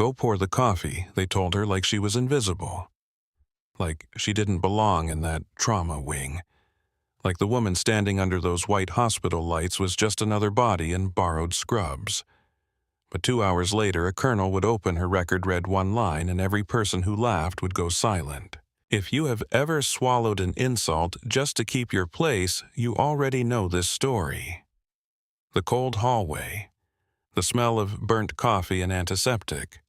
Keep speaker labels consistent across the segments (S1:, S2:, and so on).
S1: Go pour the coffee, they told her like she was invisible. Like she didn't belong in that trauma wing. Like the woman standing under those white hospital lights was just another body in borrowed scrubs. But 2 hours later, a colonel would open her record, read one line, and every person who laughed would go silent. If you have ever swallowed an insult just to keep your place, you already know this story. The cold hallway. The smell of burnt coffee and antiseptic.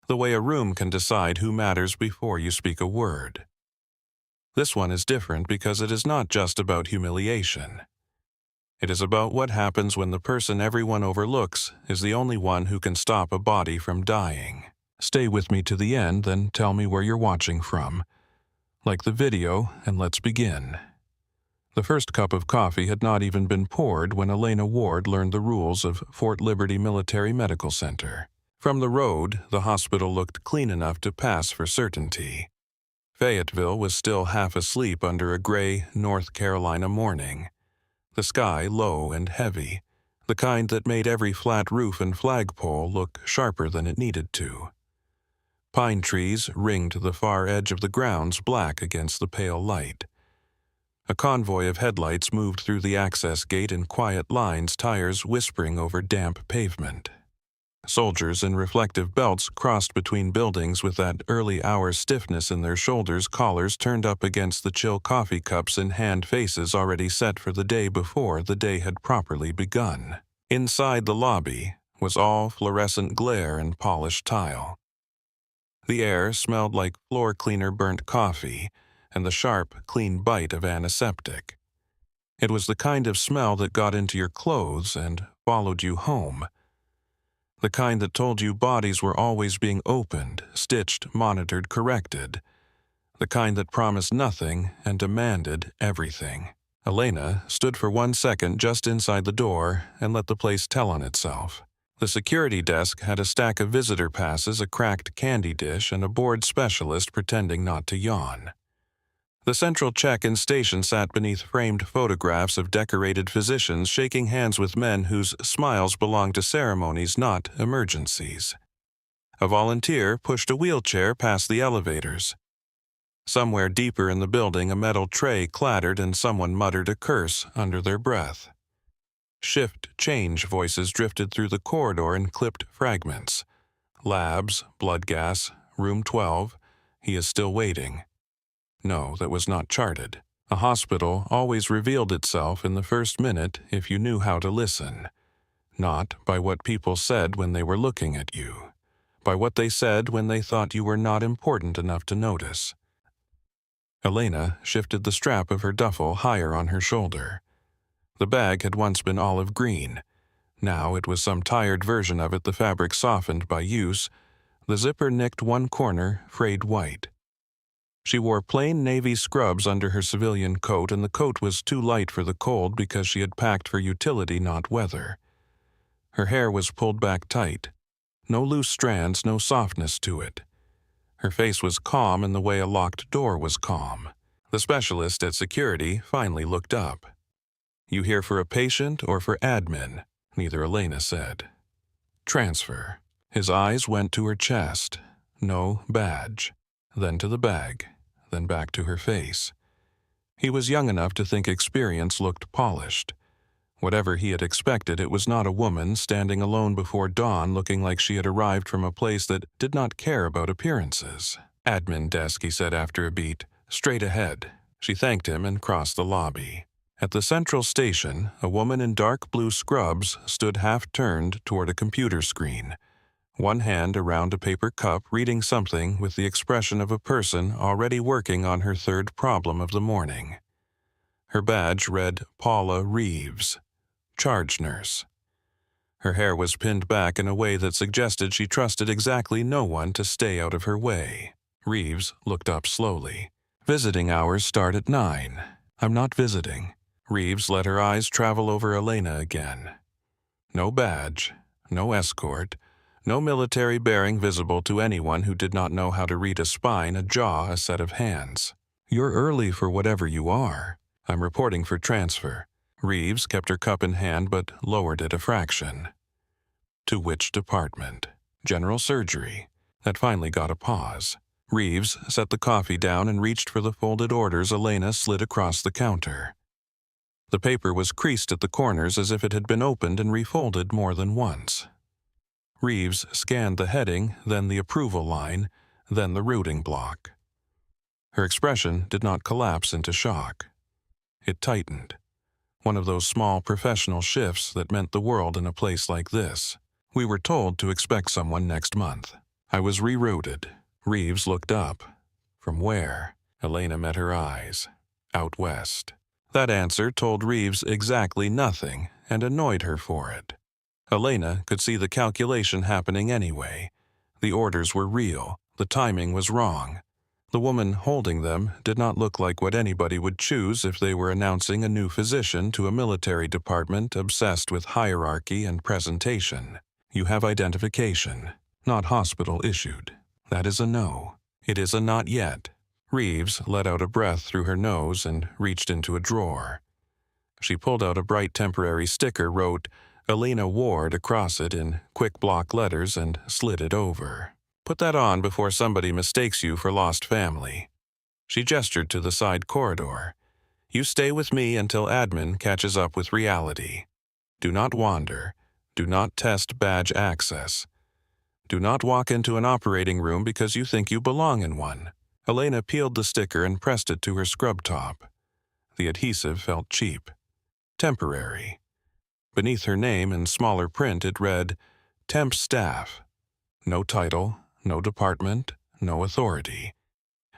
S1: The way a room can decide who matters before you speak a word. This one is different because it is not just about humiliation. It is about what happens when the person everyone overlooks is the only one who can stop a body from dying. Stay with me to the end, then tell me where you're watching from. Like the video, and let's begin. The first cup of coffee had not even been poured when Elena Ward learned the rules of Fort Liberty Military Medical Center. From the road, the hospital looked clean enough to pass for certainty. Fayetteville was still half asleep under a gray North Carolina morning. The sky low and heavy, the kind that made every flat roof and flagpole look sharper than it needed to. Pine trees ringed the far edge of the grounds black against the pale light. A convoy of headlights moved through the access gate in quiet lines, tires whispering over damp pavement. Soldiers in reflective belts crossed between buildings with that early-hour stiffness in their shoulders, collars turned up against the chill coffee cups in hand faces already set for the day before the day had properly begun. Inside the lobby was all fluorescent glare and polished tile. The air smelled like floor cleaner burnt coffee and the sharp, clean bite of antiseptic. It was the kind of smell that got into your clothes and followed you home. The kind that told you bodies were always being opened, stitched, monitored, corrected. The kind that promised nothing and demanded everything. Elena stood for 1 second just inside the door and let the place tell on itself. The security desk had a stack of visitor passes, a cracked candy dish, and a bored specialist pretending not to yawn. The central check-in station sat beneath framed photographs of decorated physicians shaking hands with men whose smiles belonged to ceremonies, not emergencies. A volunteer pushed a wheelchair past the elevators. Somewhere deeper in the building, a metal tray clattered and someone muttered a curse under their breath. Shift-change voices drifted through the corridor in clipped fragments. Labs, blood gas, room 12, he is still waiting. No, that was not charted. A hospital always revealed itself in the first minute if you knew how to listen. Not by what people said when they were looking at you. By what they said when they thought you were not important enough to notice. Elena shifted the strap of her duffel higher on her shoulder. The bag had once been olive green. Now it was some tired version of it, the fabric softened by use. The zipper nicked one corner, frayed white. She wore plain navy scrubs under her civilian coat, and the coat was too light for the cold because she had packed for utility, not weather. Her hair was pulled back tight. No loose strands, no softness to it. Her face was calm, and the way a locked door was calm. The specialist at security finally looked up. "You here for a patient or for admin?" Neither, Elena said. "Transfer." His eyes went to her chest. No badge. Then to the bag. Then back to her face. He was young enough to think experience looked polished. Whatever he had expected, it was not a woman standing alone before dawn looking like she had arrived from a place that did not care about appearances. "Admin desk," he said after a beat. "Straight ahead." She thanked him and crossed the lobby. At the central station, a woman in dark blue scrubs stood half-turned toward a computer screen, one hand around a paper cup, reading something with the expression of a person already working on her third problem of the morning. Her badge read Paula Reeves, charge nurse. Her hair was pinned back in a way that suggested she trusted exactly no one to stay out of her way. Reeves looked up slowly. "Visiting hours start at 9. I'm not visiting." Reeves let her eyes travel over Elena again. No badge, no escort, no military bearing visible to anyone who did not know how to read a spine, a jaw, a set of hands. "You're early for whatever you are. I'm reporting for transfer." Reeves kept her cup in hand but lowered it a fraction. "To which department?" General surgery. That finally got a pause. Reeves set the coffee down and reached for the folded orders Elena slid across the counter. The paper was creased at the corners as if it had been opened and refolded more than once. Reeves scanned the heading, then the approval line, then the routing block. Her expression did not collapse into shock. It tightened. One of those small professional shifts that meant the world in a place like this. We were told to expect someone next month. I was rerouted. Reeves looked up. From where? Elena met her eyes. Out west. That answer told Reeves exactly nothing and annoyed her for it. Elena could see the calculation happening anyway. The orders were real. The timing was wrong. The woman holding them did not look like what anybody would choose if they were announcing a new physician to a military department obsessed with hierarchy and presentation. You have identification, not hospital issued. That is a no. It is a not yet. Reeves let out a breath through her nose and reached into a drawer. She pulled out a bright temporary sticker, wrote Elena Ward across it in quick block letters, and slid it over. Put that on before somebody mistakes you for lost family. She gestured to the side corridor. You stay with me until admin catches up with reality. Do not wander. Do not test badge access. Do not walk into an operating room because you think you belong in one. Elena peeled the sticker and pressed it to her scrub top. The adhesive felt cheap. Temporary. Beneath her name in smaller print it read, Temp Staff. No title, no department, no authority.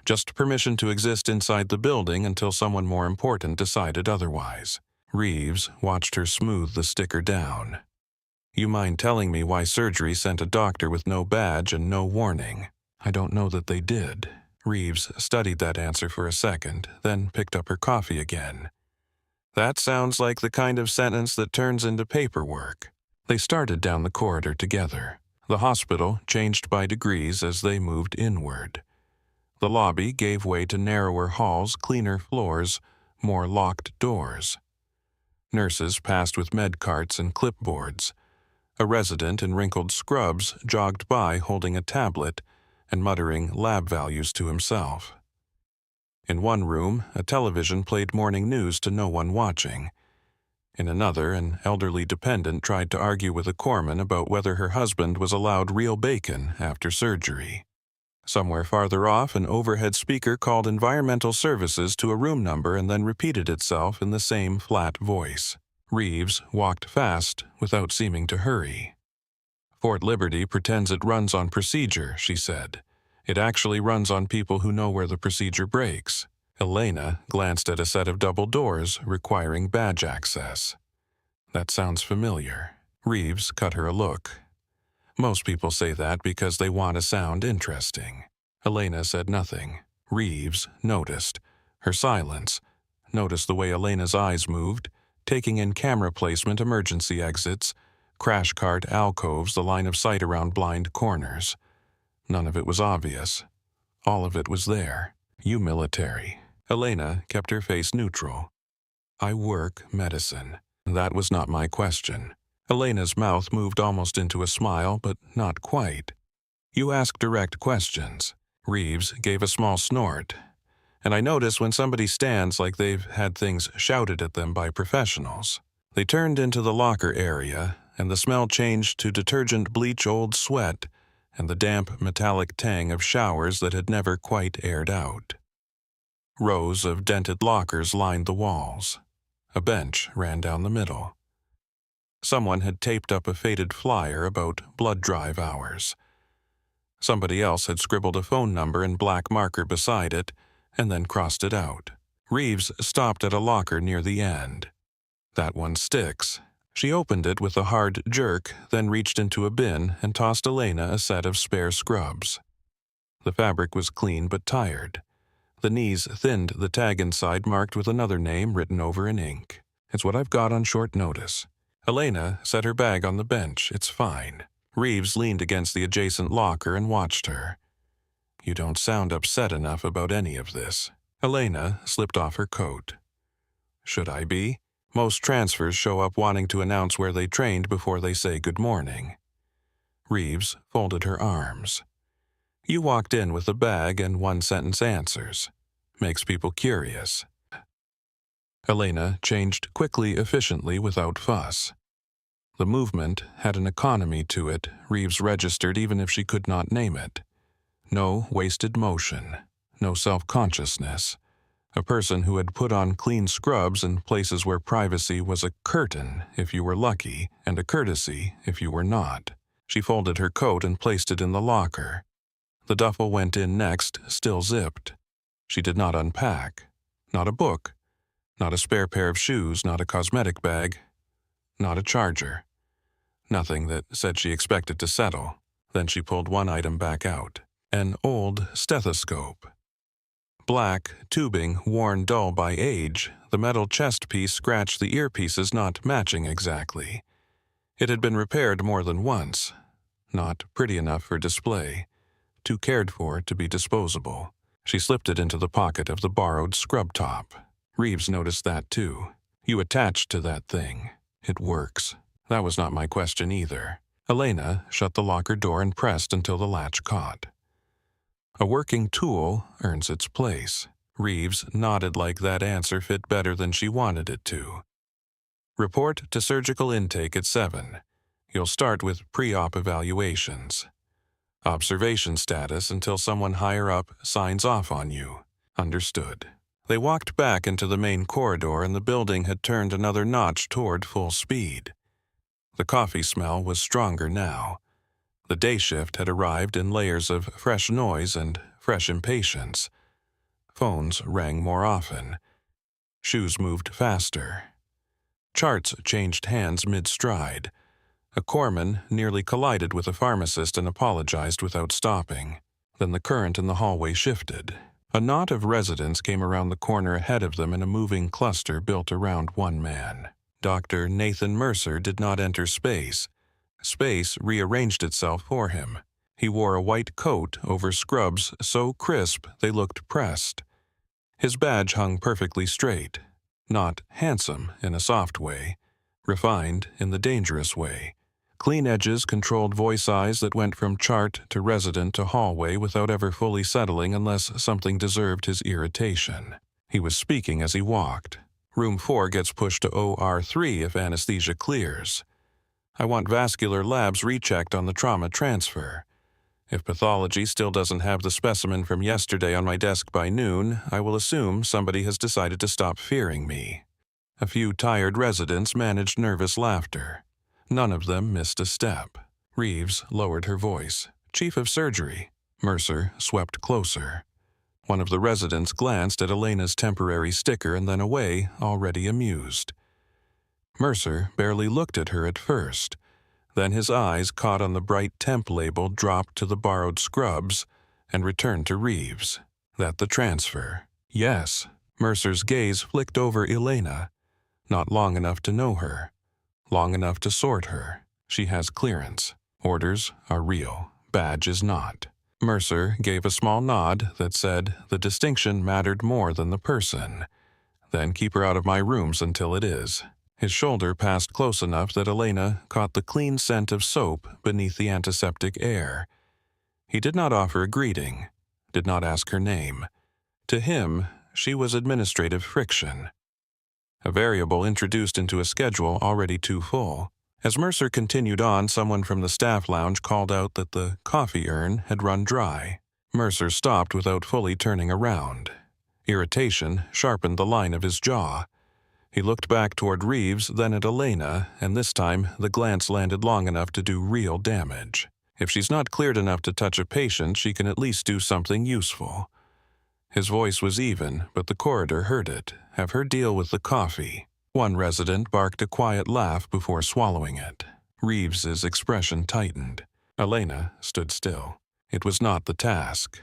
S1: Just permission to exist inside the building until someone more important decided otherwise. Reeves watched her smooth the sticker down. You mind telling me why surgery sent a doctor with no badge and no warning? I don't know that they did. Reeves studied that answer for a second, then picked up her coffee again. That sounds like the kind of sentence that turns into paperwork. They started down the corridor together. The hospital changed by degrees as they moved inward. The lobby gave way to narrower halls, cleaner floors, more locked doors. Nurses passed with med carts and clipboards. A resident in wrinkled scrubs jogged by holding a tablet and muttering lab values to himself. In one room, a television played morning news to no one watching. In another, an elderly dependent tried to argue with a corpsman about whether her husband was allowed real bacon after surgery. Somewhere farther off, an overhead speaker called environmental services to a room number and then repeated itself in the same flat voice. Reeves walked fast without seeming to hurry. Fort Liberty pretends it runs on procedure, she said. It actually runs on people who know where the procedure breaks. Elena glanced at a set of double doors requiring badge access. That sounds familiar. Reeves cut her a look. Most people say that because they want to sound interesting. Elena said nothing. Reeves noticed. Her silence. Noticed the way Elena's eyes moved, taking in camera placement emergency exits, crash cart alcoves, the line of sight around blind corners. None of it was obvious. All of it was there. You military. Elena kept her face neutral. I work medicine. That was not my question. Elena's mouth moved almost into a smile, but not quite. You ask direct questions. Reeves gave a small snort. And I notice when somebody stands like they've had things shouted at them by professionals. They turned into the locker area, and the smell changed to detergent bleach old sweat and the damp metallic tang of showers that had never quite aired out. Rows of dented lockers lined the walls. A bench ran down the middle. Someone had taped up a faded flyer about blood drive hours. Somebody else had scribbled a phone number in black marker beside it and then crossed it out. Reeves stopped at a locker near the end. That one sticks. She opened it with a hard jerk, then reached into a bin and tossed Elena a set of spare scrubs. The fabric was clean but tired. The knees thinned the tag inside marked with another name written over in ink. It's what I've got on short notice. Elena set her bag on the bench. It's fine. Reeves leaned against the adjacent locker and watched her. You don't sound upset enough about any of this. Elena slipped off her coat. Should I be? Most transfers show up wanting to announce where they trained before they say good morning. Reeves folded her arms. You walked in with a bag and one-sentence answers. Makes people curious. Elena changed quickly, efficiently, without fuss. The movement had an economy to it Reeves registered even if she could not name it. No wasted motion, no self-consciousness. A person who had put on clean scrubs in places where privacy was a curtain if you were lucky and a courtesy if you were not. She folded her coat and placed it in the locker. The duffel went in next, still zipped. She did not unpack. Not a book. Not a spare pair of shoes, not a cosmetic bag. Not a charger. Nothing that said she expected to settle. Then she pulled one item back out. An old stethoscope. Black, tubing, worn dull by age, the metal chest piece scratched the earpieces not matching exactly. It had been repaired more than once. Not pretty enough for display. Too cared for to be disposable. She slipped it into the pocket of the borrowed scrub top. Reeves noticed that too. You attached to that thing. It works. That was not my question either. Elena shut the locker door and pressed until the latch caught. A working tool earns its place. Reeves nodded like that answer fit better than she wanted it to. Report to surgical intake at 7. You'll start with pre-op evaluations. Observation status until someone higher up signs off on you. Understood. They walked back into the main corridor and the building had turned another notch toward full speed. The coffee smell was stronger now. The day shift had arrived in layers of fresh noise and fresh impatience. Phones rang more often. Shoes moved faster. Charts changed hands mid-stride. A corpsman nearly collided with a pharmacist and apologized without stopping. Then the current in the hallway shifted. A knot of residents came around the corner ahead of them in a moving cluster built around one man. Dr. Nathan Mercer did not enter space. Space rearranged itself for him. He wore a white coat over scrubs so crisp they looked pressed. His badge hung perfectly straight. Not handsome in a soft way. Refined in the dangerous way. Clean edges controlled voice eyes that went from chart to resident to hallway without ever fully settling unless something deserved his irritation. He was speaking as he walked. Room 4 gets pushed to OR3 if anesthesia clears. I want vascular labs rechecked on the trauma transfer. If pathology still doesn't have the specimen from yesterday on my desk by noon, I will assume somebody has decided to stop fearing me. A few tired residents managed nervous laughter. None of them missed a step. Reeves lowered her voice. Chief of Surgery. Mercer swept closer. One of the residents glanced at Elena's temporary sticker and then away, already amused. Mercer barely looked at her at first. Then his eyes caught on the bright temp label dropped to the borrowed scrubs and returned to Reeves. That the transfer? Yes. Mercer's gaze flicked over Elena. Not long enough to know her. Long enough to sort her. She has clearance. Orders are real. Badge is not. Mercer gave a small nod that said the distinction mattered more than the person. Then keep her out of my rooms until it is. His shoulder passed close enough that Elena caught the clean scent of soap beneath the antiseptic air. He did not offer a greeting, did not ask her name. To him, she was administrative friction. A variable introduced into a schedule already too full. As Mercer continued on, someone from the staff lounge called out that the coffee urn had run dry. Mercer stopped without fully turning around. Irritation sharpened the line of his jaw. He looked back toward Reeves, then at Elena, and this time the glance landed long enough to do real damage. If she's not cleared enough to touch a patient, she can at least do something useful. His voice was even, but the corridor heard it. Have her deal with the coffee. One resident barked a quiet laugh before swallowing it. Reeves's expression tightened. Elena stood still. It was not the task.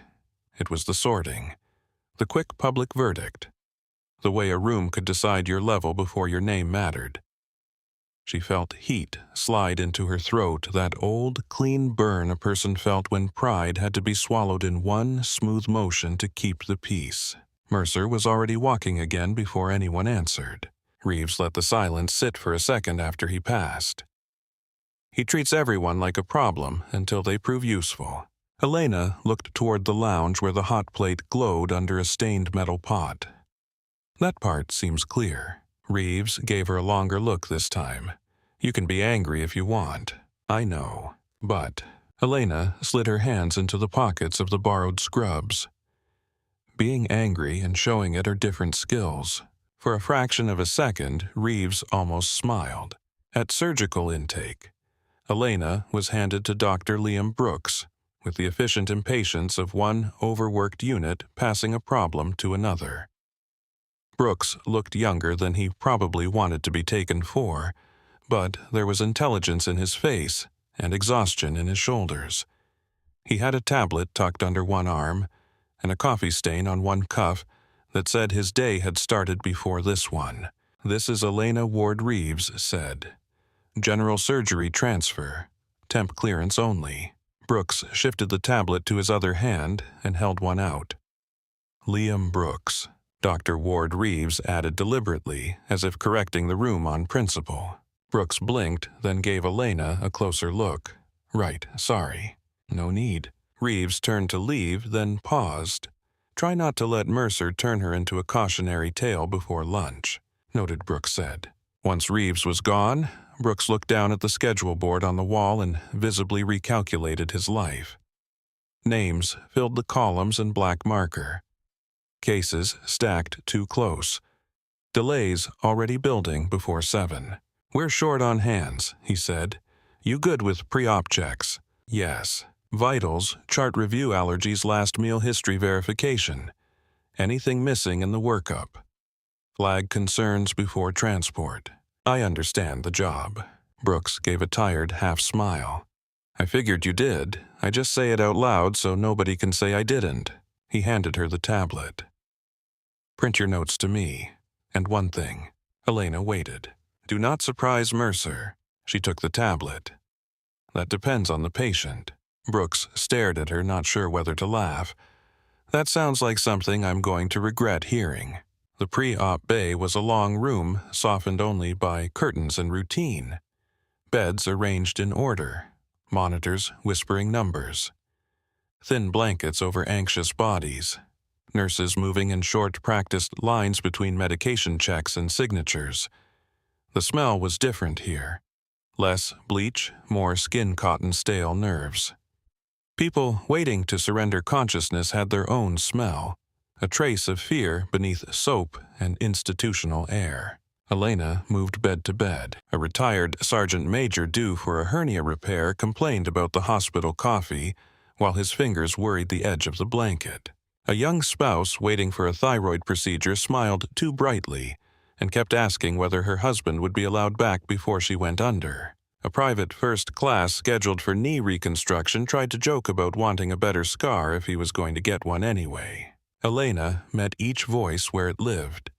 S1: It was the sorting. The quick public verdict. The way a room could decide your level before your name mattered. She felt heat slide into her throat, that old, clean burn a person felt when pride had to be swallowed in one smooth motion to keep the peace. Mercer was already walking again before anyone answered. Reeves let the silence sit for a second after he passed. He treats everyone like a problem until they prove useful. Elena looked toward the lounge where the hot plate glowed under a stained metal pot. That part seems clear. Reeves gave her a longer look this time. You can be angry if you want. I know. But Elena slid her hands into the pockets of the borrowed scrubs. Being angry and showing it are different skills. For a fraction of a second, Reeves almost smiled. At surgical intake, Elena was handed to Dr. Liam Brooks, with the efficient impatience of one overworked unit passing a problem to another. Brooks looked younger than he probably wanted to be taken for, but there was intelligence in his face and exhaustion in his shoulders. He had a tablet tucked under one arm and a coffee stain on one cuff that said his day had started before this one. "This is Elena Ward Reeves," said. "General surgery transfer. Temp clearance only." Brooks shifted the tablet to his other hand and held one out. "Liam Brooks," Dr. Ward Reeves added deliberately, as if correcting the room on principle. Brooks blinked, then gave Elena a closer look. "Right, sorry. No need." Reeves turned to leave, then paused. "Try not to let Mercer turn her into a cautionary tale before lunch," noted Brooks said. Once Reeves was gone, Brooks looked down at the schedule board on the wall and visibly recalculated his life. Names filled the columns in black marker. Cases stacked too close. Delays already building before 7. "We're short on hands," he said. "You good with pre-op checks?" "Yes." "Vitals, chart review, allergies, last meal history verification. Anything missing in the workup?" "Flag concerns before transport." "I understand the job." Brooks gave a tired half-smile. "I figured you did. I just say it out loud so nobody can say I didn't." He handed her the tablet. "Print your notes to me. And one thing." Elena waited. "Do not surprise Mercer." She took the tablet. "That depends on the patient." Brooks stared at her, not sure whether to laugh. "That sounds like something I'm going to regret hearing." The pre-op bay was a long room, softened only by curtains and routine. Beds arranged in order. Monitors whispering numbers. Thin blankets over anxious bodies. Nurses moving in short, practiced lines between medication checks and signatures. The smell was different here. Less bleach, more skin-cotton stale nerves. People waiting to surrender consciousness had their own smell, a trace of fear beneath soap and institutional air. Elena moved bed to bed. A retired sergeant major due for a hernia repair complained about the hospital coffee, while his fingers worried the edge of the blanket. A young spouse waiting for a thyroid procedure smiled too brightly and kept asking whether her husband would be allowed back before she went under. A private first class scheduled for knee reconstruction tried to joke about wanting a better scar if he was going to get one anyway. Elena met each voice where it lived.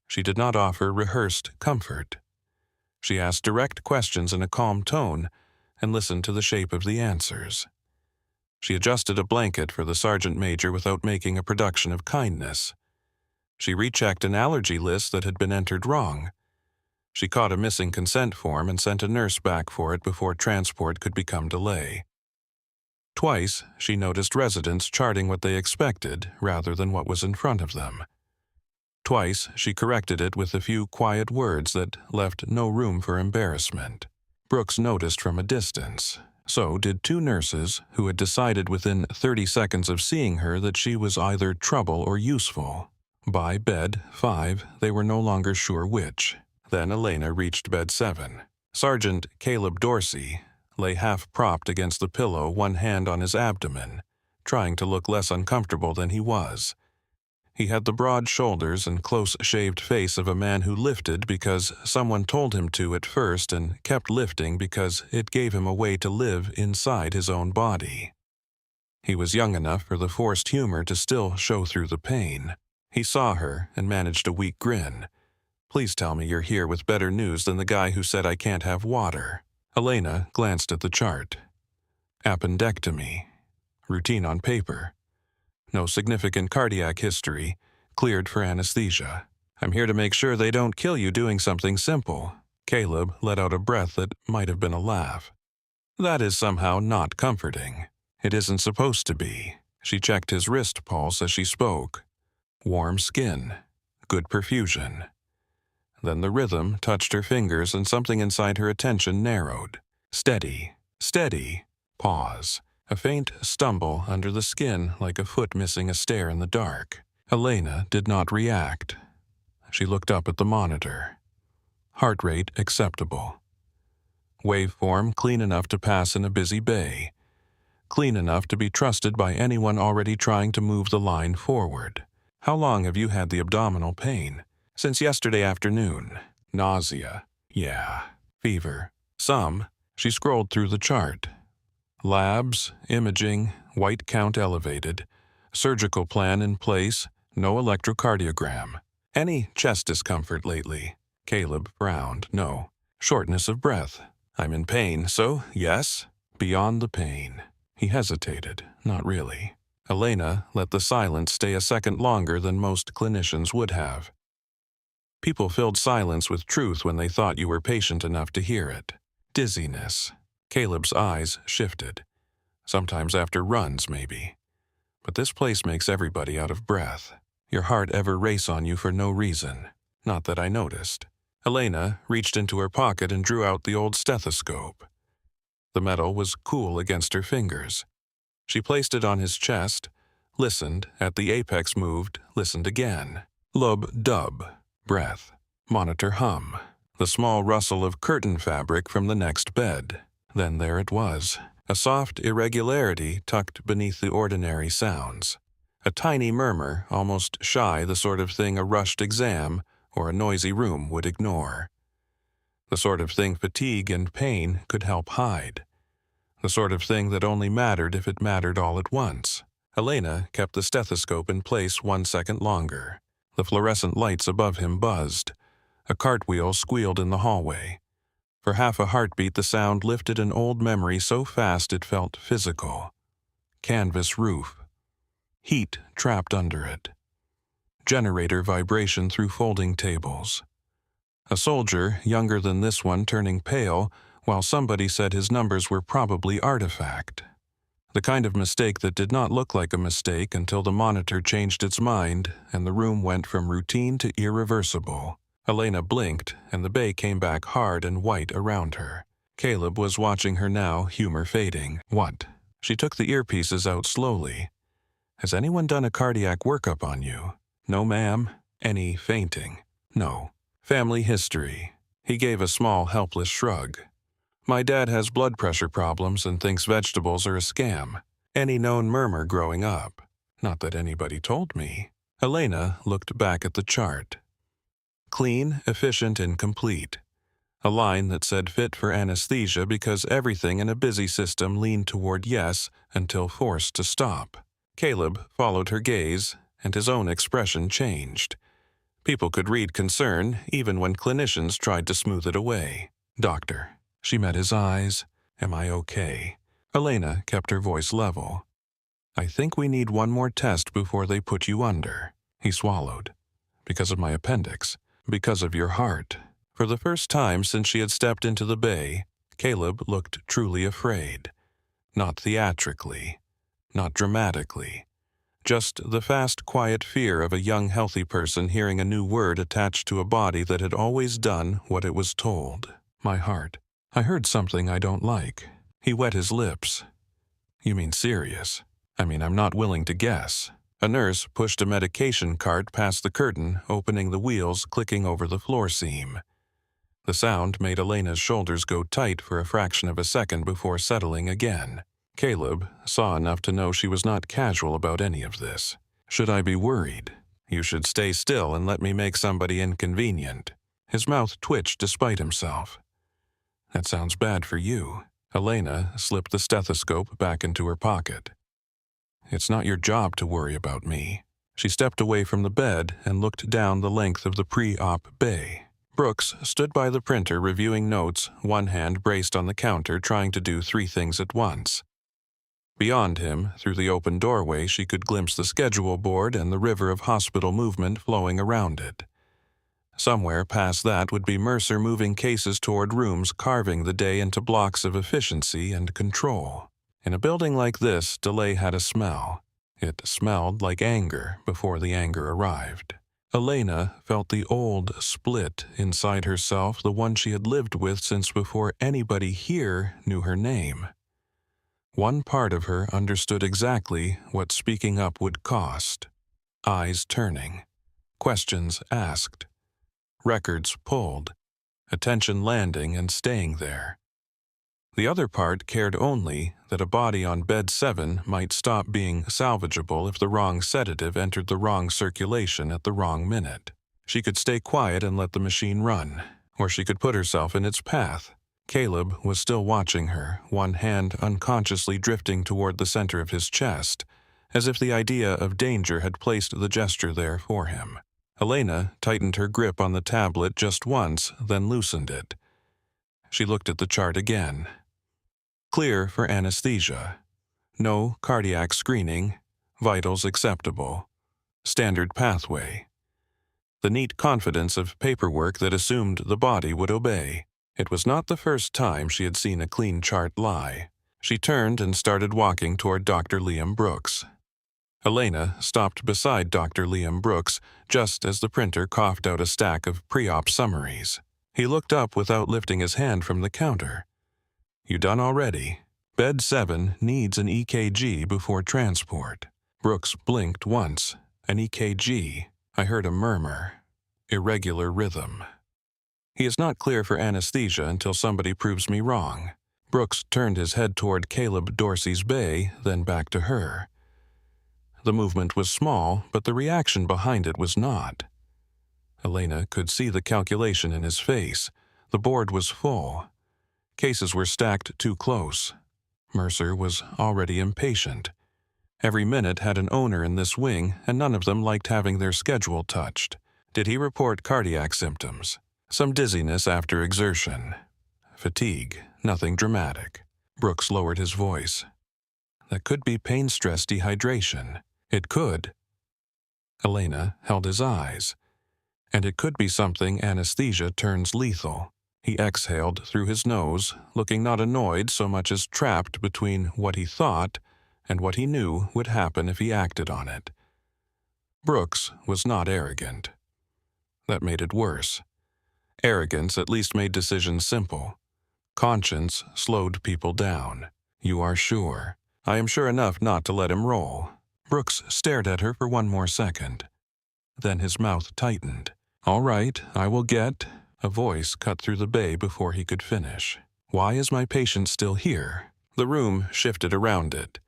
S1: She did not offer rehearsed comfort. She asked direct questions in a calm tone and listened to the shape of the answers. She adjusted a blanket for the sergeant major without making a production of kindness. She rechecked an allergy list that had been entered wrong. She caught a missing consent form and sent a nurse back for it before transport could become delay. Twice, she noticed residents charting what they expected rather than what was in front of them. Twice, she corrected it with a few quiet words that left no room for embarrassment. Brooks noticed from a distance. So did two nurses who had decided within 30 seconds of seeing her that she was either trouble or useful. By bed 5, they were no longer sure which. Then Elena reached bed 7. Sergeant Caleb Dorsey lay half-propped against the pillow, one hand on his abdomen, trying to look less uncomfortable than he was. He had the broad shoulders and close-shaved face of a man who lifted because someone told him to at first and kept lifting because it gave him a way to live inside his own body. He was young enough for the forced humor to still show through the pain. He saw her and managed a weak grin. "Please tell me you're here with better news than the guy who said I can't have water." Elena glanced at the chart. Appendectomy. Routine on paper. No significant cardiac history. Cleared for anesthesia. "I'm here to make sure they don't kill you doing something simple." Caleb let out a breath that might have been a laugh. That is somehow not comforting. It isn't supposed to be. She checked his wrist pulse as she spoke. Warm skin. Good perfusion. Then the rhythm touched her fingers and something inside her attention narrowed. Steady. Steady. Pause. A faint stumble under the skin like a foot missing a stair in the dark. Elena did not react. She looked up at the monitor. Heart rate acceptable. Waveform clean enough to pass in a busy bay. Clean enough to be trusted by anyone already trying to move the line forward. How long have you had the abdominal pain? Since yesterday afternoon. Nausea. Yeah. Fever. Some. She scrolled through the chart. Labs, imaging, white count elevated. Surgical plan in place, no electrocardiogram. Any chest discomfort lately? Caleb frowned. No. Shortness of breath. I'm in pain, so yes. Beyond the pain. He hesitated. Not really. Elena let the silence stay a second longer than most clinicians would have. People filled silence with truth when they thought you were patient enough to hear it. Dizziness. Caleb's eyes shifted. Sometimes after runs, maybe. But this place makes everybody out of breath. Your heart ever race on you for no reason. Not that I noticed. Elena reached into her pocket and drew out the old stethoscope. The metal was cool against her fingers. She placed it on his chest, listened, at the apex moved, listened again. Lub-dub. Breath. Monitor hum. The small rustle of curtain fabric from the next bed. Then there it was. A soft irregularity tucked beneath the ordinary sounds. A tiny murmur, almost shy, the sort of thing a rushed exam or a noisy room would ignore. The sort of thing fatigue and pain could help hide. The sort of thing that only mattered if it mattered all at once. Elena kept the stethoscope in place 1 second longer. The fluorescent lights above him buzzed. A cartwheel squealed in the hallway. For half a heartbeat the sound lifted an old memory so fast it felt physical. Canvas roof. Heat trapped under it. Generator vibration through folding tables. A soldier, younger than this one, turning pale, while somebody said his numbers were probably artifact. The kind of mistake that did not look like a mistake until the monitor changed its mind and the room went from routine to irreversible. Elena blinked, and the bay came back hard and white around her. Caleb was watching her now, humor fading. What? She took the earpieces out slowly. Has anyone done a cardiac workup on you? No, ma'am. Any fainting? No. Family history. He gave a small, helpless shrug. My dad has blood pressure problems and thinks vegetables are a scam. Any known murmur growing up? Not that anybody told me. Elena looked back at the chart. Clean, efficient, and complete. A line that said fit for anesthesia because everything in a busy system leaned toward yes until forced to stop. Caleb followed her gaze, and his own expression changed. People could read concern even when clinicians tried to smooth it away. Doctor. She met his eyes. Am I okay? Elena kept her voice level. I think we need one more test before they put you under. He swallowed. Because of my appendix. Because of your heart. For the first time since she had stepped into the bay, Caleb looked truly afraid. Not theatrically. Not dramatically. Just the fast, quiet fear of a young, healthy person hearing a new word attached to a body that had always done what it was told. My heart. I heard something I don't like. He wet his lips. You mean serious? I mean, I'm not willing to guess. A nurse pushed a medication cart past the curtain, opening the wheels, clicking over the floor seam. The sound made Elena's shoulders go tight for a fraction of a second before settling again. Caleb saw enough to know she was not casual about any of this. Should I be worried? You should stay still and let me make somebody inconvenient. His mouth twitched despite himself. That sounds bad for you. Elena slipped the stethoscope back into her pocket. It's not your job to worry about me. She stepped away from the bed and looked down the length of the pre-op bay. Brooks stood by the printer reviewing notes, one hand braced on the counter trying to do 3 things at once. Beyond him, through the open doorway, she could glimpse the schedule board and the river of hospital movement flowing around it. Somewhere past that would be Mercer moving cases toward rooms carving the day into blocks of efficiency and control. In a building like this, delay had a smell. It smelled like anger before the anger arrived. Elena felt the old split inside herself, the one she had lived with since before anybody here knew her name. One part of her understood exactly what speaking up would cost. Eyes turning. Questions asked. Records pulled. Attention landing and staying there. The other part cared only that a body on bed 7 might stop being salvageable if the wrong sedative entered the wrong circulation at the wrong minute. She could stay quiet and let the machine run, or she could put herself in its path. Caleb was still watching her, one hand unconsciously drifting toward the center of his chest, as if the idea of danger had placed the gesture there for him. Elena tightened her grip on the tablet just once, then loosened it. She looked at the chart again. Clear for anesthesia. No cardiac screening. Vitals acceptable. Standard pathway. The neat confidence of paperwork that assumed the body would obey. It was not the first time she had seen a clean chart lie. She turned and started walking toward Dr. Liam Brooks. Elena stopped beside Dr. Liam Brooks just as the printer coughed out a stack of pre-op summaries. He looked up without lifting his hand from the counter. "You done already? Bed 7 needs an EKG before transport." Brooks blinked once. An EKG. I heard a murmur. Irregular rhythm. "He is not clear for anesthesia until somebody proves me wrong." Brooks turned his head toward Caleb Dorsey's bay, then back to her. The movement was small, but the reaction behind it was not. Elena could see the calculation in his face. The board was full. Cases were stacked too close. Mercer was already impatient. Every minute had an owner in this wing, and none of them liked having their schedule touched. Did he report cardiac symptoms? Some dizziness after exertion. Fatigue, nothing dramatic. Brooks lowered his voice. That could be pain-stress dehydration. It could. Elena held his eyes. And it could be something anesthesia turns lethal. He exhaled through his nose, looking not annoyed so much as trapped between what he thought and what he knew would happen if he acted on it. Brooks was not arrogant. That made it worse. Arrogance at least made decisions simple. Conscience slowed people down. "You are sure?" "I am sure enough not to let him roll." Brooks stared at her for one more second. Then his mouth tightened. "All right, I will get—" A voice cut through the bay before he could finish. "Why is my patient still here?" The room shifted around it.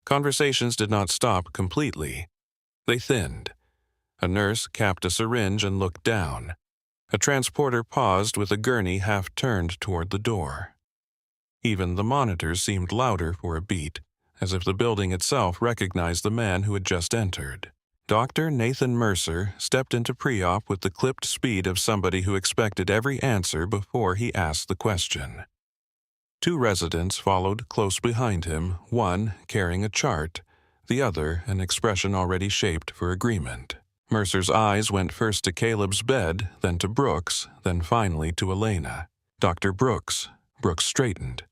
S1: Conversations did not stop completely. They thinned. A nurse capped a syringe and looked down. A transporter paused with a gurney half turned toward the door. Even the monitors seemed louder for a beat, as if the building itself recognized the man who had just entered. Dr. Nathan Mercer stepped into pre-op with the clipped speed of somebody who expected every answer before he asked the question. 2 residents followed close behind him, one carrying a chart, the other an expression already shaped for agreement. Mercer's eyes went first to Caleb's bed, then to Brooks, then finally to Elena. "Dr. Brooks." Brooks straightened.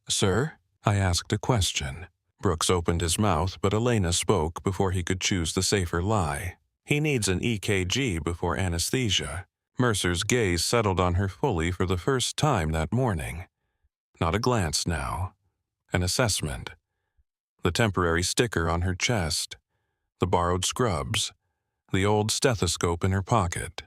S1: "Sir?" I asked a question. Brooks opened his mouth, but Elena spoke before he could choose the safer lie. "He needs an EKG before anesthesia." Mercer's gaze settled on her fully for the first time that morning. Not a glance now. An assessment. The temporary sticker on her chest. The borrowed scrubs. The old stethoscope in her pocket.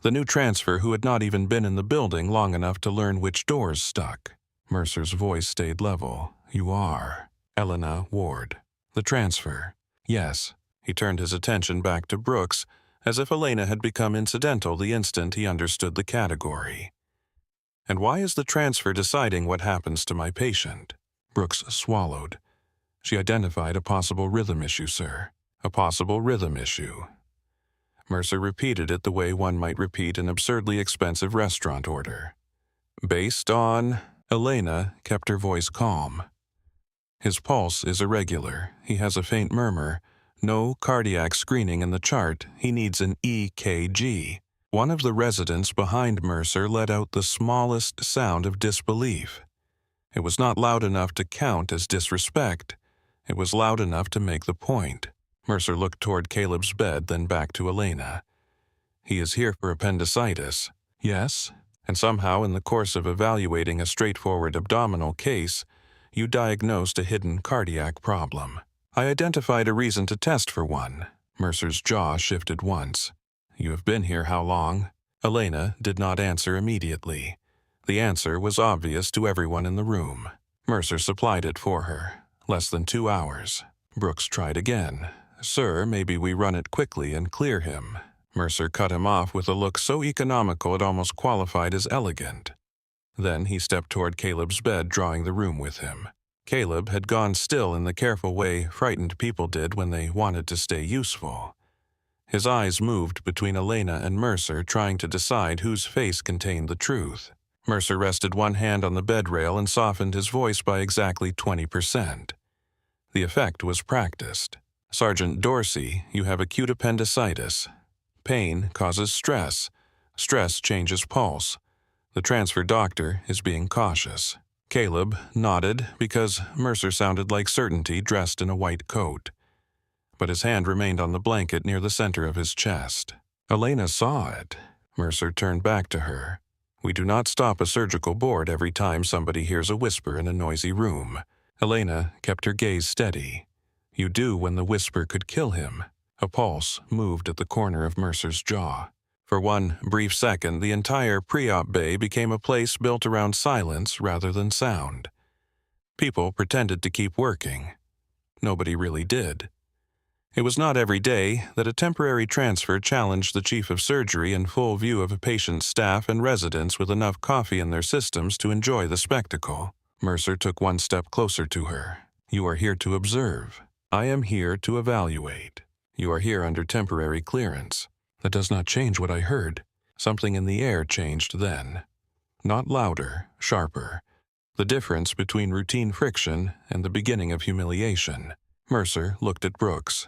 S1: The new transfer who had not even been in the building long enough to learn which doors stuck. Mercer's voice stayed level. "You are Elena Ward." "The transfer." "Yes." He turned his attention back to Brooks, as if Elena had become incidental the instant he understood the category. "And why is the transfer deciding what happens to my patient?" Brooks swallowed. "She identified a possible rhythm issue, sir." "A possible rhythm issue." Mercer repeated it the way one might repeat an absurdly expensive restaurant order. "Based on—" Elena kept her voice calm. "His pulse is irregular. He has a faint murmur. No cardiac screening in the chart. He needs an EKG." One of the residents behind Mercer let out the smallest sound of disbelief. It was not loud enough to count as disrespect. It was loud enough to make the point. Mercer looked toward Caleb's bed, then back to Elena. He is here for appendicitis. Yes? And somehow, in the course of evaluating a straightforward abdominal case, you diagnosed a hidden cardiac problem. I identified a reason to test for one. Mercer's jaw shifted once. You have been here how long? Elena did not answer immediately. The answer was obvious to everyone in the room. Mercer supplied it for her. Less than 2 hours. Brooks tried again. Sir, maybe we run it quickly and clear him. Mercer cut him off with a look so economical it almost qualified as elegant. Then he stepped toward Caleb's bed, drawing the room with him. Caleb had gone still in the careful way frightened people did when they wanted to stay useful. His eyes moved between Elena and Mercer, trying to decide whose face contained the truth. Mercer rested one hand on the bed rail and softened his voice by exactly 20%. The effect was practiced. Sergeant Dorsey, you have acute appendicitis. Pain causes stress. Stress changes pulse. The transfer doctor is being cautious. Caleb nodded because Mercer sounded like certainty dressed in a white coat. But his hand remained on the blanket near the center of his chest. Elena saw it. Mercer turned back to her. We do not stop a surgical board every time somebody hears a whisper in a noisy room. Elena kept her gaze steady. You do when the whisper could kill him. A pulse moved at the corner of Mercer's jaw. For one brief second, the entire pre-op bay became a place built around silence rather than sound. People pretended to keep working. Nobody really did. It was not every day that a temporary transfer challenged the chief of surgery in full view of a patient's staff and residents with enough coffee in their systems to enjoy the spectacle. Mercer took one step closer to her. You are here to observe. I am here to evaluate. You are here under temporary clearance. That does not change what I heard. Something in the air changed then. Not louder, sharper. The difference between routine friction and the beginning of humiliation. Mercer looked at Brooks.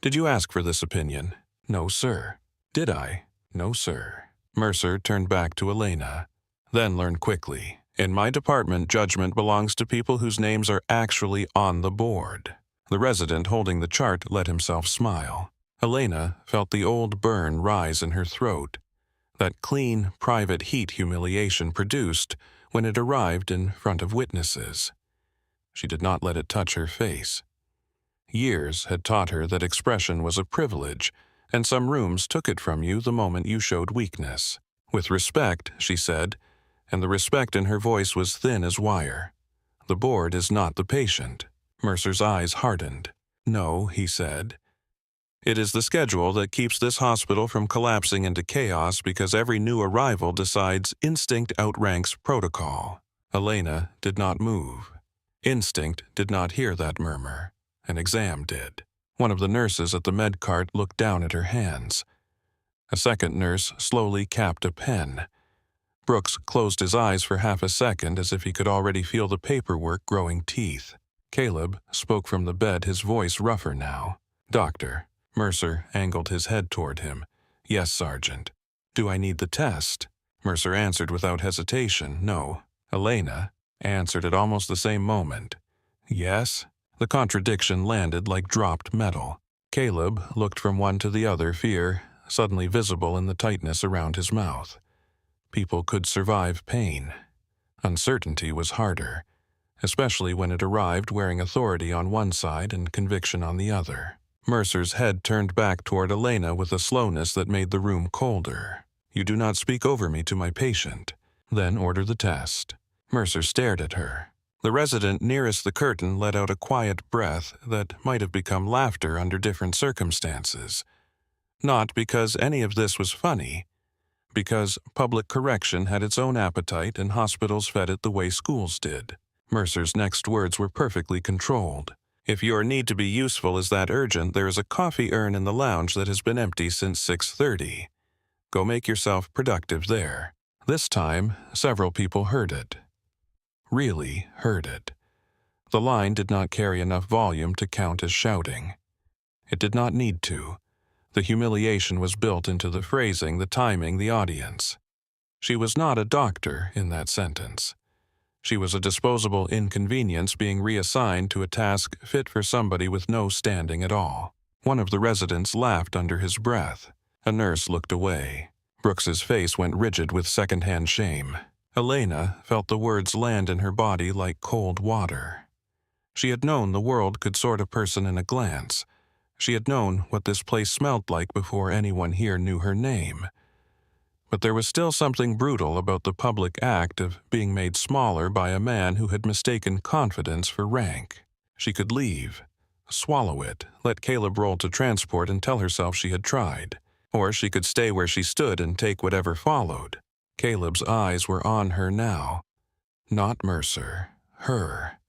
S1: Did you ask for this opinion? No, sir. Did I? No, sir. Mercer turned back to Elena. Then learned quickly. In my department, judgment belongs to people whose names are actually on the board. The resident holding the chart let himself smile. Elena felt the old burn rise in her throat. That clean, private heat humiliation produced when it arrived in front of witnesses. She did not let it touch her face. Years had taught her that expression was a privilege, and some rooms took it from you the moment you showed weakness. With respect, she said, and the respect in her voice was thin as wire. The board is not the patient. Mercer's eyes hardened. No, he said. It is the schedule that keeps this hospital from collapsing into chaos because every new arrival decides instinct outranks protocol. Elena did not move. Instinct did not hear that murmur. An exam did. One of the nurses at the med cart looked down at her hands. A second nurse slowly capped a pen. Brooks closed his eyes for half a second as if he could already feel the paperwork growing teeth. Caleb spoke from the bed, his voice rougher now. Doctor. Mercer angled his head toward him. Yes, Sergeant. Do I need the test? Mercer answered without hesitation. No. Elena answered at almost the same moment. Yes. The contradiction landed like dropped metal. Caleb looked from one to the other, fear suddenly visible in the tightness around his mouth. People could survive pain. Uncertainty was harder, especially when it arrived wearing authority on one side and conviction on the other. Mercer's head turned back toward Elena with a slowness that made the room colder. You do not speak over me to my patient. Then order the test. Mercer stared at her. The resident nearest the curtain let out a quiet breath that might have become laughter under different circumstances. Not because any of this was funny, because public correction had its own appetite and hospitals fed it the way schools did. Mercer's next words were perfectly controlled. If your need to be useful is that urgent, there is a coffee urn in the lounge that has been empty since 6:30. Go make yourself productive there. This time, several people heard it. Really heard it. The line did not carry enough volume to count as shouting. It did not need to. The humiliation was built into the phrasing, the timing, the audience. She was not a doctor in that sentence. She was a disposable inconvenience being reassigned to a task fit for somebody with no standing at all. One of the residents laughed under his breath. A nurse looked away. Brooks's face went rigid with secondhand shame. Elena felt the words land in her body like cold water. She had known the world could sort a person in a glance. She had known what this place smelled like before anyone here knew her name. But there was still something brutal about the public act of being made smaller by a man who had mistaken confidence for rank. She could leave, swallow it, let Caleb roll to transport and tell herself she had tried. Or she could stay where she stood and take whatever followed. Caleb's eyes were on her now. Not Mercer. Her.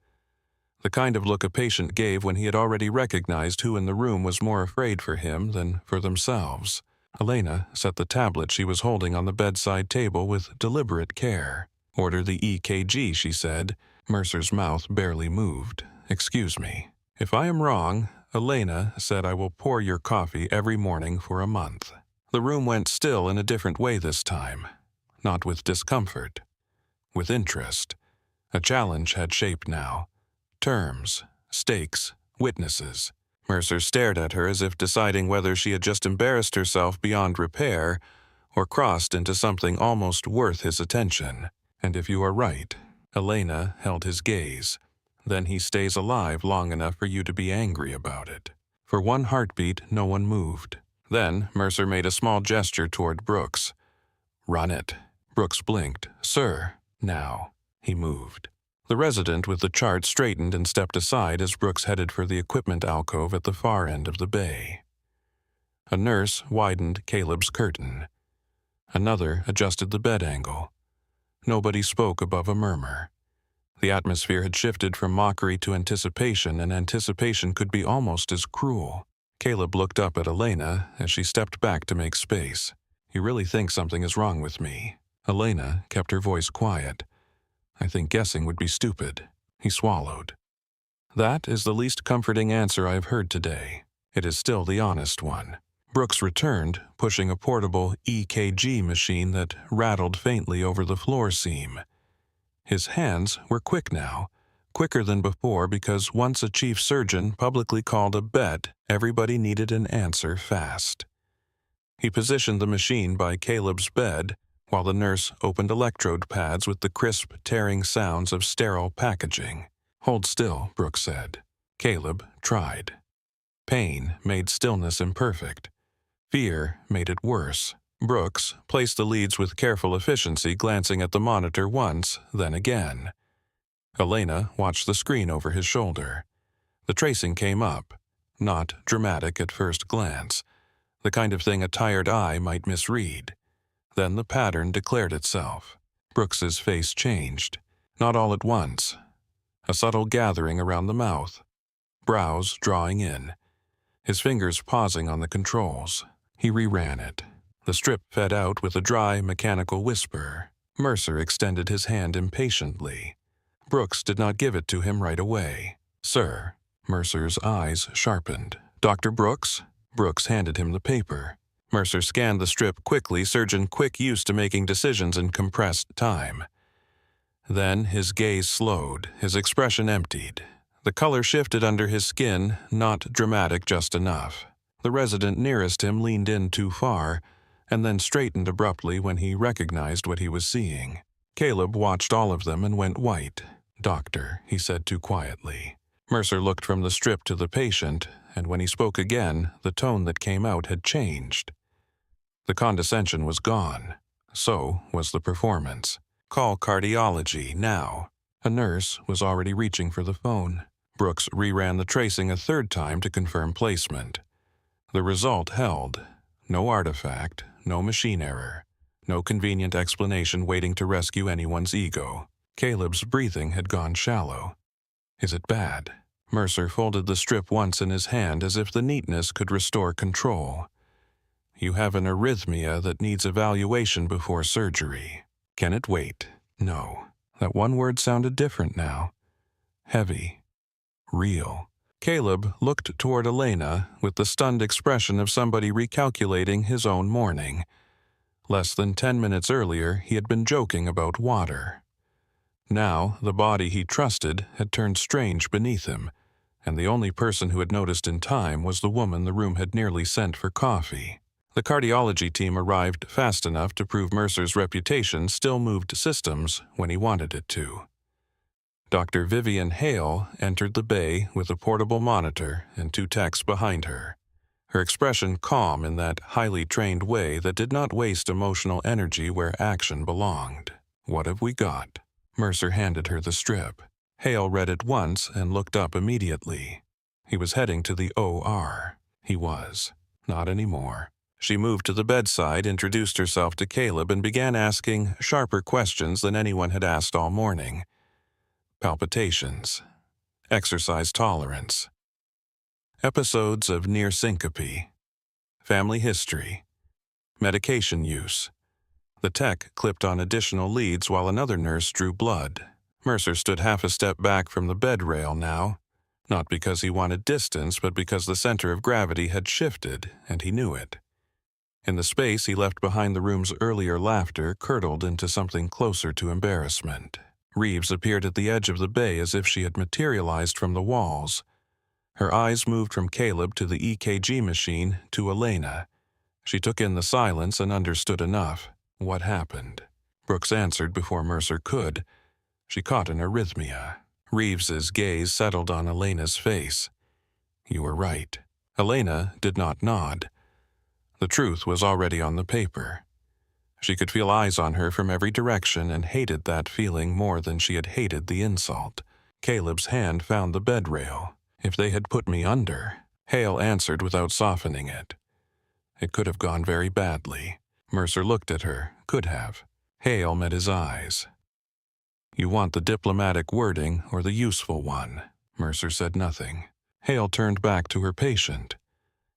S1: The kind of look a patient gave when he had already recognized who in the room was more afraid for him than for themselves. Elena set the tablet she was holding on the bedside table with deliberate care. "Order the EKG," she said. Mercer's mouth barely moved. "Excuse me. If I am wrong, Elena said I will pour your coffee every morning for a month." The room went still in a different way this time. Not with discomfort. With interest. A challenge had shape now. Terms, stakes, witnesses. Mercer stared at her as if deciding whether she had just embarrassed herself beyond repair or crossed into something almost worth his attention. "And if you are right," Elena held his gaze, "then he stays alive long enough for you to be angry about it." For one heartbeat, no one moved. Then Mercer made a small gesture toward Brooks. "Run it." Brooks blinked. "Sir." "Now." He moved. The resident with the chart straightened and stepped aside as Brooks headed for the equipment alcove at the far end of the bay. A nurse widened Caleb's curtain. Another adjusted the bed angle. Nobody spoke above a murmur. The atmosphere had shifted from mockery to anticipation, and anticipation could be almost as cruel. Caleb looked up at Elena as she stepped back to make space. "You really think something is wrong with me?" Elena kept her voice quiet. "I think guessing would be stupid." He swallowed. "That is the least comforting answer I have heard today. It is still the honest one." Brooks returned, pushing a portable EKG machine that rattled faintly over the floor seam. His hands were quick now, quicker than before because once a chief surgeon publicly called a bet everybody needed an answer fast. He positioned the machine by Caleb's bed, while the nurse opened electrode pads with the crisp, tearing sounds of sterile packaging. "Hold still," Brooks said. Caleb tried. Pain made stillness imperfect. Fear made it worse. Brooks placed the leads with careful efficiency, glancing at the monitor once, then again. Elena watched the screen over his shoulder. The tracing came up. Not dramatic at first glance. The kind of thing a tired eye might misread. Then the pattern declared itself. Brooks's face changed. Not all at once. A subtle gathering around the mouth. Brows drawing in. His fingers pausing on the controls. He reran it. The strip fed out with a dry, mechanical whisper. Mercer extended his hand impatiently. Brooks did not give it to him right away. "Sir." Mercer's eyes sharpened. "Dr. Brooks?" Brooks handed him the paper. Mercer scanned the strip quickly, surgeon quick used to making decisions in compressed time. Then his gaze slowed, his expression emptied. The color shifted under his skin, not dramatic just enough. The resident nearest him leaned in too far, and then straightened abruptly when he recognized what he was seeing. Caleb watched all of them and went white. "Doctor," he said too quietly. Mercer looked from the strip to the patient, and when he spoke again, the tone that came out had changed. The condescension was gone. So was the performance. "Call cardiology, now." A nurse was already reaching for the phone. Brooks reran the tracing a third time to confirm placement. The result held. No artifact, no machine error, no convenient explanation waiting to rescue anyone's ego. Caleb's breathing had gone shallow. "Is it bad?" Mercer folded the strip once in his hand as if the neatness could restore control. "You have an arrhythmia that needs evaluation before surgery. Can it wait?" No. That one word sounded different now. Heavy. Real. Caleb looked toward Elena with the stunned expression of somebody recalculating his own morning. Less than 10 minutes earlier, he had been joking about water. Now, the body he trusted had turned strange beneath him, and the only person who had noticed in time was the woman the room had nearly sent for coffee. The cardiology team arrived fast enough to prove Mercer's reputation still moved systems when he wanted it to. Dr. Vivian Hale entered the bay with a portable monitor and 2 techs behind her, her expression calm in that highly trained way that did not waste emotional energy where action belonged. "What have we got?" Mercer handed her the strip. Hale read it once and looked up immediately. He was heading to the OR. He was. Not anymore. She moved to the bedside, introduced herself to Caleb, and began asking sharper questions than anyone had asked all morning. Palpitations. Exercise tolerance. Episodes of near syncope. Family history. Medication use. The tech clipped on additional leads while another nurse drew blood. Mercer stood half a step back from the bed rail now, not because he wanted distance, but because the center of gravity had shifted, and he knew it. In the space he left behind, the room's earlier laughter curdled into something closer to embarrassment. Reeves appeared at the edge of the bay as if she had materialized from the walls. Her eyes moved from Caleb to the EKG machine to Elena. She took in the silence and understood enough. What happened? Brooks answered before Mercer could. She caught an arrhythmia. Reeves's gaze settled on Elena's face. You were right. Elena did not nod. The truth was already on the paper. She could feel eyes on her from every direction and hated that feeling more than she had hated the insult. Caleb's hand found the bed rail. If they had put me under, Hale answered without softening it. It could have gone very badly. Mercer looked at her. Could have. Hale met his eyes. You want the diplomatic wording or the useful one? Mercer said nothing. Hale turned back to her patient.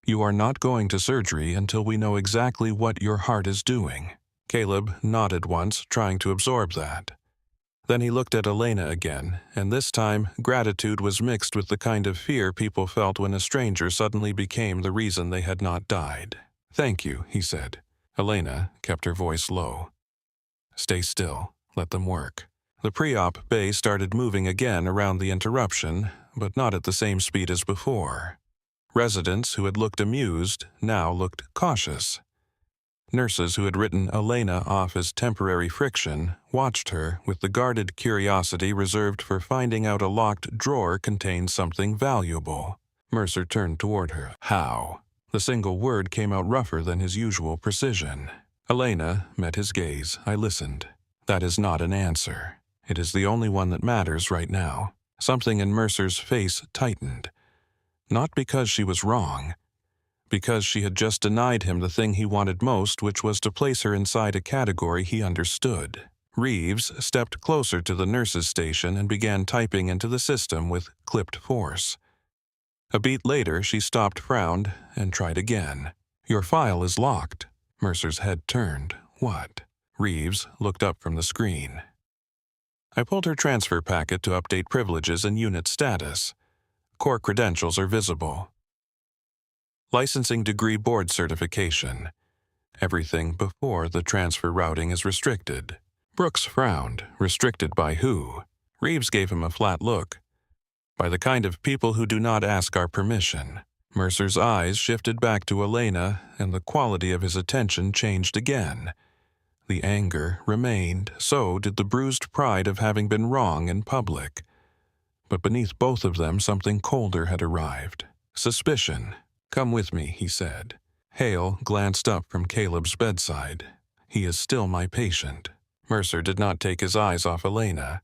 S1: You are not going to surgery until we know exactly what your heart is doing. Caleb nodded once, trying to absorb that. Then he looked at Elena again, and this time gratitude was mixed with the kind of fear people felt when a stranger suddenly became the reason they had not died. Thank you, he said. Elena kept her voice low. Stay still. Let them work. The pre-op bay started moving again around the interruption, but not at the same speed as before. Residents who had looked amused now looked cautious. Nurses who had written Elena off as temporary friction watched her with the guarded curiosity reserved for finding out a locked drawer contained something valuable. Mercer turned toward her. How? The single word came out rougher than his usual precision. Elena met his gaze. I listened. That is not an answer. It is the only one that matters right now. Something in Mercer's face tightened. Not because she was wrong. Because she had just denied him the thing he wanted most, which was to place her inside a category he understood. Reeves stepped closer to the nurse's station and began typing into the system with clipped force. A beat later, she stopped, frowned, and tried again. Your file is locked. Mercer's head turned. What? Reeves looked up from the screen. I pulled her transfer packet to update privileges and unit status. Core credentials are visible. Licensing degree board certification. Everything before the transfer routing is restricted. Brooks frowned. Restricted by who? Reeves gave him a flat look. By the kind of people who do not ask our permission. Mercer's eyes shifted back to Elena, and the quality of his attention changed again. The anger remained, so did the bruised pride of having been wrong in public. But beneath both of them something colder had arrived. Suspicion. Come with me, he said. Hale glanced up from Caleb's bedside. He is still my patient. Mercer did not take his eyes off Elena.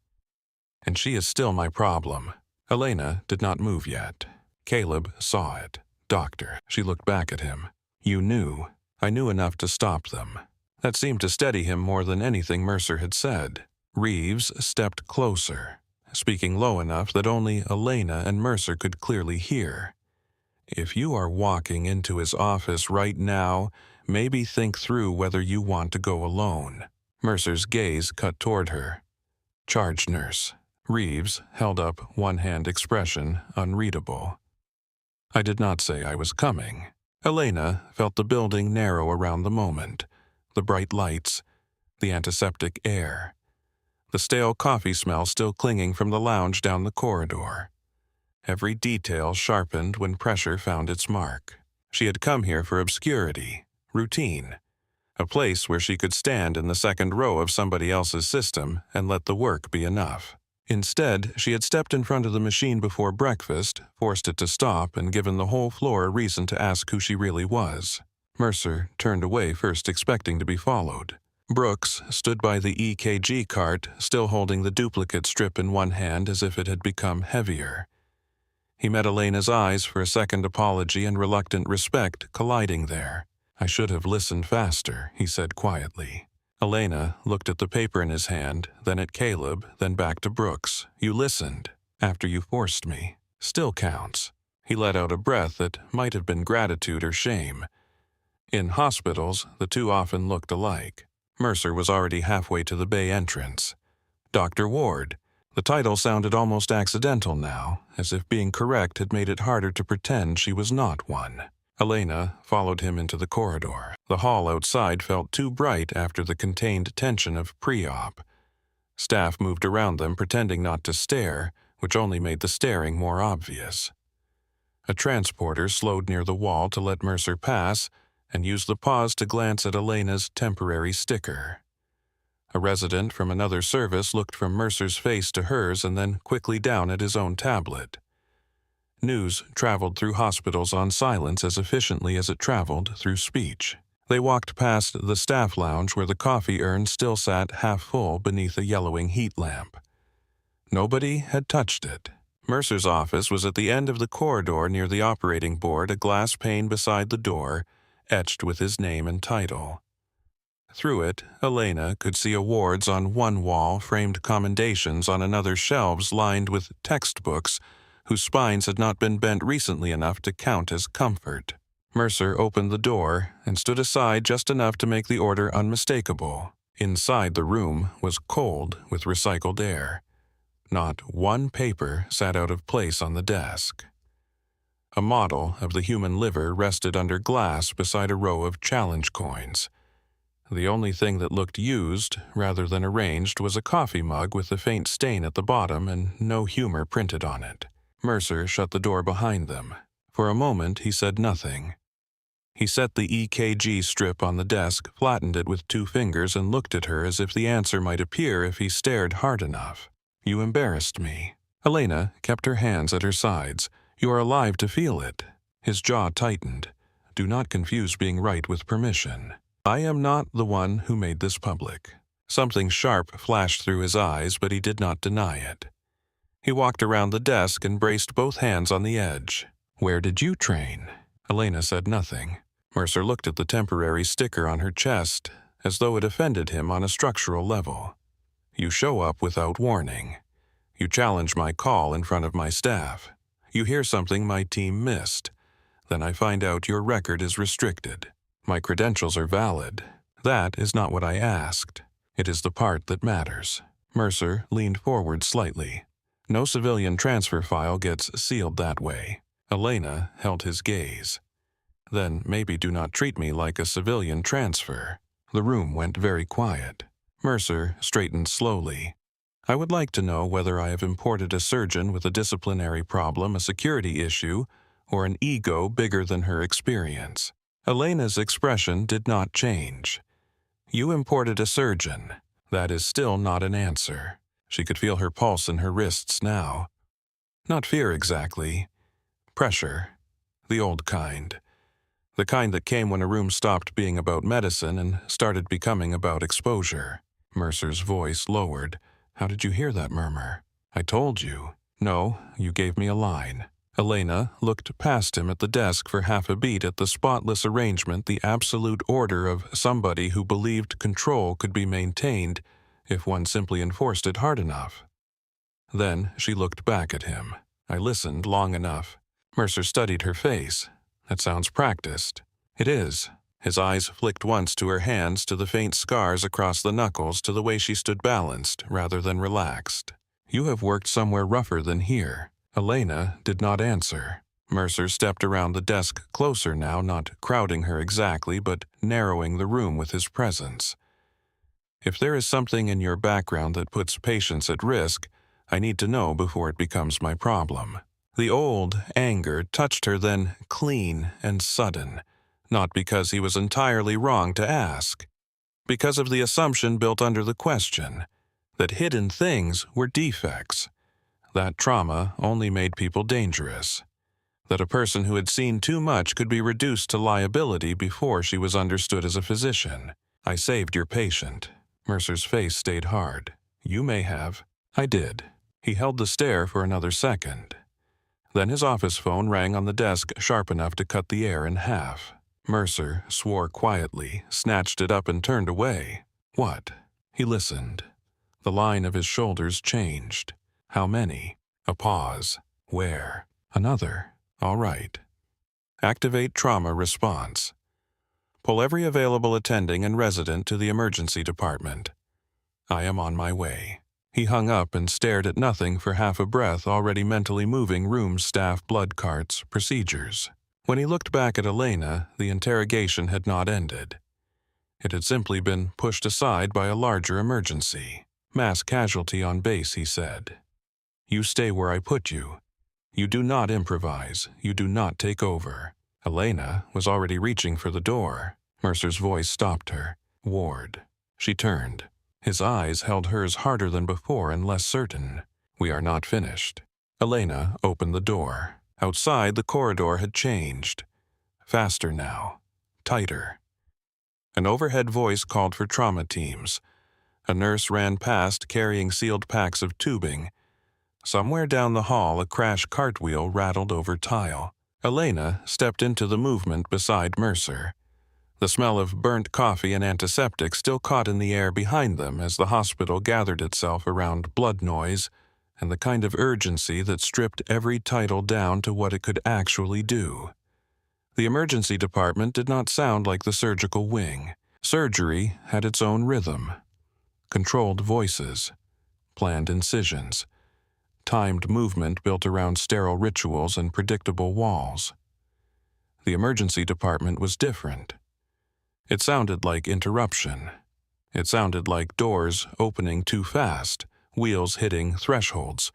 S1: And she is still my problem. Elena did not move yet. Caleb saw it. Doctor, she looked back at him. You knew. I knew enough to stop them. That seemed to steady him more than anything Mercer had said. Reeves stepped closer, speaking low enough that only Elena and Mercer could clearly hear. If you are walking into his office right now, maybe think through whether you want to go alone. Mercer's gaze cut toward her. Charge nurse. Reeves held up one-hand expression, unreadable. I did not say I was coming. Elena felt the building narrow around the moment, the bright lights, the antiseptic air, the stale coffee smell still clinging from the lounge down the corridor. Every detail sharpened when pressure found its mark. She had come here for obscurity, routine, a place where she could stand in the second row of somebody else's system and let the work be enough. Instead, she had stepped in front of the machine before breakfast, forced it to stop, and given the whole floor a reason to ask who she really was. Mercer turned away first, expecting to be followed. Brooks stood by the EKG cart, still holding the duplicate strip in one hand as if it had become heavier. He met Elena's eyes for a second, apology and reluctant respect colliding there. "I should have listened faster," he said quietly. Elena looked at the paper in his hand, then at Caleb, then back to Brooks. "You listened. After you forced me. Still counts." He let out a breath that might have been gratitude or shame. In hospitals, the two often looked alike. Mercer was already halfway to the bay entrance. Dr. Ward. The title sounded almost accidental now, as if being correct had made it harder to pretend she was not one. Elena followed him into the corridor. The hall outside felt too bright after the contained tension of pre-op. Staff moved around them, pretending not to stare, which only made the staring more obvious. A transporter slowed near the wall to let Mercer pass and used the pause to glance at Elena's temporary sticker. A resident from another service looked from Mercer's face to hers and then quickly down at his own tablet. News traveled through hospitals on silence as efficiently as it traveled through speech. They walked past the staff lounge where the coffee urn still sat half full beneath a yellowing heat lamp. Nobody had touched it. Mercer's office was at the end of the corridor near the operating board, a glass pane beside the door, etched with his name and title. Through it, Elena could see awards on one wall, framed commendations on another, shelves lined with textbooks whose spines had not been bent recently enough to count as comfort. Mercer opened the door and stood aside just enough to make the order unmistakable. Inside the room was cold with recycled air. Not one paper sat out of place on the desk. A model of the human liver rested under glass beside a row of challenge coins. The only thing that looked used, rather than arranged, was a coffee mug with a faint stain at the bottom and no humor printed on it. Mercer shut the door behind them. For a moment, he said nothing. He set the EKG strip on the desk, flattened it with 2 fingers, and looked at her as if the answer might appear if he stared hard enough. "You embarrassed me." Elena kept her hands at her sides. "You are alive to feel it." His jaw tightened. "Do not confuse being right with permission. I am not the one who made this public." Something sharp flashed through his eyes, but he did not deny it. He walked around the desk and braced both hands on the edge. "Where did you train?" Elena said nothing. Mercer looked at the temporary sticker on her chest, as though it offended him on a structural level. "You show up without warning. You challenge my call in front of my staff. You hear something my team missed. Then I find out your record is restricted. My credentials are valid. That is not what I asked. It is the part that matters." Mercer leaned forward slightly. No civilian transfer file gets sealed that way. Elena held his gaze. "Then maybe do not treat me like a civilian transfer." The room went very quiet. Mercer straightened slowly. "I would like to know whether I have imported a surgeon with a disciplinary problem, a security issue, or an ego bigger than her experience." Elena's expression did not change. "You imported a surgeon. That is still not an answer." She could feel her pulse in her wrists now. Not fear exactly. Pressure. The old kind. The kind that came when a room stopped being about medicine and started becoming about exposure. Mercer's voice lowered. "How did you hear that murmur?" "I told you." "No, you gave me a line." Elena looked past him at the desk for half a beat at the spotless arrangement, the absolute order of somebody who believed control could be maintained if one simply enforced it hard enough. Then she looked back at him. "I listened long enough." Mercer studied her face. "That sounds practiced." "It is." His eyes flicked once to her hands, to the faint scars across the knuckles, to the way she stood balanced rather than relaxed. "You have worked somewhere rougher than here." Elena did not answer. Mercer stepped around the desk closer now, not crowding her exactly, but narrowing the room with his presence. If there is something in your background that puts patients at risk, I need to know before it becomes my problem. The old anger touched her then clean and sudden, not because he was entirely wrong to ask, because of the assumption built under the question, that hidden things were defects, that trauma only made people dangerous, that a person who had seen too much could be reduced to liability before she was understood as a physician. I saved your patient. Mercer's face stayed hard. You may have. I did. He held the stare for another second. Then his office phone rang on the desk sharp enough to cut the air in half. Mercer swore quietly, snatched it up and turned away. What? He listened. The line of his shoulders changed. How many? A pause. Where? Another. All right. Activate trauma response. Pull every available attending and resident to the emergency department. I am on my way. He hung up and stared at nothing for half a breath, already mentally moving room staff, blood carts, procedures. When he looked back at Elena, the interrogation had not ended. It had simply been pushed aside by a larger emergency. Mass casualty on base, he said. You stay where I put you. You do not improvise. You do not take over. Elena was already reaching for the door. Mercer's voice stopped her. Ward. She turned. His eyes held hers harder than before and less certain. We are not finished. Elena opened the door. Outside, the corridor had changed. Faster now. Tighter. An overhead voice called for trauma teams. A nurse ran past carrying sealed packs of tubing. Somewhere down the hall, a crash cartwheel rattled over tile. Elena stepped into the movement beside Mercer. The smell of burnt coffee and antiseptic still caught in the air behind them as the hospital gathered itself around blood noise and the kind of urgency that stripped every title down to what it could actually do. The emergency department did not sound like the surgical wing. Surgery had its own rhythm. Controlled voices, planned incisions, timed movement built around sterile rituals and predictable walls. The emergency department was different. It sounded like interruption. It sounded like doors opening too fast, wheels hitting thresholds,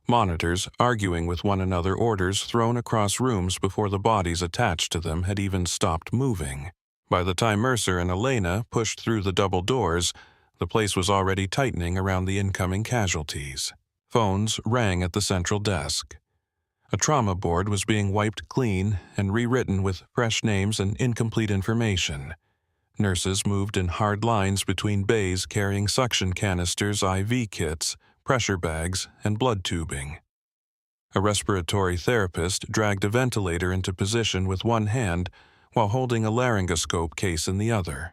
S1: monitors arguing with one another, orders thrown across rooms before the bodies attached to them had even stopped moving. By the time Mercer and Elena pushed through the double doors, the place was already tightening around the incoming casualties. Phones rang at the central desk. A trauma board was being wiped clean and rewritten with fresh names and incomplete information. Nurses moved in hard lines between bays carrying suction canisters, IV kits, pressure bags, and blood tubing. A respiratory therapist dragged a ventilator into position with one hand while holding a laryngoscope case in the other.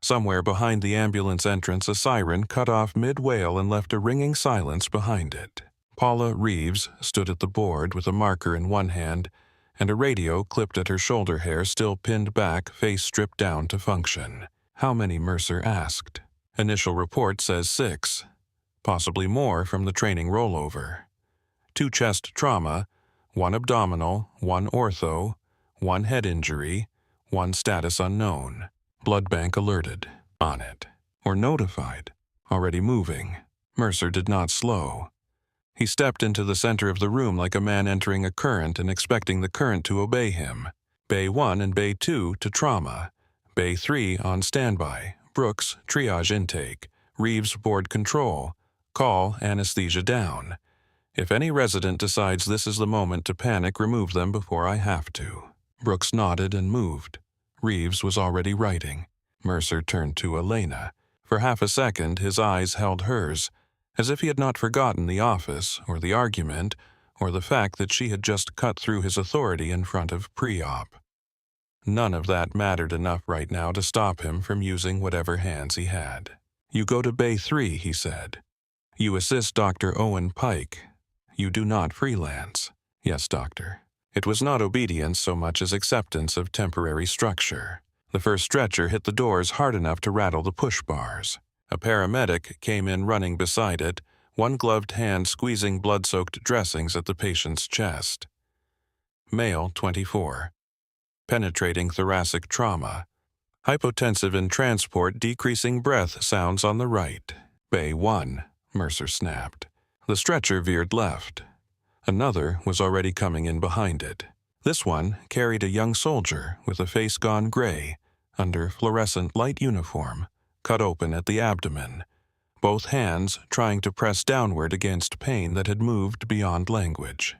S1: Somewhere behind the ambulance entrance, a siren cut off mid-wail and left a ringing silence behind it. Paula Reeves stood at the board with a marker in one hand and a radio clipped at her shoulder hair still pinned back, face stripped down to function. How many, Mercer asked. Initial report says 6, possibly more from the training rollover. 2 chest trauma, 1 abdominal, 1 ortho, 1 head injury, 1 status unknown. Blood bank alerted. On it. Or notified. Already moving. Mercer did not slow. He stepped into the center of the room like a man entering a current and expecting the current to obey him. Bay 1 and Bay 2 to trauma. Bay 3 on standby. Brooks, triage intake. Reeves, board control. Call, anesthesia down. If any resident decides this is the moment to panic, remove them before I have to. Brooks nodded and moved. Reeves was already writing. Mercer turned to Elena. For half a second, his eyes held hers, as if he had not forgotten the office, or the argument, or the fact that she had just cut through his authority in front of pre-op. None of that mattered enough right now to stop him from using whatever hands he had. You go to Bay 3, he said. You assist Dr. Owen Pike. You do not freelance. Yes, doctor. It was not obedience so much as acceptance of temporary structure. The first stretcher hit the doors hard enough to rattle the push bars. A paramedic came in running beside it, one gloved hand squeezing blood-soaked dressings at the patient's chest. male 24. Penetrating thoracic trauma. Hypotensive in transport, decreasing breath sounds on the right. Bay 1, Mercer snapped. The stretcher veered left. Another was already coming in behind it. This one carried a young soldier with a face gone gray, under fluorescent light uniform, cut open at the abdomen, both hands trying to press downward against pain that had moved beyond language.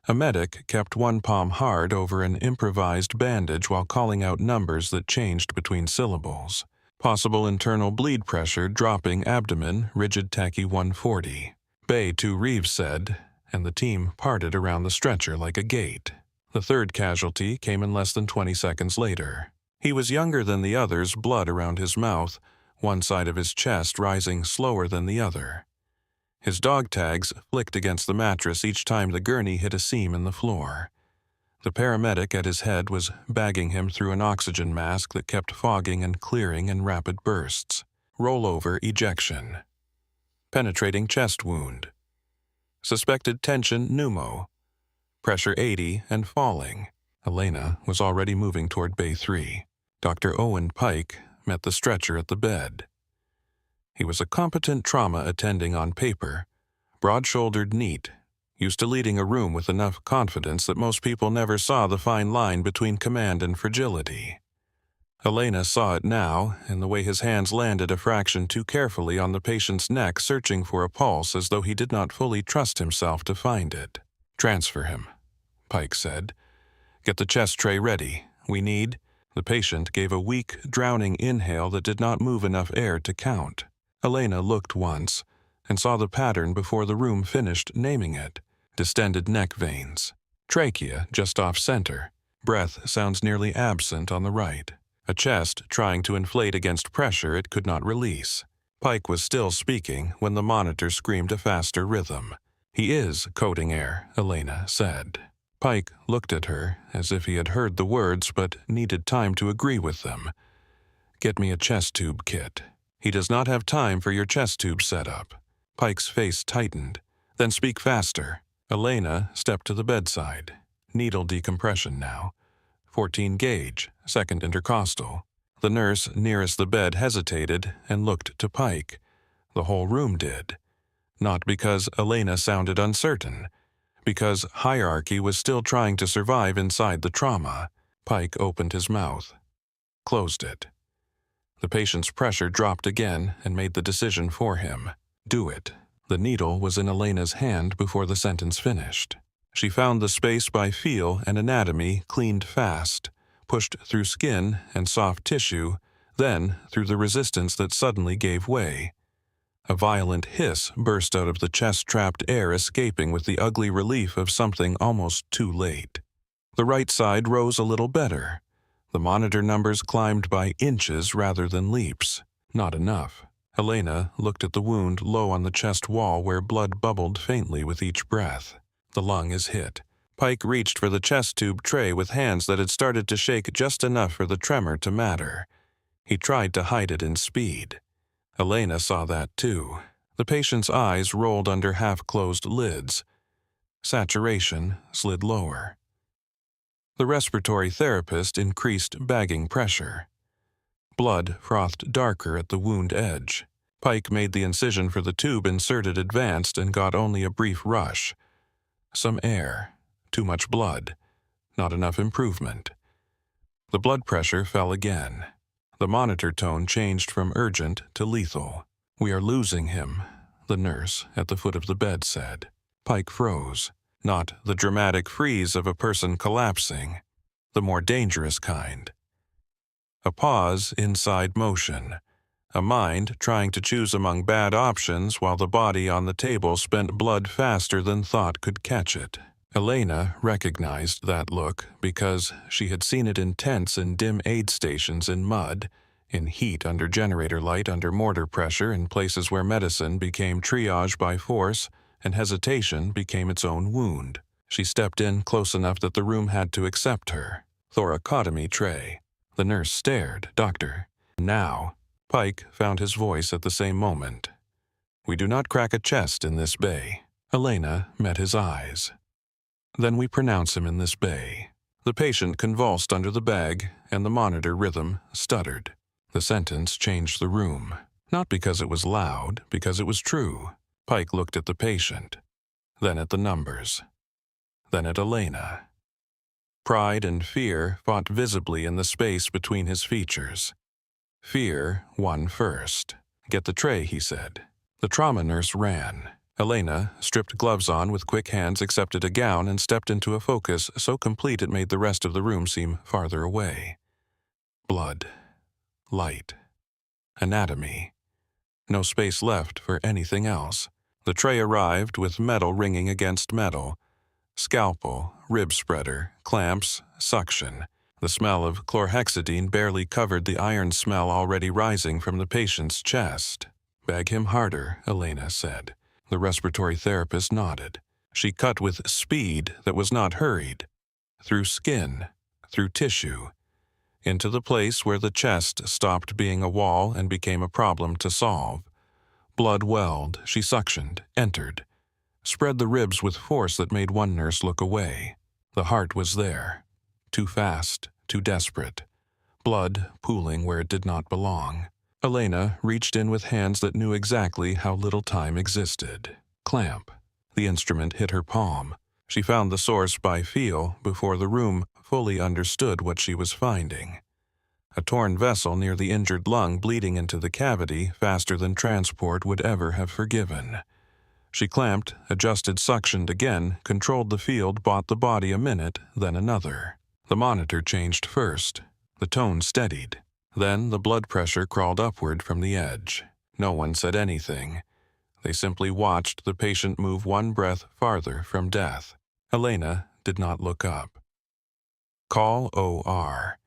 S1: A medic kept one palm hard over an improvised bandage while calling out numbers that changed between syllables. Possible internal bleed pressure dropping abdomen, rigid tachy 140. Bay 2 Reeves said, and the team parted around the stretcher like a gate. The third casualty came in less than 20 seconds later. He was younger than the others, blood around his mouth, one side of his chest rising slower than the other. His dog tags flicked against the mattress each time the gurney hit a seam in the floor. The paramedic at his head was bagging him through an oxygen mask that kept fogging and clearing in rapid bursts. Rollover ejection. Penetrating chest wound. Suspected tension pneumo. Pressure 80 and falling. Elena was already moving toward Bay 3. Dr. Owen Pike met the stretcher at the bed. He was a competent trauma attending on paper, broad-shouldered, neat, used to leading a room with enough confidence that most people never saw the fine line between command and fragility. Elena saw it now in the way his hands landed a fraction too carefully on the patient's neck, searching for a pulse as though he did not fully trust himself to find it. "Transfer him," Pike said. "Get the chest tray ready. We need—" The patient gave a weak, drowning inhale that did not move enough air to count. Elena looked once and saw the pattern before the room finished naming it. Distended neck veins. Trachea just off center. Breath sounds nearly absent on the right. A chest trying to inflate against pressure it could not release. Pike was still speaking when the monitor screamed a faster rhythm. "He is coating air," Elena said. Pike looked at her as if he had heard the words but needed time to agree with them. "Get me a chest tube kit. He does not have time for your chest tube setup." Pike's face tightened. "Then speak faster." Elena stepped to the bedside. Needle decompression now. 14 gauge, second intercostal. The nurse nearest the bed hesitated and looked to Pike. The whole room did. Not because Elena sounded uncertain, because hierarchy was still trying to survive inside the trauma. Pike opened his mouth, closed it. The patient's pressure dropped again and made the decision for him. Do it. The needle was in Elena's hand before the sentence finished. She found the space by feel and anatomy, cleaned fast, pushed through skin and soft tissue, then through the resistance that suddenly gave way. A violent hiss burst out of the chest-trapped air, escaping with the ugly relief of something almost too late. The right side rose a little better. The monitor numbers climbed by inches rather than leaps. Not enough. Elena looked at the wound low on the chest wall where blood bubbled faintly with each breath. The lung is hit. Pike reached for the chest tube tray with hands that had started to shake just enough for the tremor to matter. He tried to hide it in speed. Elena saw that too. The patient's eyes rolled under half-closed lids. Saturation slid lower. The respiratory therapist increased bagging pressure. Blood frothed darker at the wound edge. Pike made the incision for the tube inserted advanced and got only a brief rush. Some air. Too much blood. Not enough improvement. The blood pressure fell again. The monitor tone changed from urgent to lethal. "We are losing him," the nurse at the foot of the bed said. Pike froze. Not the dramatic freeze of a person collapsing. The more dangerous kind. A pause inside motion. A mind trying to choose among bad options while the body on the table spent blood faster than thought could catch it. Elena recognized that look because she had seen it in tents in dim aid stations in mud, in heat under generator light under mortar pressure in places where medicine became triage by force and hesitation became its own wound. She stepped in close enough that the room had to accept her. Thoracotomy tray. The nurse stared. "Doctor." "Now." Pike found his voice at the same moment. "We do not crack a chest in this bay." Elena met his eyes. Then we pronounce him in this bay. The patient convulsed under the bag, and the monitor rhythm stuttered. The sentence changed the room. Not because it was loud, because it was true. Pike looked at the patient, then at the numbers, then at Elena. Pride and fear fought visibly in the space between his features. Fear won first. "Get the tray," he said. The trauma nurse ran. Elena, stripped gloves on with quick hands, accepted a gown and stepped into a focus so complete it made the rest of the room seem farther away. Blood. Light. Anatomy. No space left for anything else. The tray arrived with metal ringing against metal. Scalpel, rib spreader, clamps, suction. The smell of chlorhexidine barely covered the iron smell already rising from the patient's chest. "Bag him harder," Elena said. The respiratory therapist nodded. She cut with speed that was not hurried, through skin, through tissue, into the place where the chest stopped being a wall and became a problem to solve. Blood welled, she suctioned, entered, spread the ribs with force that made one nurse look away. The heart was there, too fast, too desperate, blood pooling where it did not belong. Elena reached in with hands that knew exactly how little time existed. Clamp. The instrument hit her palm. She found the source by feel before the room fully understood what she was finding. A torn vessel near the injured lung bleeding into the cavity faster than transport would ever have forgiven. She clamped, adjusted, suctioned again, controlled the field, bought the body a minute, then another. The monitor changed first. The tone steadied. Then the blood pressure crawled upward from the edge. No one said anything. They simply watched the patient move one breath farther from death. Elena did not look up. "Call OR.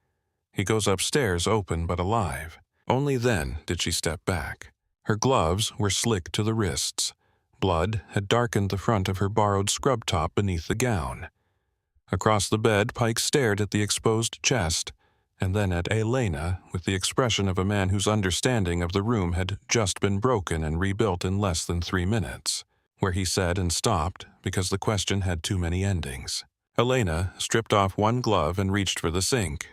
S1: He goes upstairs open but alive." Only then did she step back. Her gloves were slick to the wrists. Blood had darkened the front of her borrowed scrub top beneath the gown. Across the bed, Pike stared at the exposed chest, and then at Elena with the expression of a man whose understanding of the room had just been broken and rebuilt in less than 3 minutes, where he said and stopped because the question had too many endings. Elena stripped off one glove and reached for the sink.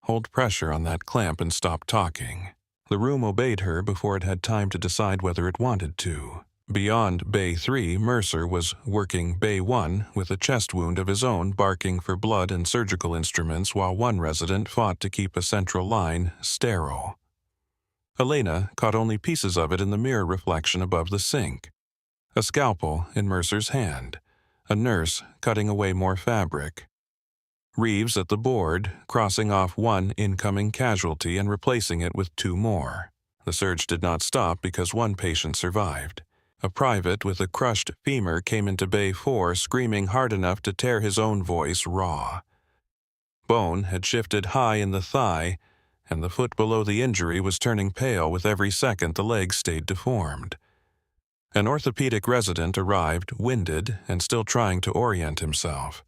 S1: "Hold pressure on that clamp and stop talking." The room obeyed her before it had time to decide whether it wanted to. Beyond Bay 3, Mercer was working Bay 1 with a chest wound of his own, barking for blood and surgical instruments while one resident fought to keep a central line sterile. Elena caught only pieces of it in the mirror reflection above the sink. A scalpel in Mercer's hand, a nurse cutting away more fabric. Reeves at the board, crossing off one incoming casualty and replacing it with 2 more. The surge did not stop because one patient survived. A private with a crushed femur came into Bay 4 screaming hard enough to tear his own voice raw. Bone had shifted high in the thigh, and the foot below the injury was turning pale with every second the leg stayed deformed. An orthopedic resident arrived, winded, and still trying to orient himself.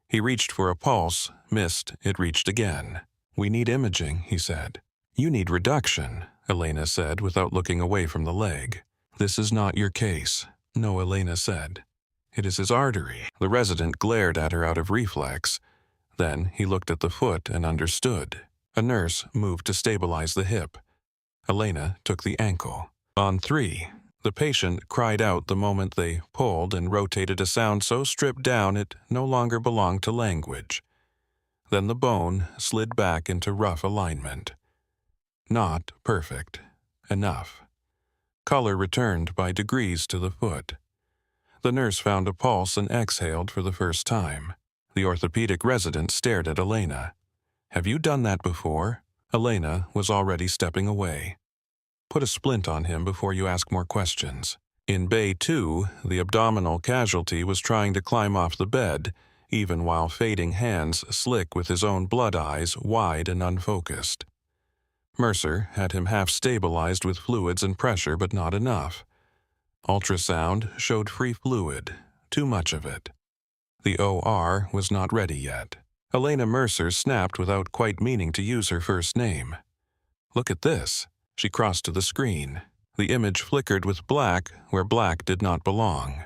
S1: He reached for a pulse, missed, it reached again. "We need imaging," he said. "You need reduction," Elena said without looking away from the leg. "This is not your case." "No," Elena said. "It is his artery." The resident glared at her out of reflex. Then he looked at the foot and understood. A nurse moved to stabilize the hip. Elena took the ankle. On 3, the patient cried out the moment they pulled and rotated a sound so stripped down it no longer belonged to language. Then the bone slid back into rough alignment. Not perfect. Enough. Color returned by degrees to the foot. The nurse found a pulse and exhaled for the first time. The orthopedic resident stared at Elena. "Have you done that before?" Elena was already stepping away. "Put a splint on him before you ask more questions." In Bay 2, the abdominal casualty was trying to climb off the bed, even while fading hands slick with his own blood eyes wide and unfocused. Mercer had him half stabilized with fluids and pressure, but not enough. Ultrasound showed free fluid, too much of it. The OR was not ready yet. Elena Mercer snapped without quite meaning to use her first name. "Look at this." She crossed to the screen. The image flickered with black where black did not belong.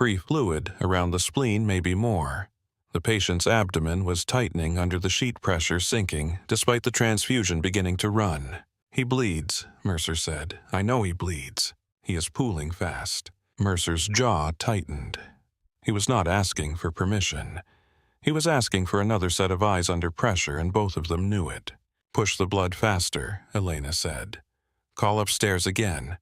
S1: Free fluid around the spleen, maybe more. The patient's abdomen was tightening under the sheet pressure sinking, despite the transfusion beginning to run. "He bleeds," Mercer said. "I know he bleeds. He is pooling fast." Mercer's jaw tightened. He was not asking for permission. He was asking for another set of eyes under pressure, and both of them knew it. "Push the blood faster," Elena said. "Call upstairs again.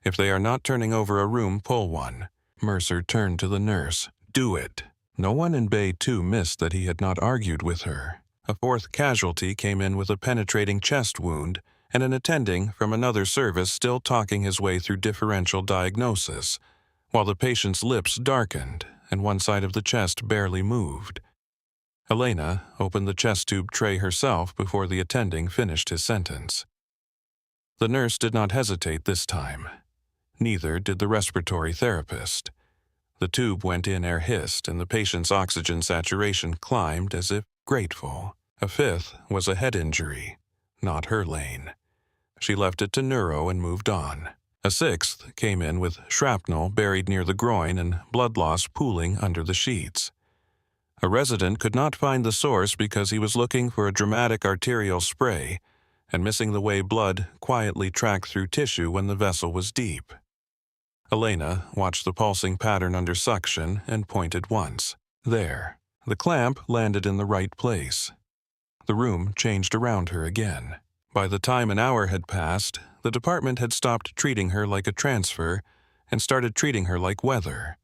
S1: If they are not turning over a room, pull one." Mercer turned to the nurse. "Do it." No one in Bay 2 missed that he had not argued with her. A fourth casualty came in with a penetrating chest wound, and an attending from another service still talking his way through differential diagnosis, while the patient's lips darkened and one side of the chest barely moved. Elena opened the chest tube tray herself before the attending finished his sentence. The nurse did not hesitate this time. Neither did the respiratory therapist. The tube went in, air hissed, and the patient's oxygen saturation climbed as if grateful. A fifth was a head injury, not her lane. She left it to neuro and moved on. A sixth came in with shrapnel buried near the groin and blood loss pooling under the sheets. A resident could not find the source because he was looking for a dramatic arterial spray and missing the way blood quietly tracked through tissue when the vessel was deep. Elena watched the pulsing pattern under suction and pointed once. There. The clamp landed in the right place. The room changed around her again. By the time an hour had passed, the department had stopped treating her like a transfer and started treating her like weather.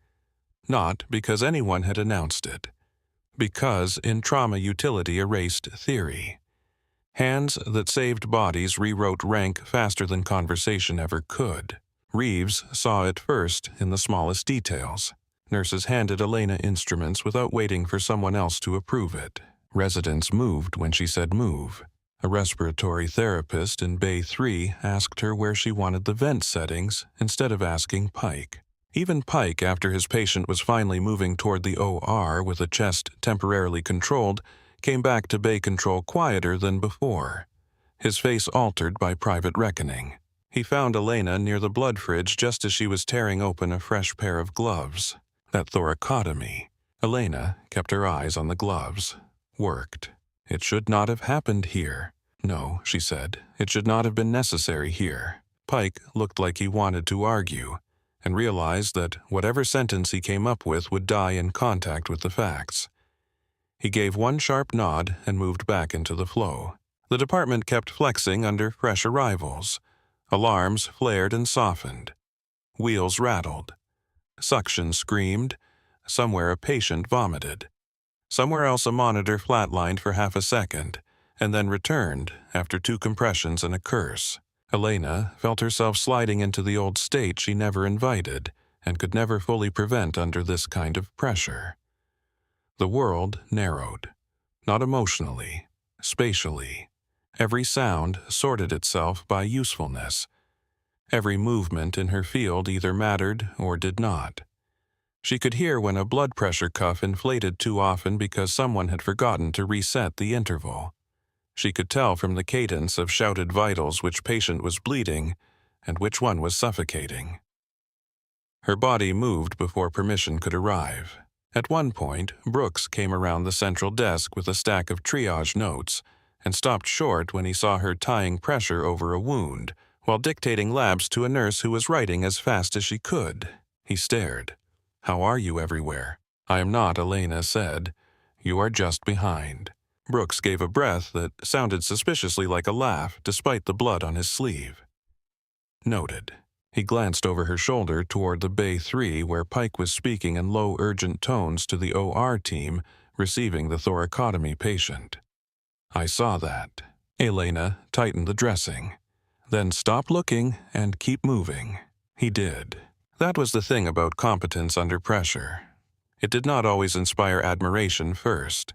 S1: Not because anyone had announced it. Because in trauma utility erased theory. Hands that saved bodies rewrote rank faster than conversation ever could. Reeves saw it first in the smallest details. Nurses handed Elena instruments without waiting for someone else to approve it. Residents moved when she said move. A respiratory therapist in Bay 3 asked her where she wanted the vent settings instead of asking Pike. Even Pike, after his patient was finally moving toward the OR with a chest temporarily controlled, came back to Bay control quieter than before, his face altered by private reckoning. He found Elena near the blood fridge just as she was tearing open a fresh pair of gloves. That thoracotomy. Elena kept her eyes on the gloves. Worked. It should not have happened here. No, she said, it should not have been necessary here. Pike looked like he wanted to argue, and realized that whatever sentence he came up with would die in contact with the facts. He gave one sharp nod and moved back into the flow. The department kept flexing under fresh arrivals. Alarms flared and softened. Wheels rattled. Suction screamed. Somewhere a patient vomited. Somewhere else a monitor flatlined for half a second, and then returned after 2 compressions and a curse. Elena felt herself sliding into the old state she never invited and could never fully prevent under this kind of pressure. The world narrowed. Not emotionally, spatially. Every sound sorted itself by usefulness. Every movement in her field either mattered or did not. She could hear when a blood pressure cuff inflated too often because someone had forgotten to reset the interval. She could tell from the cadence of shouted vitals which patient was bleeding and which one was suffocating. Her body moved before permission could arrive. At one point, Brooks came around the central desk with a stack of triage notes and stopped short when he saw her tying pressure over a wound while dictating labs to a nurse who was writing as fast as she could. He stared. "How are you everywhere?" "I am not," Elena said. "You are just behind." Brooks gave a breath that sounded suspiciously like a laugh despite the blood on his sleeve. Noted. He glanced over her shoulder toward the Bay 3 where Pike was speaking in low urgent tones to the OR team receiving the thoracotomy patient. "I saw that." Elena tightened the dressing. "Then stop looking and keep moving." He did. That was the thing about competence under pressure. It did not always inspire admiration first.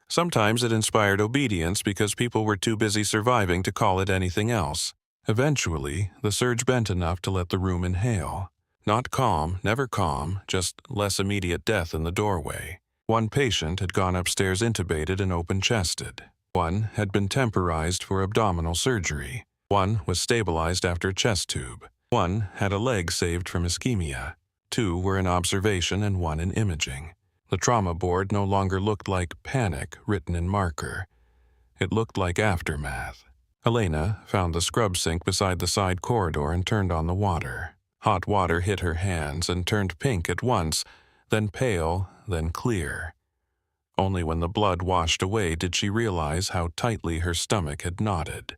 S1: Sometimes it inspired obedience because people were too busy surviving to call it anything else. Eventually, the surge bent enough to let the room inhale. Not calm, never calm, just less immediate death in the doorway. One patient had gone upstairs intubated and open-chested. One had been temporized for abdominal surgery. One was stabilized after a chest tube. One had a leg saved from ischemia. 2 were in observation and 1 in imaging. The trauma board no longer looked like panic written in marker. It looked like aftermath. Elena found the scrub sink beside the side corridor and turned on the water. Hot water hit her hands and turned pink at once, then pale, then clear. Only when the blood washed away did she realize how tightly her stomach had knotted.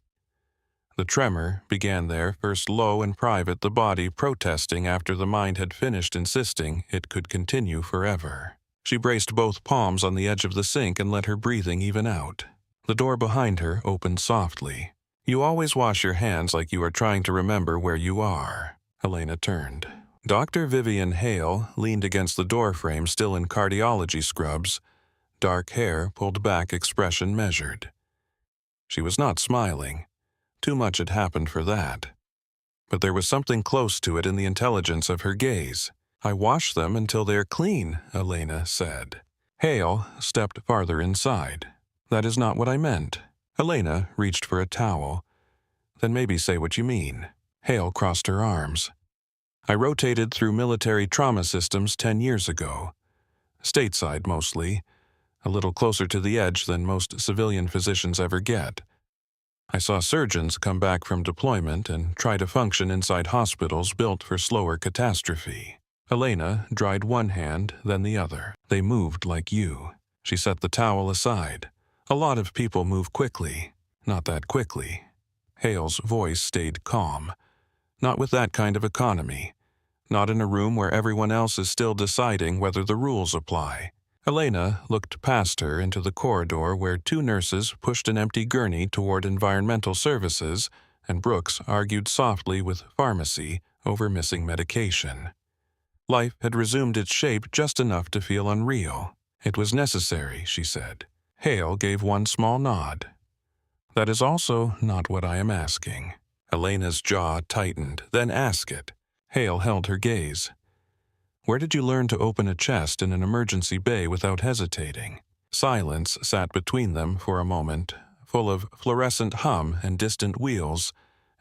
S1: The tremor began there, first low and private, the body protesting after the mind had finished insisting it could continue forever. She braced both palms on the edge of the sink and let her breathing even out. The door behind her opened softly. "You always wash your hands like you are trying to remember where you are." Elena turned. Dr. Vivian Hale leaned against the doorframe, still in cardiology scrubs, dark hair pulled back, expression measured. She was not smiling. Too much had happened for that. But there was something close to it in the intelligence of her gaze. "I wash them until they're clean," Elena said. Hale stepped farther inside. "That is not what I meant." Elena reached for a towel. "Then maybe say what you mean." Hale crossed her arms. "I rotated through military trauma systems 10 years ago. Stateside mostly, a little closer to the edge than most civilian physicians ever get. I saw surgeons come back from deployment and try to function inside hospitals built for slower catastrophe." Elena dried one hand, then the other. "They moved like you." She set the towel aside. "A lot of people move quickly. Not that quickly." Hale's voice stayed calm. "Not with that kind of economy. Not in a room where everyone else is still deciding whether the rules apply." Elena looked past her into the corridor where 2 nurses pushed an empty gurney toward environmental services, and Brooks argued softly with pharmacy over missing medication. Life had resumed its shape just enough to feel unreal. "It was necessary," she said. Hale gave one small nod. "That is also not what I am asking." Elena's jaw tightened. "Then ask it." Hale held her gaze. "Where did you learn to open a chest in an emergency bay without hesitating?" Silence sat between them for a moment, full of fluorescent hum and distant wheels,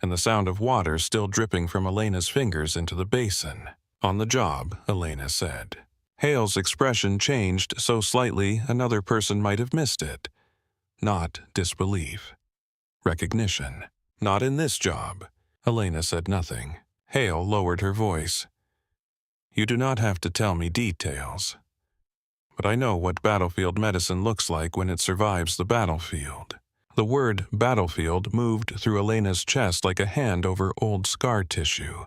S1: and the sound of water still dripping from Elena's fingers into the basin. "On the job," Elena said. Hale's expression changed so slightly another person might have missed it. Not disbelief. Recognition. "Not in this job." Elena said nothing. Hale lowered her voice. "You do not have to tell me details. But I know what battlefield medicine looks like when it survives the battlefield." The word battlefield moved through Elena's chest like a hand over old scar tissue.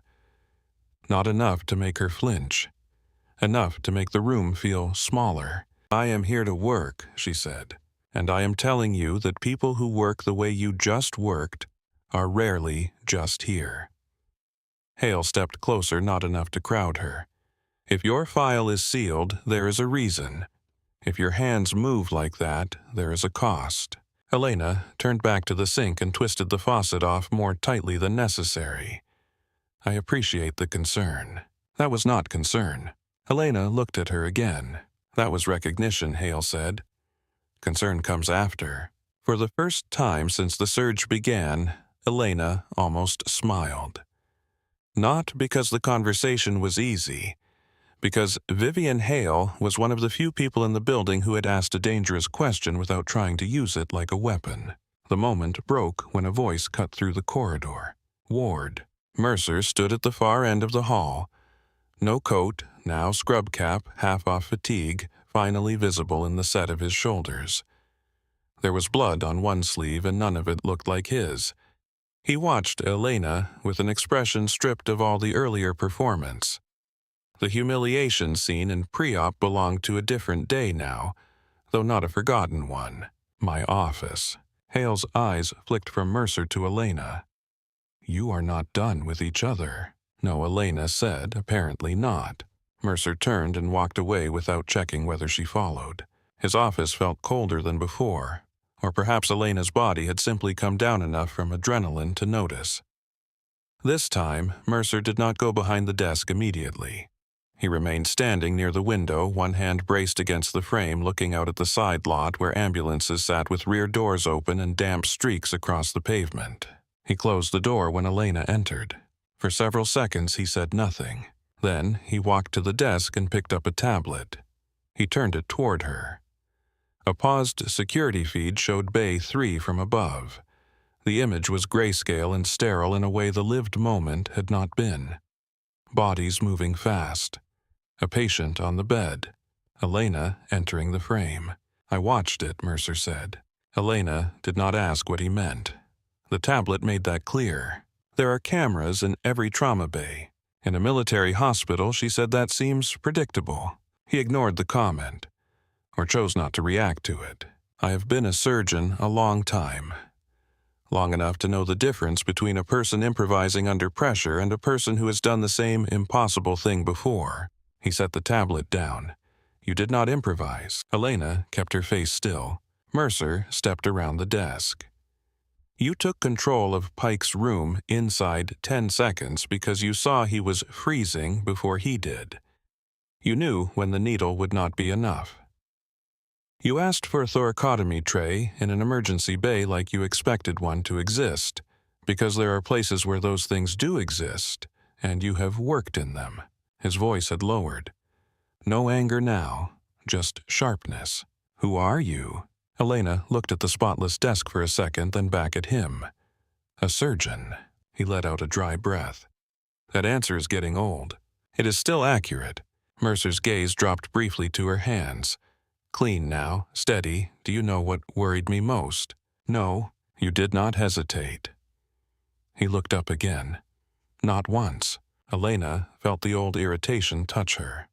S1: Not enough to make her flinch. Enough to make the room feel smaller. "I am here to work," she said. "And I am telling you that people who work the way you just worked are rarely just here." Hale stepped closer, not enough to crowd her. "If your file is sealed, there is a reason. If your hands move like that, there is a cost." Elena turned back to the sink and twisted the faucet off more tightly than necessary. "I appreciate the concern." That was not concern. Elena looked at her again. "That was recognition," Hale said. "Concern comes after." For the first time since the surge began, Elena almost smiled. Not because the conversation was easy, because Vivian Hale was one of the few people in the building who had asked a dangerous question without trying to use it like a weapon. The moment broke when a voice cut through the corridor. "Ward." Mercer stood at the far end of the hall. No coat, now scrub cap, half off fatigue, finally visible in the set of his shoulders. There was blood on one sleeve and none of it looked like his. He watched Elena with an expression stripped of all the earlier performance. The humiliation scene in pre-op belonged to a different day now, though not a forgotten one. "My office." Hale's eyes flicked from Mercer to Elena. "You are not done with each other." "No," Elena said, apparently not. Mercer turned and walked away without checking whether she followed. His office felt colder than before, or perhaps Elena's body had simply come down enough from adrenaline to notice. This time, Mercer did not go behind the desk immediately. He remained standing near the window, one hand braced against the frame, looking out at the side lot where ambulances sat with rear doors open and damp streaks across the pavement. He closed the door when Elena entered. For several seconds he said nothing. Then he walked to the desk and picked up a tablet. He turned it toward her. A paused security feed showed Bay 3 from above. The image was grayscale and sterile in a way the lived moment had not been. Bodies moving fast. A patient on the bed. Elena entering the frame. I watched it, Mercer said. Elena did not ask what he meant. The tablet made that clear. There are cameras in every trauma bay. In a military hospital, she said that seems predictable. He ignored the comment, or chose not to react to it. I have been a surgeon a long time. Long enough to know the difference between a person improvising under pressure and a person who has done the same impossible thing before. He set the tablet down. You did not improvise. Elena kept her face still. Mercer stepped around the desk. You took control of Pike's room inside 10 seconds because you saw he was freezing before he did. You knew when the needle would not be enough. You asked for a thoracotomy tray in an emergency bay like you expected one to exist, because there are places where those things do exist, and you have worked in them. His voice had lowered. No anger now, just sharpness. Who are you? Elena looked at the spotless desk for a second, then back at him. A surgeon. He let out a dry breath. That answer is getting old. It is still accurate. Mercer's gaze dropped briefly to her hands. Clean now, steady. Do you know what worried me most? No, you did not hesitate. He looked up again. Not once. Elena felt the old irritation touch her.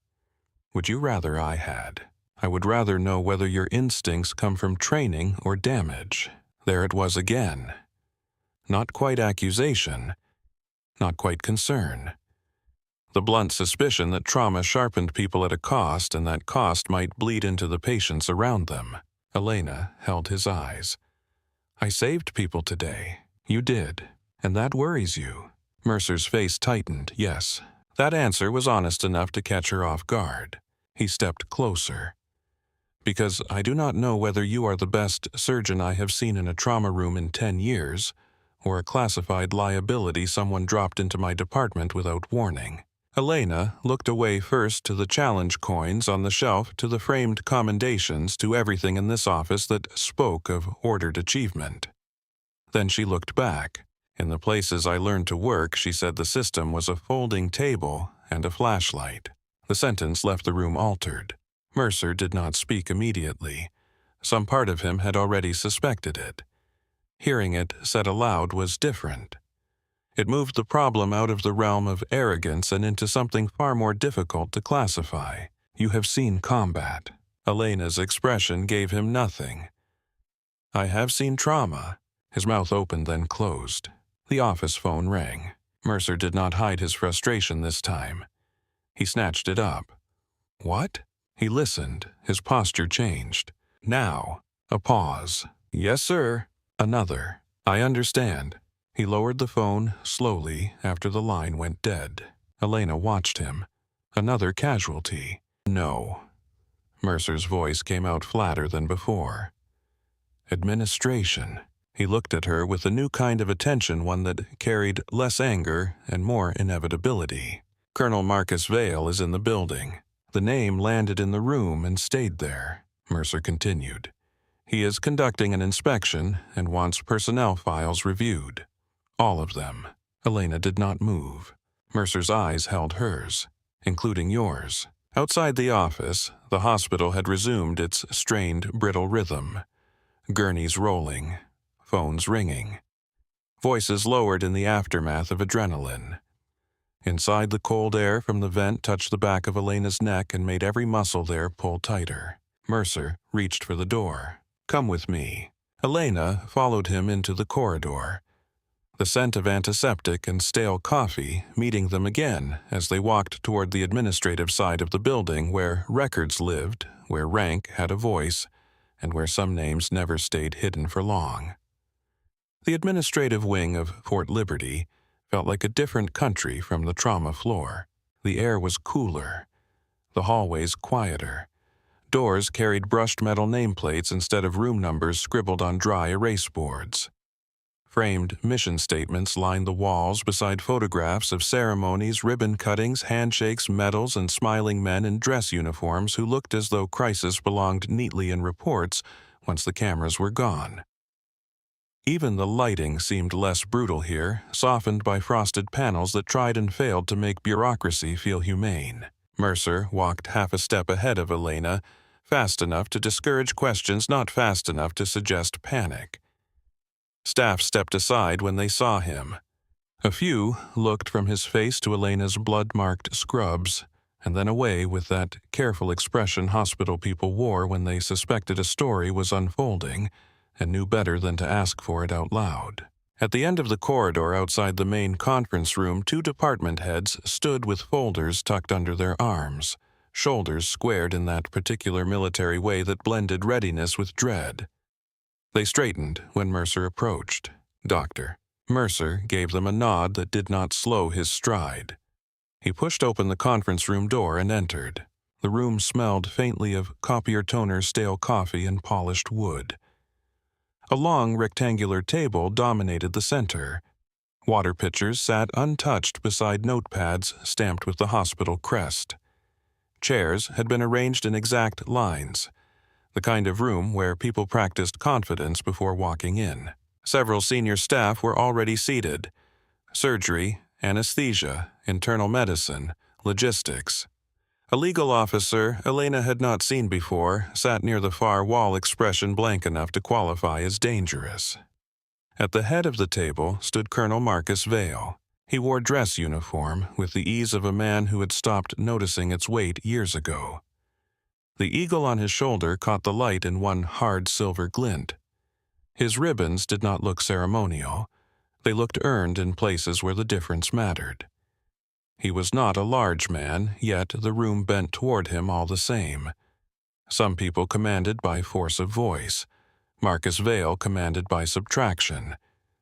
S1: Would you rather I had? I would rather know whether your instincts come from training or damage. There it was again. Not quite accusation, not quite concern. The blunt suspicion that trauma sharpened people at a cost and that cost might bleed into the patients around them. Elena held his eyes. I saved people today. You did. And that worries you. Mercer's face tightened, yes. That answer was honest enough to catch her off guard. He stepped closer. Because I do not know whether you are the best surgeon I have seen in a trauma room in 10 years, or a classified liability someone dropped into my department without warning. Elena looked away first to the challenge coins on the shelf to the framed commendations to everything in this office that spoke of ordered achievement. Then she looked back. In the places I learned to work, she said the system was a folding table and a flashlight. The sentence left the room altered. Mercer did not speak immediately. Some part of him had already suspected it. Hearing it said aloud was different. It moved the problem out of the realm of arrogance and into something far more difficult to classify. You have seen combat. Elena's expression gave him nothing. I have seen trauma. His mouth opened then closed. The office phone rang. Mercer did not hide his frustration this time. He snatched it up. What? He listened. His posture changed. Now, a pause. Yes, sir. Another. I understand. He lowered the phone slowly after the line went dead. Elena watched him. Another casualty. No. Mercer's voice came out flatter than before. Administration. He looked at her with a new kind of attention, one that carried less anger and more inevitability. Colonel Marcus Vale is in the building. The name landed in the room and stayed there, Mercer continued. He is conducting an inspection and wants personnel files reviewed. All of them. Elena did not move. Mercer's eyes held hers, including yours. Outside the office, the hospital had resumed its strained, brittle rhythm. Gurneys rolling, phones ringing. Voices lowered in the aftermath of adrenaline. Inside, the cold air from the vent touched the back of Elena's neck and made every muscle there pull tighter. Mercer reached for the door. Come with me. Elena followed him into the corridor. The scent of antiseptic and stale coffee meeting them again as they walked toward the administrative side of the building where records lived, where rank had a voice, and where some names never stayed hidden for long. The administrative wing of Fort Liberty felt like a different country from the trauma floor. The air was cooler, the hallways quieter. Doors carried brushed metal nameplates instead of room numbers scribbled on dry erase boards. Framed mission statements lined the walls beside photographs of ceremonies, ribbon cuttings, handshakes, medals, and smiling men in dress uniforms who looked as though crisis belonged neatly in reports once the cameras were gone. Even the lighting seemed less brutal here, softened by frosted panels that tried and failed to make bureaucracy feel humane. Mercer walked half a step ahead of Elena, fast enough to discourage questions, not fast enough to suggest panic. Staff stepped aside when they saw him. A few looked from his face to Elena's blood-marked scrubs, and then away with that careful expression hospital people wore when they suspected a story was unfolding and knew better than to ask for it out loud. At the end of the corridor outside the main conference room, 2 department heads stood with folders tucked under their arms, shoulders squared in that particular military way that blended readiness with dread. They straightened when Mercer approached. "Doctor." Mercer gave them a nod that did not slow his stride. He pushed open the conference room door and entered. The room smelled faintly of copier toner, stale coffee, and polished wood. A long rectangular table dominated the center. Water pitchers sat untouched beside notepads stamped with the hospital crest. Chairs had been arranged in exact lines, the kind of room where people practiced confidence before walking in. Several senior staff were already seated. Surgery, anesthesia, internal medicine, logistics. A legal officer Elena had not seen before sat near the far wall, expression blank enough to qualify as dangerous. At the head of the table stood Colonel Marcus Vale. He wore dress uniform with the ease of a man who had stopped noticing its weight years ago. The eagle on his shoulder caught the light in one hard silver glint. His ribbons did not look ceremonial. They looked earned in places where the difference mattered. He was not a large man, yet the room bent toward him all the same. Some people commanded by force of voice. Marcus Vale commanded by subtraction.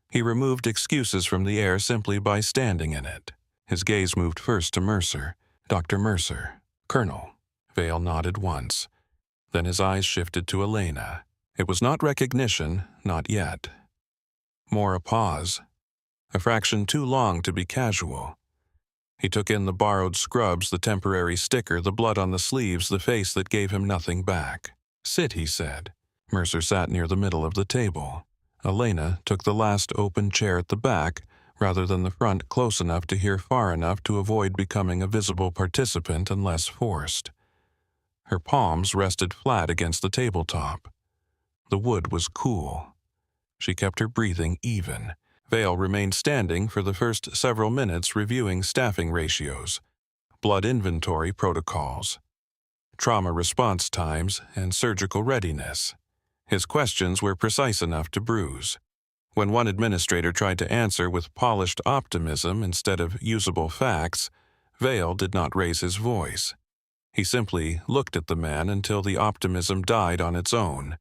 S1: He removed excuses from the air simply by standing in it. His gaze moved first to Mercer. "Dr. Mercer." "Colonel." Vale nodded once. Then his eyes shifted to Elena. It was not recognition, not yet. More a pause. A fraction too long to be casual. He took in the borrowed scrubs, the temporary sticker, the blood on the sleeves, the face that gave him nothing back. "Sit," he said. Mercer sat near the middle of the table. Elena took the last open chair at the back, rather than the front, close enough to hear far enough to avoid becoming a visible participant unless forced. Her palms rested flat against the tabletop. The wood was cool. She kept her breathing even. Vale remained standing for the first several minutes, reviewing staffing ratios, blood inventory protocols, trauma response times, and surgical readiness. His questions were precise enough to bruise. When one administrator tried to answer with polished optimism instead of usable facts, Vale did not raise his voice. He simply looked at the man until the optimism died on its own,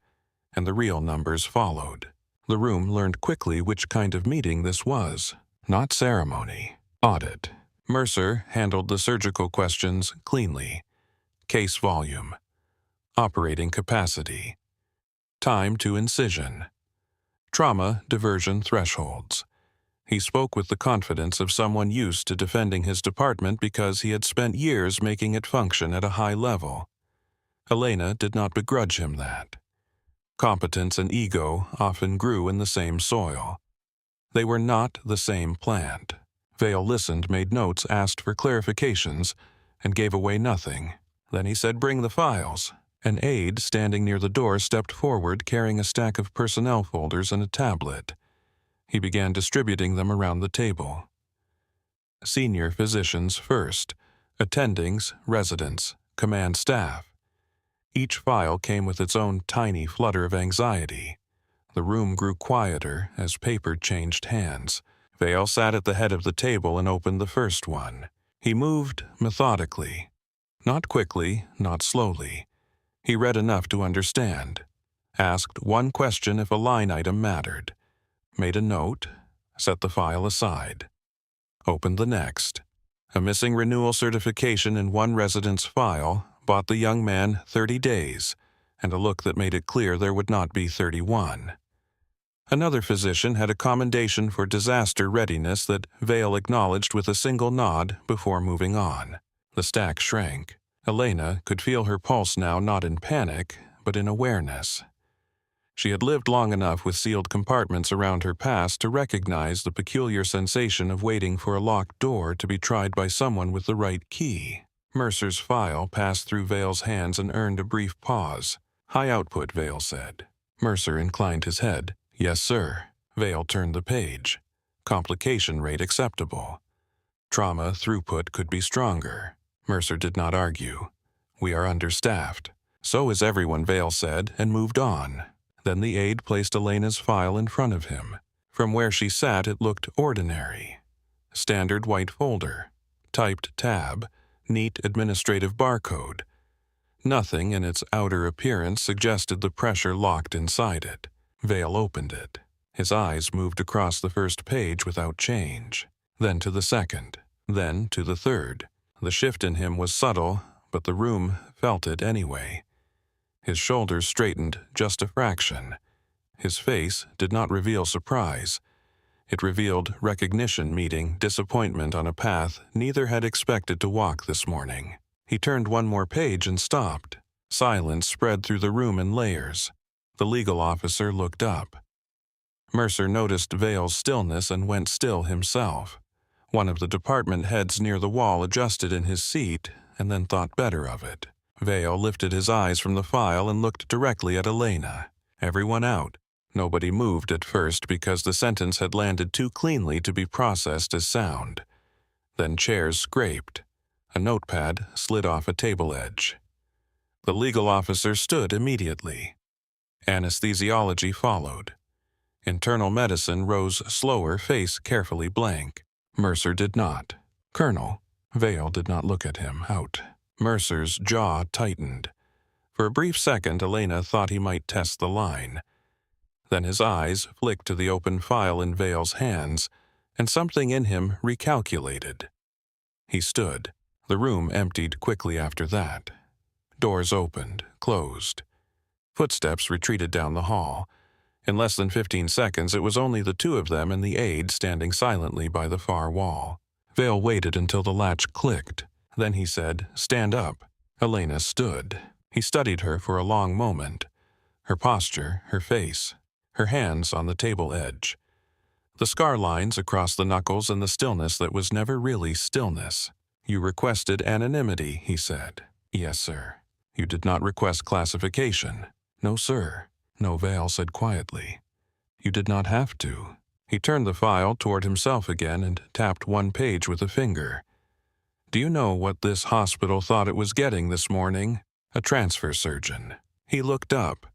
S1: and the real numbers followed. The room learned quickly which kind of meeting this was. Not ceremony. Audit. Mercer handled the surgical questions cleanly. Case volume. Operating capacity. Time to incision. Trauma diversion thresholds. He spoke with the confidence of someone used to defending his department because he had spent years making it function at a high level. Elena did not begrudge him that. Competence and ego often grew in the same soil. They were not the same plant. Vale listened, made notes, asked for clarifications, and gave away nothing. Then he said, "Bring the files." An aide standing near the door stepped forward, carrying a stack of personnel folders and a tablet. He began distributing them around the table. Senior physicians first, attendings, residents, command staff. Each file came with its own tiny flutter of anxiety. The room grew quieter as paper changed hands. Vale sat at the head of the table and opened the first one. He moved methodically. Not quickly, not slowly. He read enough to understand. Asked one question if a line item mattered. Made a note. Set the file aside. Opened the next. A missing renewal certification in one resident's file bought the young man 30 days, and a look that made it clear there would not be 31. Another physician had a commendation for disaster readiness that Vale acknowledged with a single nod before moving on. The stack shrank. Elena could feel her pulse now, not in panic, but in awareness. She had lived long enough with sealed compartments around her past to recognize the peculiar sensation of waiting for a locked door to be tried by someone with the right key. Mercer's file passed through Vale's hands and earned a brief pause. "High output," Vale said. Mercer inclined his head. "Yes, sir." Vale turned the page. "Complication rate acceptable. Trauma throughput could be stronger." Mercer did not argue. "We are understaffed." "So is everyone," Vale said, and moved on. Then the aide placed Elena's file in front of him. From where she sat, it looked ordinary. Standard white folder. Typed tab. Neat administrative barcode. Nothing in its outer appearance suggested the pressure locked inside it. Vale opened it. His eyes moved across the first page without change. Then to the second. Then to the third. The shift in him was subtle, but the room felt it anyway. His shoulders straightened just a fraction. His face did not reveal surprise. It revealed recognition meeting disappointment on a path neither had expected to walk this morning. He turned one more page and stopped. Silence spread through the room in layers. The legal officer looked up. Mercer noticed Vale's stillness and went still himself. One of the department heads near the wall adjusted in his seat and then thought better of it. Vale lifted his eyes from the file and looked directly at Elena. Everyone out. Nobody moved at first because the sentence had landed too cleanly to be processed as sound. Then chairs scraped. A notepad slid off a table edge. The legal officer stood immediately. Anesthesiology followed. Internal medicine rose slower, face carefully blank. Mercer did not. "Colonel." Vale did not look at him. Out. Mercer's jaw tightened. For a brief second, Elena thought he might test the line. Then his eyes flicked to the open file in Vale's hands, and something in him recalculated. He stood. The room emptied quickly after that. Doors opened, closed. Footsteps retreated down the hall. In less than 15 seconds, it was only the two of them and the aide standing silently by the far wall. Vale waited until the latch clicked. Then he said, "Stand up." Elena stood. He studied her for a long moment. Her posture, her face, her hands on the table edge. The scar lines across the knuckles and the stillness that was never really stillness. "You requested anonymity," he said. "Yes, sir." "You did not request classification." "No, sir." "No," Vale said quietly. "You did not have to." He turned the file toward himself again and tapped one page with a finger. "Do you know what this hospital thought it was getting this morning? A transfer surgeon." He looked up.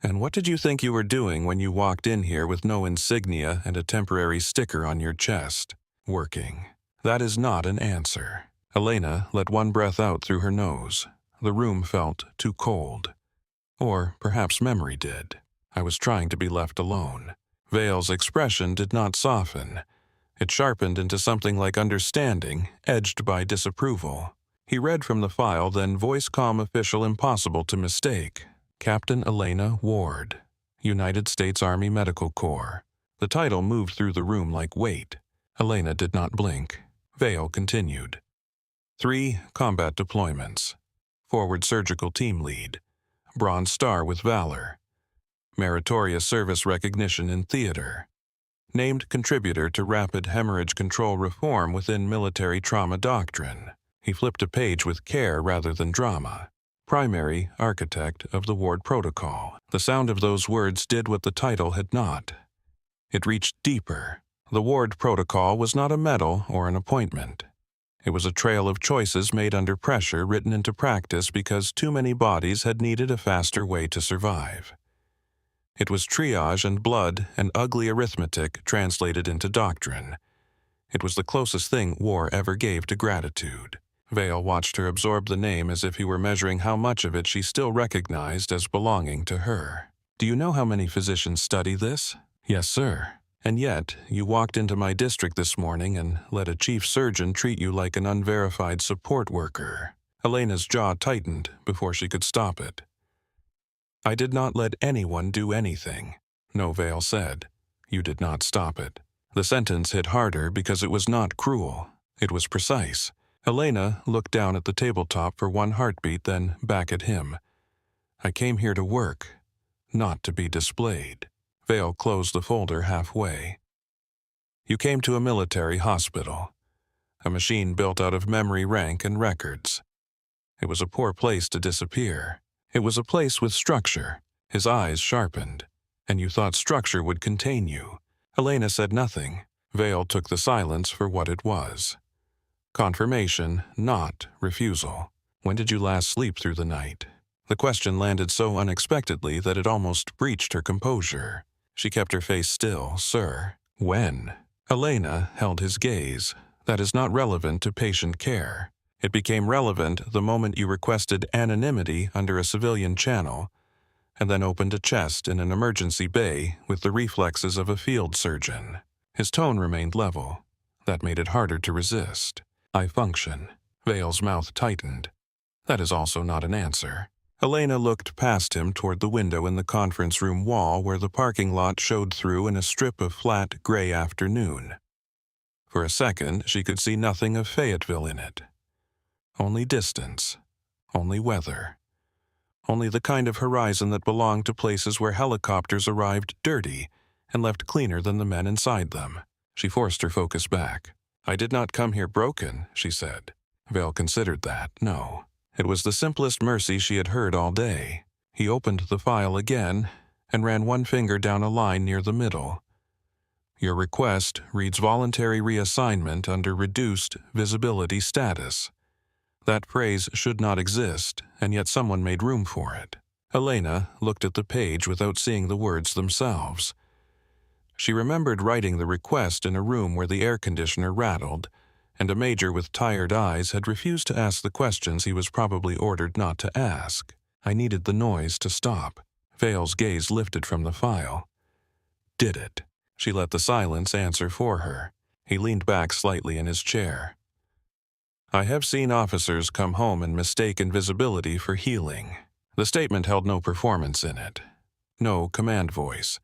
S1: "And what did you think you were doing when you walked in here with no insignia and a temporary sticker on your chest? Working." "That is not an answer." Elena let one breath out through her nose. The room felt too cold. Or perhaps memory did. "I was trying to be left alone." Vale's expression did not soften. It sharpened into something like understanding, edged by disapproval. He read from the file, then voice calm official impossible to mistake. Captain Elena Ward, United States Army Medical Corps. The title moved through the room like weight. Elena did not blink. Vale continued. 3 combat deployments. Forward surgical team lead. Bronze Star with Valor. Meritorious service recognition in theater. Named contributor to rapid hemorrhage control reform within military trauma doctrine. He flipped a page with care rather than drama. Primary architect of the ward protocol. The sound of those words did what the title had not. It reached deeper. The ward protocol was not a medal or an appointment. It was a trail of choices made under pressure written into practice because too many bodies had needed a faster way to survive. It was triage and blood and ugly arithmetic translated into doctrine. It was the closest thing war ever gave to gratitude. Vale watched her absorb the name as if he were measuring how much of it she still recognized as belonging to her. "Do you know how many physicians study this?" "Yes, sir." "And yet, you walked into my district this morning and let a chief surgeon treat you like an unverified support worker." Elena's jaw tightened before she could stop it. "I did not let anyone do anything." No, Vale said. You did not stop it. The sentence hit harder because it was not cruel. It was precise. Elena looked down at the tabletop for one heartbeat, then back at him. I came here to work, not to be displayed. Vale closed the folder halfway. You came to a military hospital, a machine built out of memory, rank, and records. It was a poor place to disappear. It was a place with structure. His eyes sharpened. And you thought structure would contain you. Elena said nothing. Vale took the silence for what it was. Confirmation, not refusal. When did you last sleep through the night? The question landed so unexpectedly that it almost breached her composure. She kept her face still. Sir, when? Elena held his gaze. That is not relevant to patient care. It became relevant the moment you requested anonymity under a civilian channel, and then opened a chest in an emergency bay with the reflexes of a field surgeon. His tone remained level. That made it harder to resist. I function. Vale's mouth tightened. That is also not an answer. Elena looked past him toward the window in the conference room wall where the parking lot showed through in a strip of flat gray afternoon. For a second, she could see nothing of Fayetteville in it. Only distance. Only weather. Only the kind of horizon that belonged to places where helicopters arrived dirty and left cleaner than the men inside them. She forced her focus back. I did not come here broken, she said. Vale considered that. No. It was the simplest mercy she had heard all day. He opened the file again and ran one finger down a line near the middle. Your request reads voluntary reassignment under reduced visibility status. That phrase should not exist, and yet someone made room for it. Elena looked at the page without seeing the words themselves. She remembered writing the request in a room where the air conditioner rattled, and a major with tired eyes had refused to ask the questions he was probably ordered not to ask. I needed the noise to stop. Vale's gaze lifted from the file. Did it? She let the silence answer for her. He leaned back slightly in his chair. I have seen officers come home and mistake invisibility for healing. The statement held no performance in it. No command voice.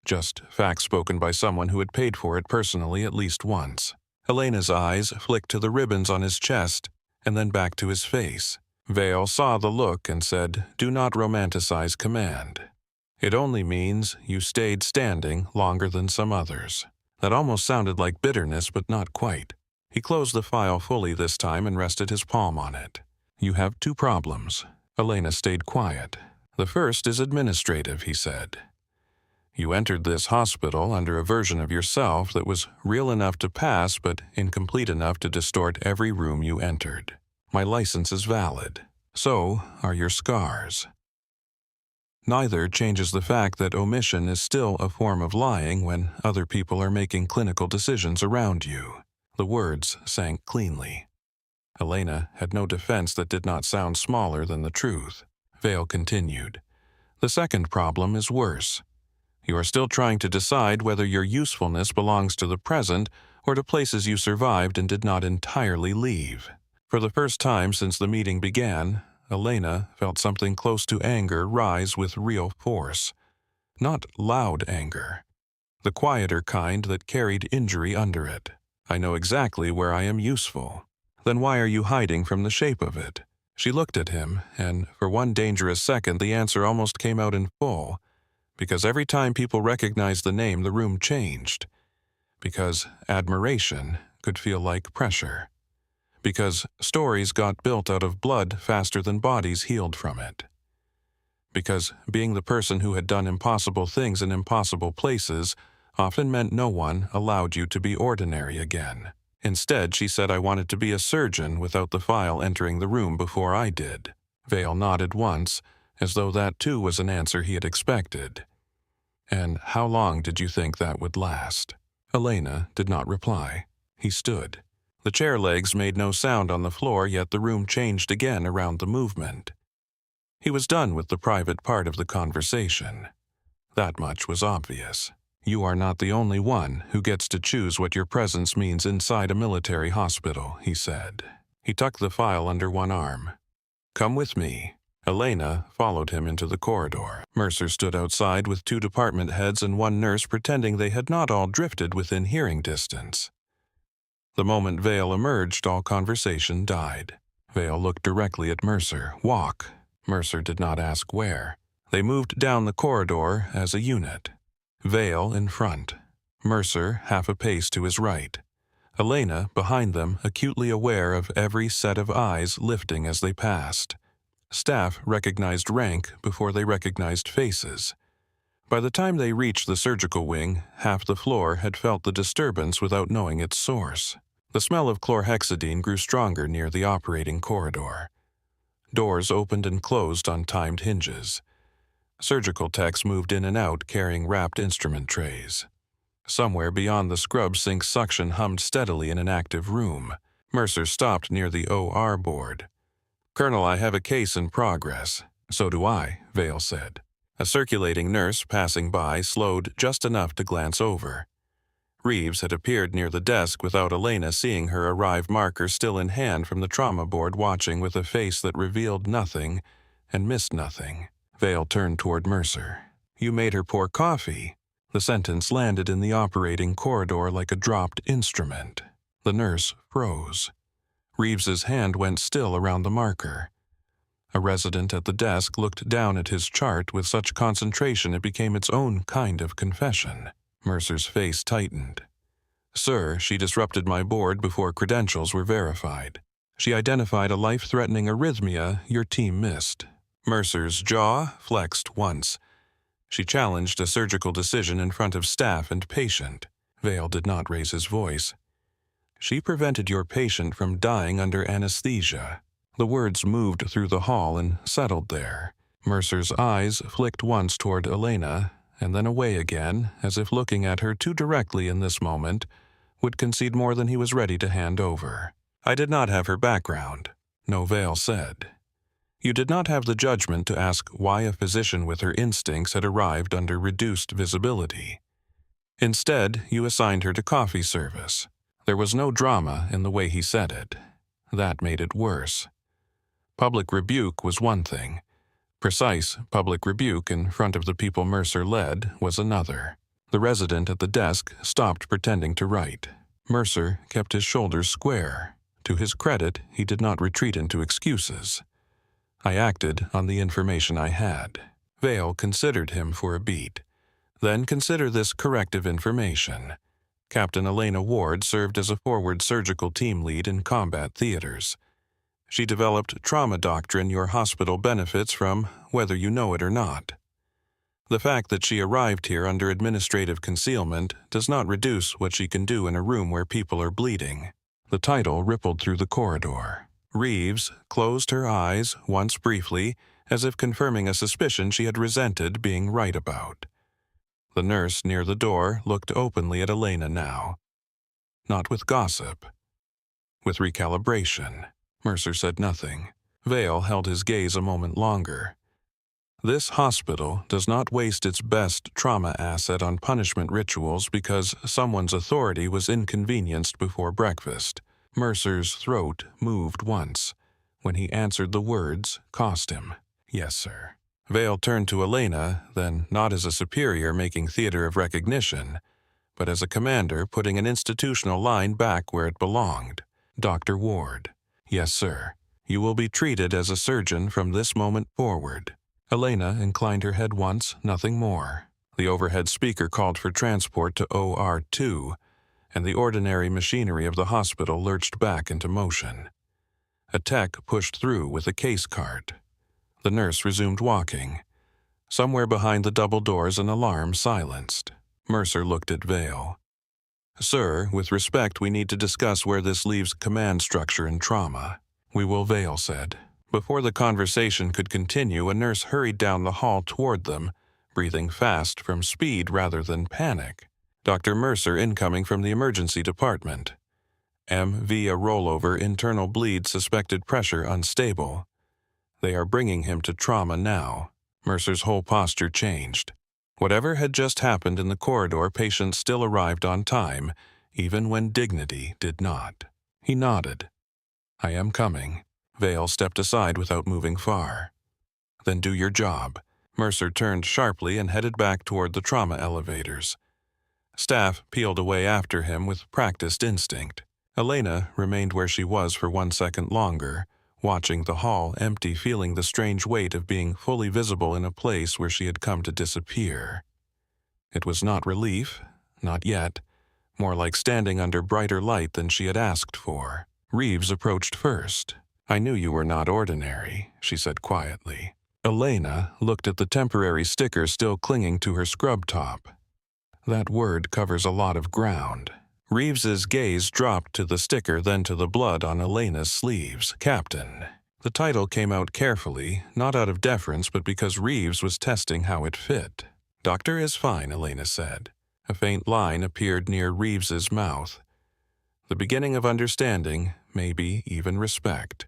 S1: Just facts spoken by someone who had paid for it personally at least once. Elena's eyes flicked to the ribbons on his chest and then back to his face. Vale saw the look and said, Do not romanticize command. It only means you stayed standing longer than some others. That almost sounded like bitterness, but not quite. He closed the file fully this time and rested his palm on it. You have two problems. Elena stayed quiet. The first is administrative, he said. You entered this hospital under a version of yourself that was real enough to pass but incomplete enough to distort every room you entered. My license is valid. So are your scars. Neither changes the fact that omission is still a form of lying when other people are making clinical decisions around you. The words sank cleanly. Elena had no defense that did not sound smaller than the truth. Vale continued. The second problem is worse. You are still trying to decide whether your usefulness belongs to the present or to places you survived and did not entirely leave. For the first time since the meeting began, Elena felt something close to anger rise with real force. Not loud anger. The quieter kind that carried injury under it. I know exactly where I am useful. Then why are you hiding from the shape of it? She looked at him, and for one dangerous second the answer almost came out in full. Because every time people recognized the name, the room changed. Because admiration could feel like pressure. Because stories got built out of blood faster than bodies healed from it. Because being the person who had done impossible things in impossible places often meant no one allowed you to be ordinary again. Instead, she said I wanted to be a surgeon without the file entering the room before I did. Vale nodded once, as though that too was an answer he had expected. And how long did you think that would last? Elena did not reply. He stood. The chair legs made no sound on the floor, yet the room changed again around the movement. He was done with the private part of the conversation. That much was obvious. You are not the only one who gets to choose what your presence means inside a military hospital, he said. He tucked the file under one arm. Come with me. Elena followed him into the corridor. Mercer stood outside with 2 department heads and 1 nurse pretending they had not all drifted within hearing distance. The moment Vale emerged, all conversation died. Vale looked directly at Mercer. Walk. Mercer did not ask where. They moved down the corridor as a unit. Vale in front. Mercer half a pace to his right. Elena behind them, acutely aware of every set of eyes lifting as they passed. Staff recognized rank before they recognized faces. By the time they reached the surgical wing, half the floor had felt the disturbance without knowing its source. The smell of chlorhexidine grew stronger near the operating corridor. Doors opened and closed on timed hinges. Surgical techs moved in and out carrying wrapped instrument trays. Somewhere beyond the scrub sink suction hummed steadily in an active room. Mercer stopped near the OR board. "Colonel, I have a case in progress." "So do I," Vale said. A circulating nurse passing by slowed just enough to glance over. Reeves had appeared near the desk without Elena seeing her arrive, marker still in hand from the trauma board, watching with a face that revealed nothing and missed nothing. Vale turned toward Mercer. "You made her pour coffee." The sentence landed in the operating corridor like a dropped instrument. The nurse froze. Reeves's hand went still around the marker. A resident at the desk looked down at his chart with such concentration it became its own kind of confession. Mercer's face tightened. "Sir, she disrupted my board before credentials were verified. She identified a life-threatening arrhythmia your team missed." Mercer's jaw flexed once. She challenged a surgical decision in front of staff and patient. Vale did not raise his voice. "She prevented your patient from dying under anesthesia." The words moved through the hall and settled there. Mercer's eyes flicked once toward Elena, and then away again, as if looking at her too directly in this moment would concede more than he was ready to hand over. "I did not have her background," No Vale said. "You did not have the judgment to ask why a physician with her instincts had arrived under reduced visibility. Instead, you assigned her to coffee service." There was no drama in the way he said it. That made it worse. Public rebuke was one thing. Precise public rebuke in front of the people Mercer led was another. The resident at the desk stopped pretending to write. Mercer kept his shoulders square. To his credit, he did not retreat into excuses. "I acted on the information I had." Vale considered him for a beat. "Then consider this corrective information. Captain Elena Ward served as a forward surgical team lead in combat theaters. She developed trauma doctrine your hospital benefits from, whether you know it or not. The fact that she arrived here under administrative concealment does not reduce what she can do in a room where people are bleeding." The title rippled through the corridor. Reeves closed her eyes once briefly, as if confirming a suspicion she had resented being right about. The nurse near the door looked openly at Elena now. Not with gossip. With recalibration. Mercer said nothing. Vale held his gaze a moment longer. "This hospital does not waste its best trauma asset on punishment rituals because someone's authority was inconvenienced before breakfast." Mercer's throat moved once. When he answered, the words cost him. "Yes, sir." Vale turned to Elena, then not as a superior making theater of recognition, but as a commander putting an institutional line back where it belonged. "Dr. Ward." "Yes, sir. You will be treated as a surgeon from this moment forward." Elena inclined her head once, nothing more. The overhead speaker called for transport to OR2, and the ordinary machinery of the hospital lurched back into motion. A tech pushed through with a case cart. The nurse resumed walking. Somewhere behind the double doors an alarm silenced. Mercer looked at Vale. "Sir, with respect, we need to discuss where this leaves command structure and trauma." "We will," Vale said. Before the conversation could continue, a nurse hurried down the hall toward them, breathing fast from speed rather than panic. "Dr. Mercer incoming from the emergency department. M via rollover, internal bleed, suspected pressure unstable. They are bringing him to trauma now." Mercer's whole posture changed. Whatever had just happened in the corridor, patients still arrived on time, even when dignity did not. He nodded. "I am coming." Vale stepped aside without moving far. Then do your job. Mercer turned sharply and headed back toward the trauma elevators. Staff peeled away after him with practiced instinct. Elena remained where she was for 1 second longer, watching the hall empty, feeling the strange weight of being fully visible in a place where she had come to disappear. It was not relief, not yet, more like standing under brighter light than she had asked for. Reeves approached first. "I knew you were not ordinary," she said quietly. Elena looked at the temporary sticker still clinging to her scrub top. That word covers a lot of ground. Reeves's gaze dropped to the sticker, then to the blood on Elena's sleeves. Captain. The title came out carefully, not out of deference, but because Reeves was testing how it fit. "Doctor is fine," Elena said. A faint line appeared near Reeves's mouth. The beginning of understanding, maybe even respect.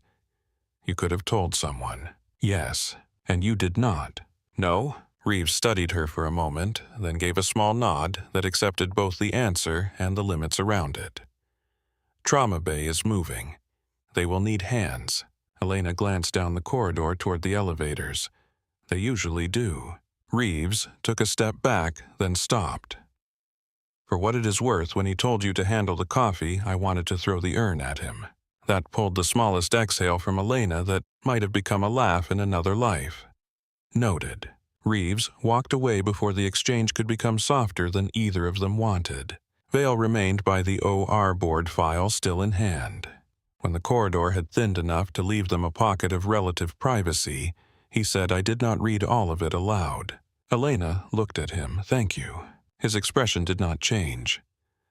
S1: "You could have told someone." "Yes, and you did not." "No?" Reeves studied her for a moment, then gave a small nod that accepted both the answer and the limits around it. "Trauma bay is moving. They will need hands." Elena glanced down the corridor toward the elevators. "They usually do." Reeves took a step back, then stopped. "For what it is worth, when he told you to handle the coffee, I wanted to throw the urn at him." That pulled the smallest exhale from Elena that might have become a laugh in another life. "Noted." Reeves walked away before the exchange could become softer than either of them wanted. Vale remained by the OR board file still in hand. When the corridor had thinned enough to leave them a pocket of relative privacy, he said, "I did not read all of it aloud." Elena looked at him. "Thank you." His expression did not change.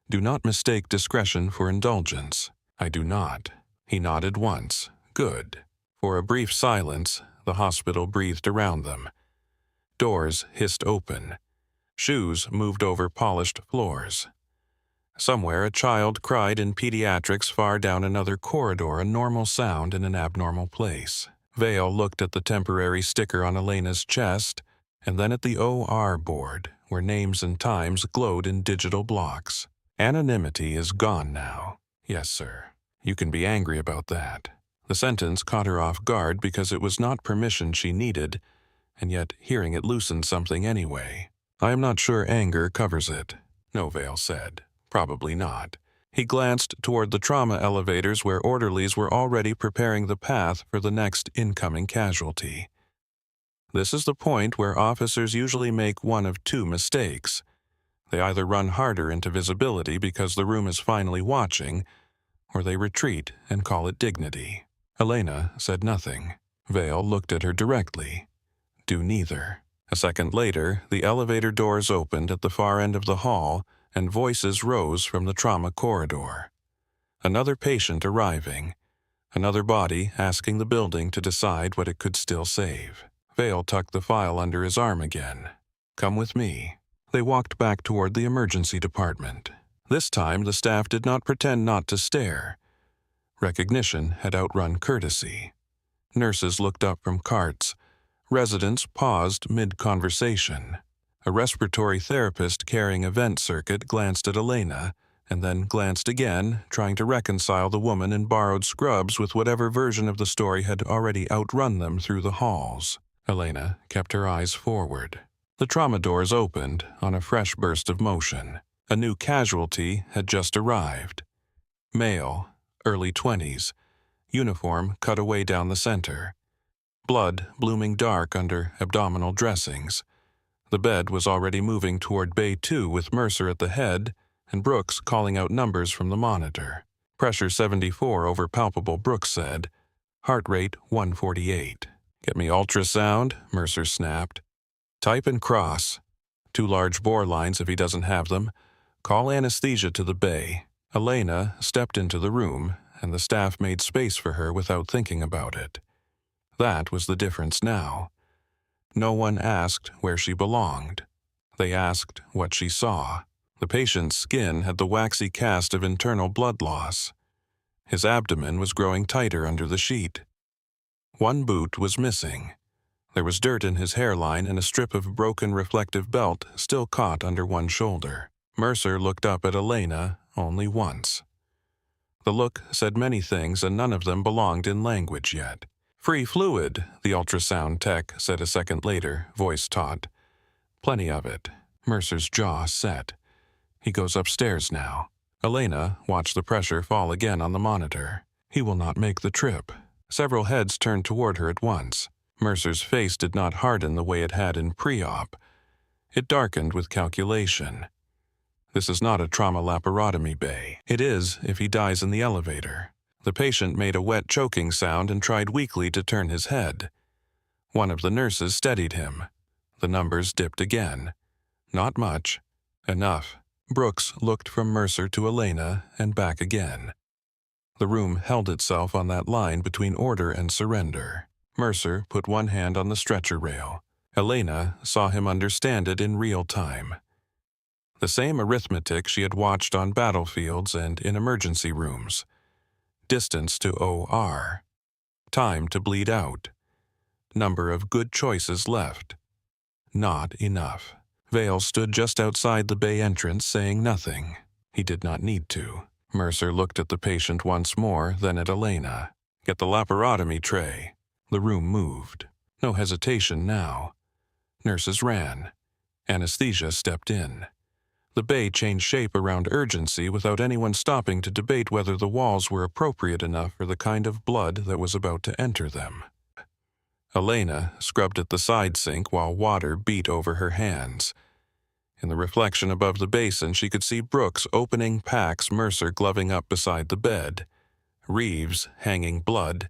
S1: "Do not mistake discretion for indulgence." "I do not." He nodded once. "Good." For a brief silence, the hospital breathed around them. Doors hissed open. Shoes moved over polished floors. Somewhere a child cried in pediatrics far down another corridor, a normal sound in an abnormal place. Vale looked at the temporary sticker on Elena's chest, and then at the OR board, where names and times glowed in digital blocks. "Anonymity is gone now." "Yes, sir." "You can be angry about that." The sentence caught her off guard because it was not permission she needed, and yet hearing it loosened something anyway. "I am not sure anger covers it." "No," Vale said. "Probably not." He glanced toward the trauma elevators where orderlies were already preparing the path for the next incoming casualty. This is the point where officers usually make one of two mistakes. They either run harder into visibility because the room is finally watching, or they retreat and call it dignity. Elena said nothing. Vale looked at her directly. "Do neither." A second later, the elevator doors opened at the far end of the hall, and voices rose from the trauma corridor. Another patient arriving. Another body asking the building to decide what it could still save. Vale tucked the file under his arm again. "Come with me." They walked back toward the emergency department. This time, the staff did not pretend not to stare. Recognition had outrun courtesy. Nurses looked up from carts. Residents paused mid-conversation. A respiratory therapist carrying a vent circuit glanced at Elena, and then glanced again, trying to reconcile the woman in borrowed scrubs with whatever version of the story had already outrun them through the halls. Elena kept her eyes forward. The trauma doors opened on a fresh burst of motion. A new casualty had just arrived. Male, early 20s, uniform cut away down the center. Blood blooming dark under abdominal dressings. The bed was already moving toward Bay 2 with Mercer at the head and Brooks calling out numbers from the monitor. "Pressure 74 over palpable," Brooks said. "Heart rate 148. "Get me ultrasound," Mercer snapped. "Type and cross. 2 large bore lines if he doesn't have them. Call anesthesia to the bay." Elena stepped into the room, and the staff made space for her without thinking about it. That was the difference now. No one asked where she belonged. They asked what she saw. The patient's skin had the waxy cast of internal blood loss. His abdomen was growing tighter under the sheet. One boot was missing. There was dirt in his hairline, and a strip of broken reflective belt still caught under one shoulder. Mercer looked up at Elena only once. The look said many things, and none of them belonged in language yet. Free fluid, the ultrasound tech said a second later, voice taut. Plenty of it. Mercer's jaw set. He goes upstairs now. Elena watched the pressure fall again on the monitor. He will not make the trip. Several heads turned toward her at once. Mercer's face did not harden the way it had in pre-op. It darkened with calculation. This is not a trauma laparotomy bay. It is if he dies in the elevator. The patient made a wet choking sound and tried weakly to turn his head. One of the nurses steadied him. The numbers dipped again. Not much. Enough. Brooks looked from Mercer to Elena and back again. The room held itself on that line between order and surrender. Mercer put one hand on the stretcher rail. Elena saw him understand it in real time. The same arithmetic she had watched on battlefields and in emergency rooms. Distance to OR. Time to bleed out. Number of good choices left. Not enough. Vale stood just outside the bay entrance saying nothing. He did not need to. Mercer looked at the patient once more, then at Elena. Get the laparotomy tray. The room moved. No hesitation now. Nurses ran. Anesthesia stepped in. The bay changed shape around urgency without anyone stopping to debate whether the walls were appropriate enough for the kind of blood that was about to enter them. Elena scrubbed at the side sink while water beat over her hands. In the reflection above the basin, she could see Brooks opening packs, Mercer gloving up beside the bed, Reeves hanging blood,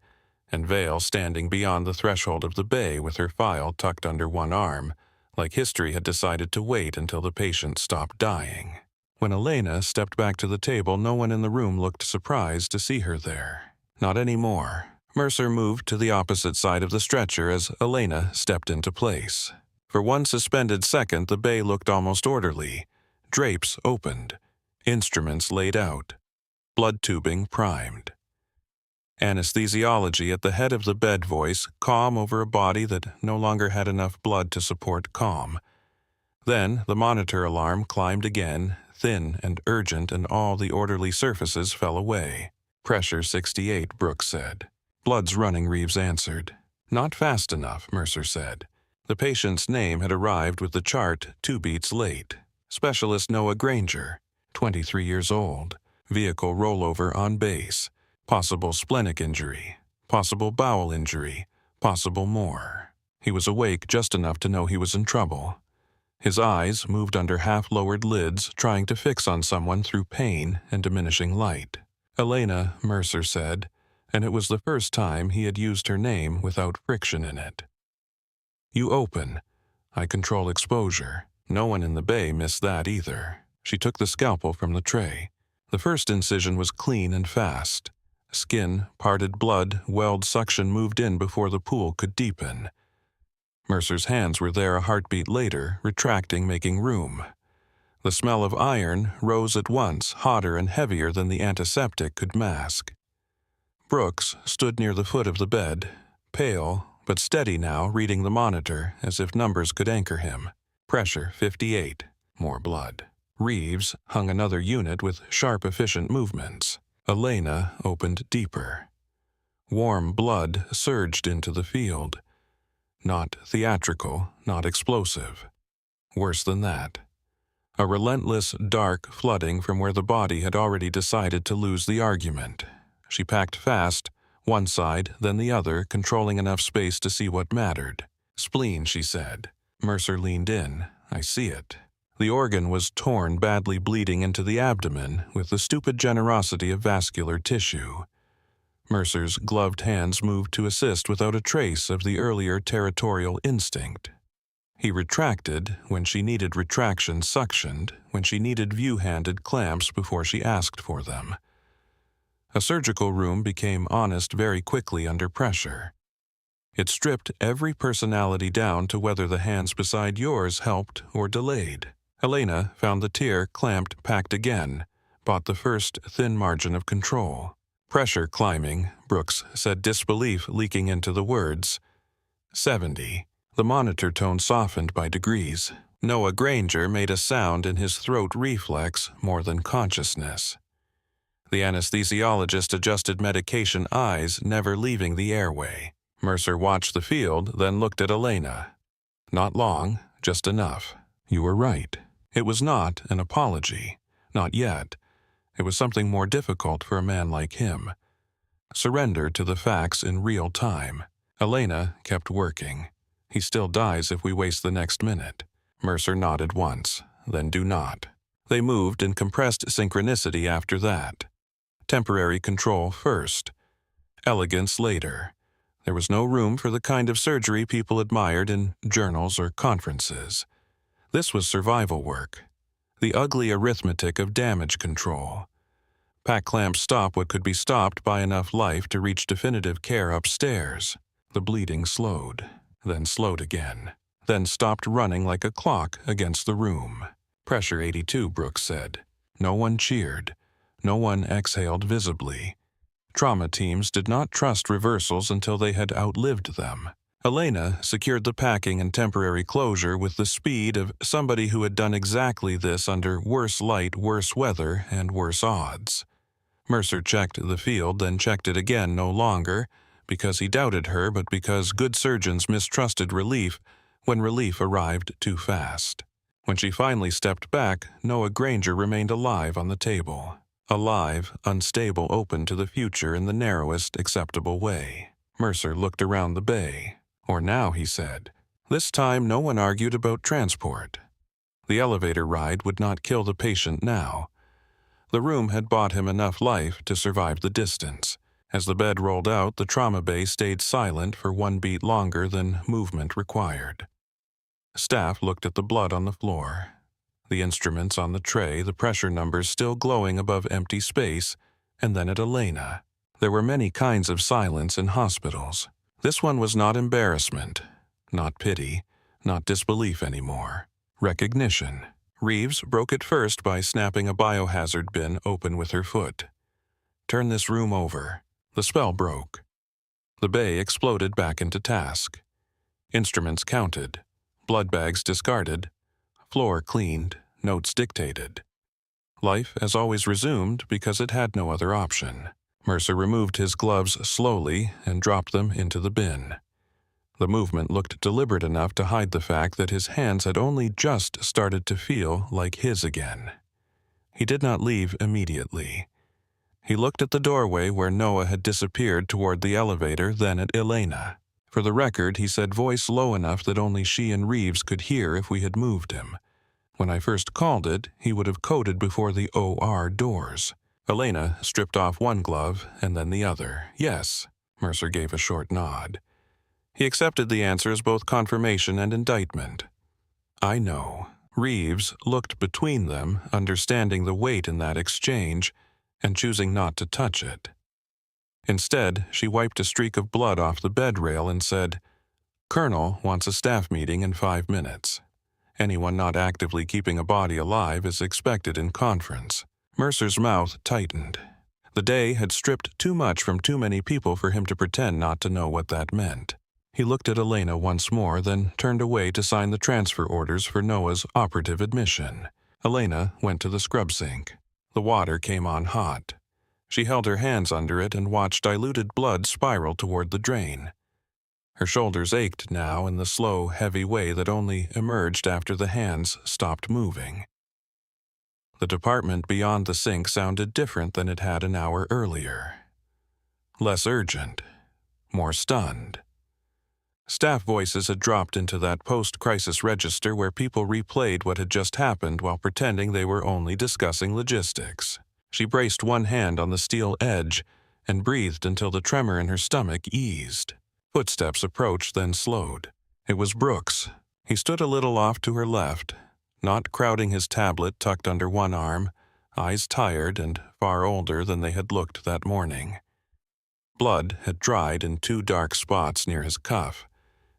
S1: and Vale standing beyond the threshold of the bay with her file tucked under one arm, like history had decided to wait until the patient stopped dying. When Elena stepped back to the table, no one in the room looked surprised to see her there. Not anymore. Mercer moved to the opposite side of the stretcher as Elena stepped into place. For one suspended second, the bay looked almost orderly. Drapes opened. Instruments laid out. Blood tubing primed. Anesthesiology at the head of the bed voice, calm over a body that no longer had enough blood to support calm. Then the monitor alarm climbed again, thin and urgent, and all the orderly surfaces fell away. Pressure 68, Brooks said. Blood's running, Reeves answered. Not fast enough, Mercer said. The patient's name had arrived with the chart 2 beats late. Specialist Noah Granger, 23 years old. Vehicle rollover on base. Possible splenic injury. Possible bowel injury. Possible more. He was awake just enough to know he was in trouble. His eyes moved under half-lowered lids, trying to fix on someone through pain and diminishing light. Elena, Mercer said, and it was the first time he had used her name without friction in it. You open. I control exposure. No one in the bay missed that either. She took the scalpel from the tray. The first incision was clean and fast. Skin, parted blood, weld suction moved in before the pool could deepen. Mercer's hands were there a heartbeat later, retracting, making room. The smell of iron rose at once, hotter and heavier than the antiseptic could mask. Brooks stood near the foot of the bed, pale but steady now, reading the monitor as if numbers could anchor him. Pressure 58. More blood. Reeves hung another unit with sharp, efficient movements. Elena opened deeper. Warm blood surged into the field. Not theatrical, not explosive. Worse than that. A relentless, dark flooding from where the body had already decided to lose the argument. She packed fast, one side, then the other, controlling enough space to see what mattered. Spleen, she said. Mercer leaned in. I see it. The organ was torn, badly bleeding into the abdomen with the stupid generosity of vascular tissue. Mercer's gloved hands moved to assist without a trace of the earlier territorial instinct. He retracted when she needed retraction suctioned, when she needed view-handed clamps before she asked for them. A surgical room became honest very quickly under pressure. It stripped every personality down to whether the hands beside yours helped or delayed. Elena found the tear clamped, packed again, bought the first thin margin of control. Pressure climbing, Brooks said, disbelief leaking into the words. 70. The monitor tone softened by degrees. Noah Granger made a sound in his throat reflex more than consciousness. The anesthesiologist adjusted medication eyes, never leaving the airway. Mercer watched the field, then looked at Elena. Not long, just enough. You were right. It was not an apology. Not yet. It was something more difficult for a man like him. Surrender to the facts in real time. Elena kept working. He still dies if we waste the next minute. Mercer nodded once, then do not. They moved in compressed synchronicity after that. Temporary control first. Elegance later. There was no room for the kind of surgery people admired in journals or conferences. This was survival work. The ugly arithmetic of damage control. Pack clamps stop what could be stopped by enough life to reach definitive care upstairs. The bleeding slowed, then slowed again, then stopped running like a clock against the room. Pressure 82, Brooks said. No one cheered. No one exhaled visibly. Trauma teams did not trust reversals until they had outlived them. Elena secured the packing and temporary closure with the speed of somebody who had done exactly this under worse light, worse weather, and worse odds. Mercer checked the field, then checked it again no longer, because he doubted her, but because good surgeons mistrusted relief when relief arrived too fast. When she finally stepped back, Noah Granger remained alive on the table. Alive, unstable, open to the future in the narrowest acceptable way. Mercer looked around the bay. Or now, he said. This time no one argued about transport. The elevator ride would not kill the patient now. The room had bought him enough life to survive the distance. As the bed rolled out, the trauma bay stayed silent for one beat longer than movement required. Staff looked at the blood on the floor. The instruments on the tray, the pressure numbers still glowing above empty space, and then at Elena. There were many kinds of silence in hospitals. This one was not embarrassment, not pity, not disbelief anymore. Recognition. Reeves broke it first by snapping a biohazard bin open with her foot. Turn this room over. The spell broke. The bay exploded back into task. Instruments counted. Blood bags discarded. Floor cleaned. Notes dictated. Life as always resumed because it had no other option. Mercer removed his gloves slowly and dropped them into the bin. The movement looked deliberate enough to hide the fact that his hands had only just started to feel like his again. He did not leave immediately. He looked at the doorway where Noah had disappeared toward the elevator, then at Elena. For the record, he said, voice low enough that only she and Reeves could hear if we had moved him. When I first called it, he would have coded before the OR doors. Elena stripped off one glove and then the other. Yes, Mercer gave a short nod. He accepted the answer as both confirmation and indictment. I know. Reeves looked between them, understanding the weight in that exchange, and choosing not to touch it. Instead, she wiped a streak of blood off the bed rail and said, Colonel wants a staff meeting in 5 minutes. Anyone not actively keeping a body alive is expected in conference. Mercer's mouth tightened. The day had stripped too much from too many people for him to pretend not to know what that meant. He looked at Elena once more, then turned away to sign the transfer orders for Noah's operative admission. Elena went to the scrub sink. The water came on hot. She held her hands under it and watched diluted blood spiral toward the drain. Her shoulders ached now in the slow, heavy way that only emerged after the hands stopped moving. The department beyond the sink sounded different than it had an hour earlier. Less urgent. More stunned. Staff voices had dropped into that post-crisis register where people replayed what had just happened while pretending they were only discussing logistics. She braced one hand on the steel edge and breathed until the tremor in her stomach eased. Footsteps approached, then slowed. It was Brooks. He stood a little off to her left, not crowding his tablet tucked under one arm, eyes tired and far older than they had looked that morning. Blood had dried in 2 dark spots near his cuff.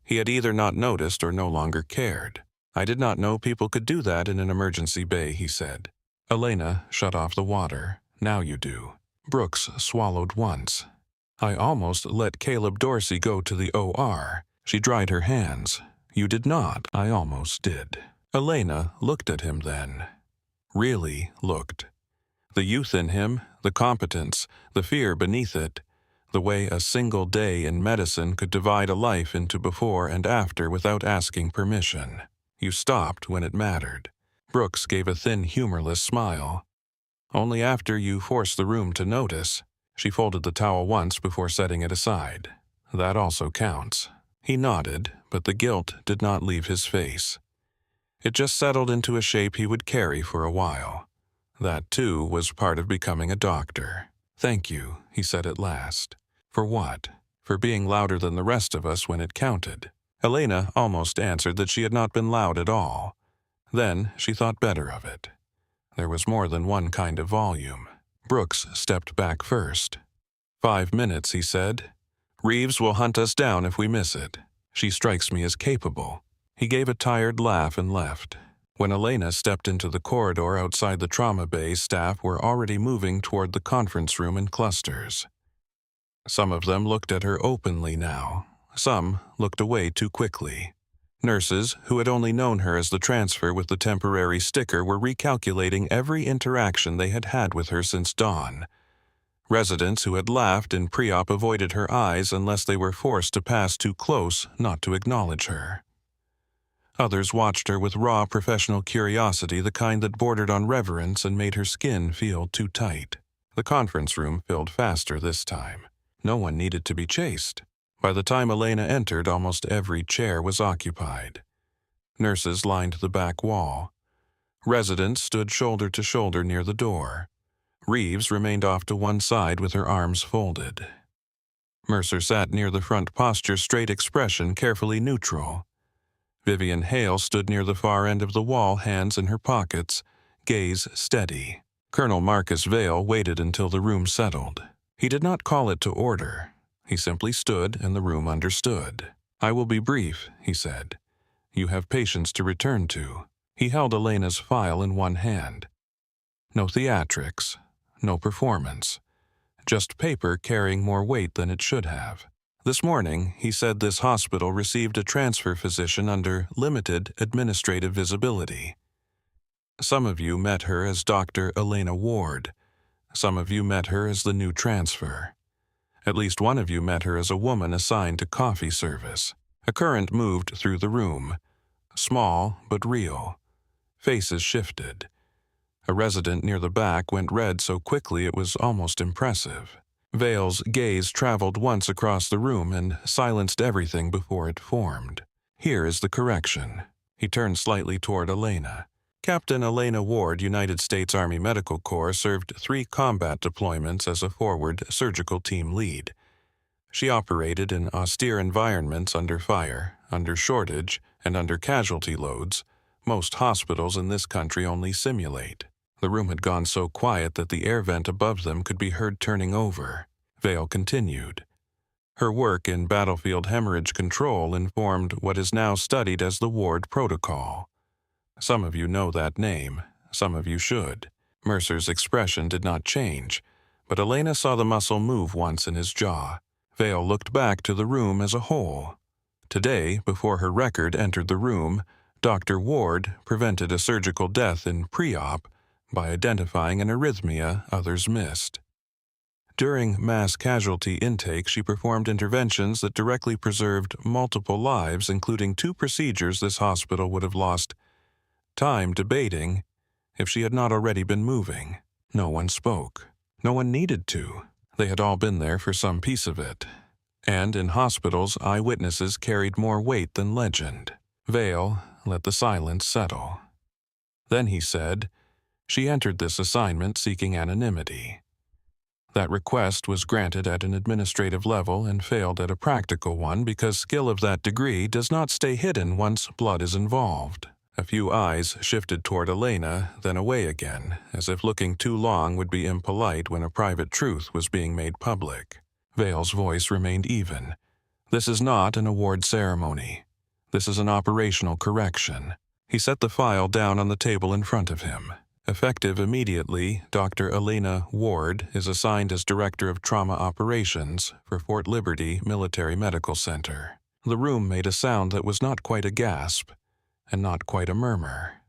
S1: He had either not noticed or no longer cared. I did not know people could do that in an emergency bay, he said. Elena shut off the water. Now you do. Brooks swallowed once. I almost let Caleb Dorsey go to the OR. She dried her hands. You did not. I almost did. Elena looked at him then. Really looked. The youth in him, the competence, the fear beneath it, The way a single day in medicine could divide a life into before and after without asking permission. You stopped when it mattered. Brooks gave a thin, humorless smile. Only after you forced the room to notice. She folded the towel once before setting it aside. That also counts. He nodded, but the guilt did not leave his face. It just settled into a shape he would carry for a while. That, too, was part of becoming a doctor. "Thank you," he said at last. "For what?" "For being louder than the rest of us when it counted." Elena almost answered that she had not been loud at all. Then she thought better of it. There was more than one kind of volume. Brooks stepped back first. 5 minutes, he said. "Reeves will hunt us down if we miss it. She strikes me as capable." He gave a tired laugh and left. When Elena stepped into the corridor outside the trauma bay, staff were already moving toward the conference room in clusters. Some of them looked at her openly now. Some looked away too quickly. Nurses, who had only known her as the transfer with the temporary sticker, were recalculating every interaction they had had with her since dawn. Residents who had laughed in pre-op avoided her eyes unless they were forced to pass too close not to acknowledge her. Others watched her with raw professional curiosity, the kind that bordered on reverence and made her skin feel too tight. The conference room filled faster this time. No one needed to be chased. By the time Elena entered, almost every chair was occupied. Nurses lined the back wall. Residents stood shoulder to shoulder near the door. Reeves remained off to one side with her arms folded. Mercer sat near the front, posture straight, expression carefully neutral. Vivian Hale stood near the far end of the wall, hands in her pockets, gaze steady. Colonel Marcus Vale waited until the room settled. He did not call it to order. He simply stood, and the room understood. "I will be brief," he said. "You have patients to return to." He held Elena's file in one hand. No theatrics, no performance. Just paper carrying more weight than it should have. This morning, he said this hospital received a transfer physician under limited administrative visibility. Some of you met her as Dr. Elena Ward. Some of you met her as the new transfer. At least one of you met her as a woman assigned to coffee service. A current moved through the room. Small, but real. Faces shifted. A resident near the back went red so quickly it was almost impressive. Vale's gaze traveled once across the room and silenced everything before it formed. "Here is the correction." He turned slightly toward Elena. Captain Elena Ward, United States Army Medical Corps, served 3 combat deployments as a forward surgical team lead. She operated in austere environments under fire, under shortage, and under casualty loads. Most hospitals in this country only simulate. The room had gone so quiet that the air vent above them could be heard turning over. Vale continued. Her work in battlefield hemorrhage control informed what is now studied as the Ward Protocol. Some of you know that name. Some of you should. Mercer's expression did not change, but Elena saw the muscle move once in his jaw. Vale looked back to the room as a whole. Today, before her record entered the room, Dr. Ward prevented a surgical death in pre-op by identifying an arrhythmia others missed. During mass casualty intake, she performed interventions that directly preserved multiple lives, including 2 procedures this hospital would have lost time debating if she had not already been moving. No one spoke. No one needed to. They had all been there for some piece of it. And in hospitals, eyewitnesses carried more weight than legend. Vale let the silence settle. Then he said, "She entered this assignment seeking anonymity. That request was granted at an administrative level and failed at a practical one because skill of that degree does not stay hidden once blood is involved." A few eyes shifted toward Elena, then away again, as if looking too long would be impolite when a private truth was being made public. Vale's voice remained even. "This is not an award ceremony. This is an operational correction." He set the file down on the table in front of him. Effective immediately, Dr. Elena Ward is assigned as Director of Trauma Operations for Fort Liberty Military Medical Center. The room made a sound that was not quite a gasp, and not quite a murmur.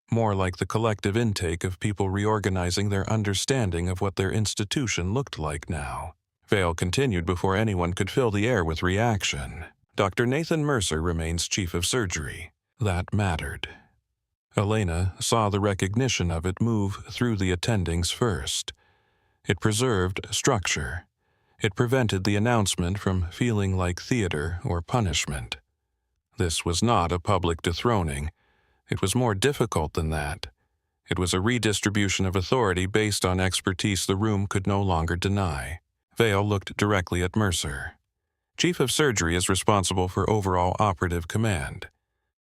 S1: More like the collective intake of people reorganizing their understanding of what their institution looked like now. Vale continued before anyone could fill the air with reaction. Dr. Nathan Mercer remains chief of surgery. That mattered. Elena saw the recognition of it move through the attendings first. It preserved structure. It prevented the announcement from feeling like theater or punishment. This was not a public dethroning. It was more difficult than that. It was a redistribution of authority based on expertise the room could no longer deny. Vale looked directly at Mercer. Chief of Surgery is responsible for overall operative command.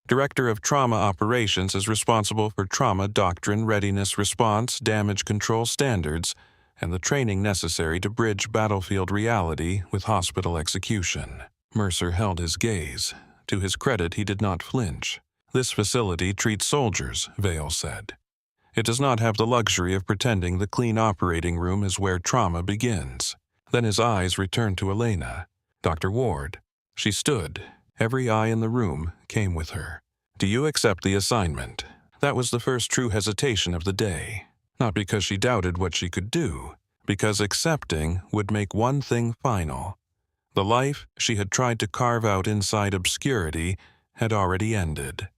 S1: Director of Trauma Operations is responsible for trauma doctrine, readiness response, damage control standards, and the training necessary to bridge battlefield reality with hospital execution. Mercer held his gaze. To his credit, he did not flinch. This facility treats soldiers, Vale said. It does not have the luxury of pretending the clean operating room is where trauma begins. Then his eyes returned to Elena. Dr. Ward. She stood. Every eye in the room came with her. Do you accept the assignment? That was the first true hesitation of the day. Not because she doubted what she could do, because accepting would make one thing final. The life she had tried to carve out inside obscurity had already ended.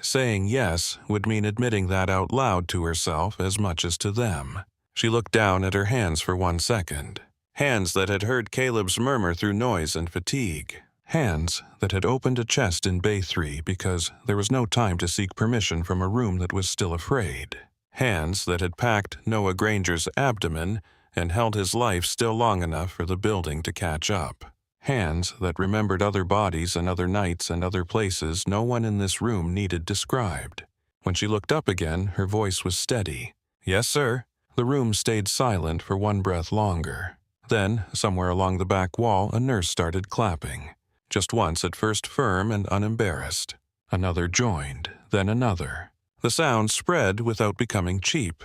S1: Saying yes would mean admitting that out loud to herself as much as to them. She looked down at her hands for 1 second. Hands that had heard Caleb's murmur through noise and fatigue. Hands that had opened a chest in Bay 3 because there was no time to seek permission from a room that was still afraid. Hands that had packed Noah Granger's abdomen and held his life still long enough for the building to catch up. Hands that remembered other bodies and other nights and other places no one in this room needed described. When she looked up again, her voice was steady. Yes, sir. The room stayed silent for 1 breath longer. Then, somewhere along the back wall, a nurse started clapping. Just once, at first firm and unembarrassed. Another joined, then another. The sound spread without becoming cheap.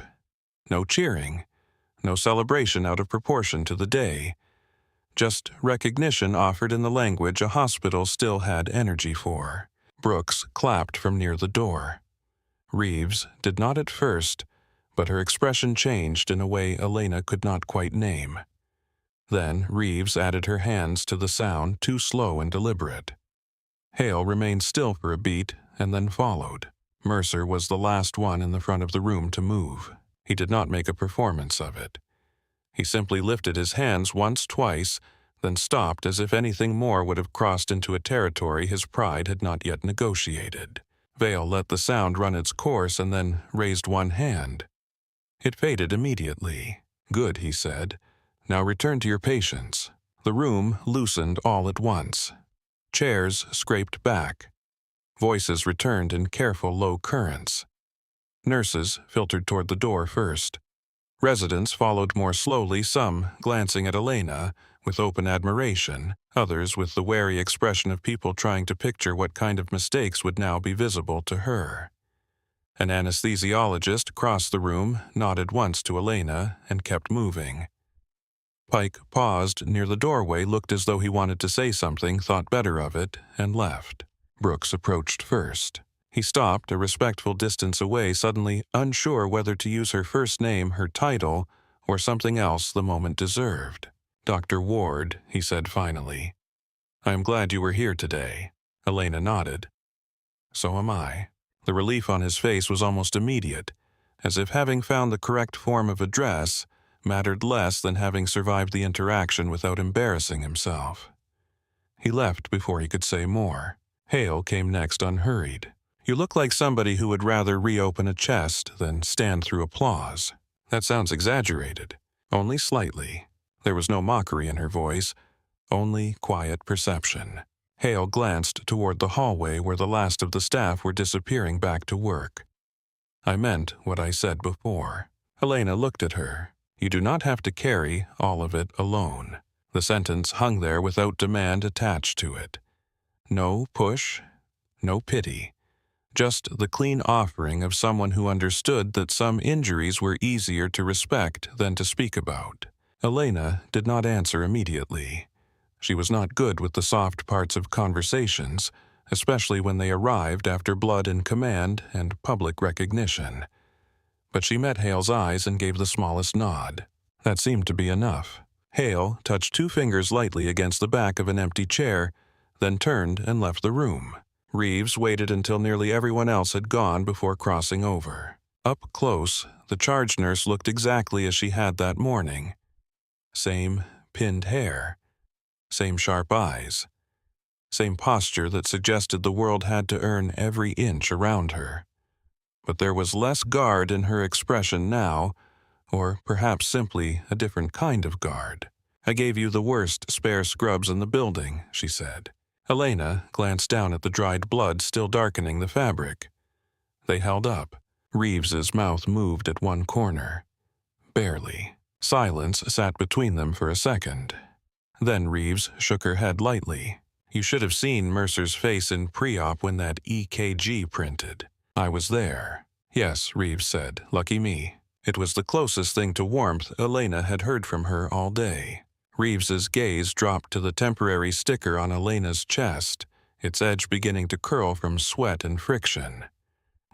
S1: No cheering. No celebration out of proportion to the day. Just recognition offered in the language a hospital still had energy for. Brooks clapped from near the door. Reeves did not at first, but her expression changed in a way Elena could not quite name. Then Reeves added her hands to the sound, too slow and deliberate. Hale remained still for a beat and then followed. Mercer was the last one in the front of the room to move. He did not make a performance of it. He simply lifted his hands once, twice, then stopped as if anything more would have crossed into a territory his pride had not yet negotiated. Vale let the sound run its course and then raised one hand. It faded immediately. Good, he said. Now return to your patients. The room loosened all at once. Chairs scraped back. Voices returned in careful low currents. Nurses filtered toward the door first. Residents followed more slowly, some glancing at Elena with open admiration, others with the wary expression of people trying to picture what kind of mistakes would now be visible to her. An anesthesiologist crossed the room, nodded once to Elena, and kept moving. Pike paused near the doorway, looked as though he wanted to say something, thought better of it, and left. Brooks approached first. He stopped a respectful distance away, suddenly unsure whether to use her first name, her title, or something else the moment deserved. Dr. Ward, he said finally. I am glad you were here today. Elena nodded. So am I. The relief on his face was almost immediate, as if having found the correct form of address mattered less than having survived the interaction without embarrassing himself. He left before he could say more. Hale came next unhurried. You look like somebody who would rather reopen a chest than stand through applause. That sounds exaggerated. Only slightly. There was no mockery in her voice, only quiet perception. Hale glanced toward the hallway where the last of the staff were disappearing back to work. I meant what I said before. Elena looked at her. You do not have to carry all of it alone. The sentence hung there without demand attached to it. No push, no pity. Just the clean offering of someone who understood that some injuries were easier to respect than to speak about. Elena did not answer immediately. She was not good with the soft parts of conversations, especially when they arrived after blood and command and public recognition. But she met Hale's eyes and gave the smallest nod. That seemed to be enough. Hale touched 2 fingers lightly against the back of an empty chair, then turned and left the room. Reeves waited until nearly everyone else had gone before crossing over. Up close, the charge nurse looked exactly as she had that morning. Same pinned hair, same sharp eyes, same posture that suggested the world had to earn every inch around her. But there was less guard in her expression now, or perhaps simply a different kind of guard. "I gave you the worst spare scrubs in the building," she said. Elena glanced down at the dried blood still darkening the fabric. They held up. Reeves's mouth moved at one corner. Barely. Silence sat between them for a second. Then Reeves shook her head lightly. "You should have seen Mercer's face in pre-op when that EKG printed. I was there." "Yes," Reeves said. "Lucky me." It was the closest thing to warmth Elena had heard from her all day. Reeves's gaze dropped to the temporary sticker on Elena's chest, its edge beginning to curl from sweat and friction.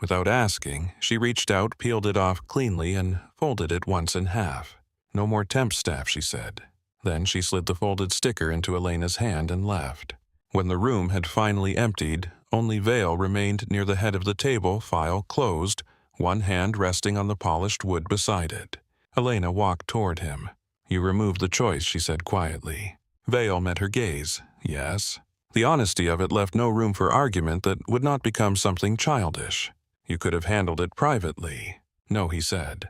S1: Without asking, she reached out, peeled it off cleanly, and folded it once in half. "No more temp staff," she said. Then she slid the folded sticker into Elena's hand and left. When the room had finally emptied, only Vale remained near the head of the table, file closed, one hand resting on the polished wood beside it. Elena walked toward him. "You removed the choice," she said quietly. Vale met her gaze. "Yes." The honesty of it left no room for argument that would not become something childish. "You could have handled it privately." "No," he said.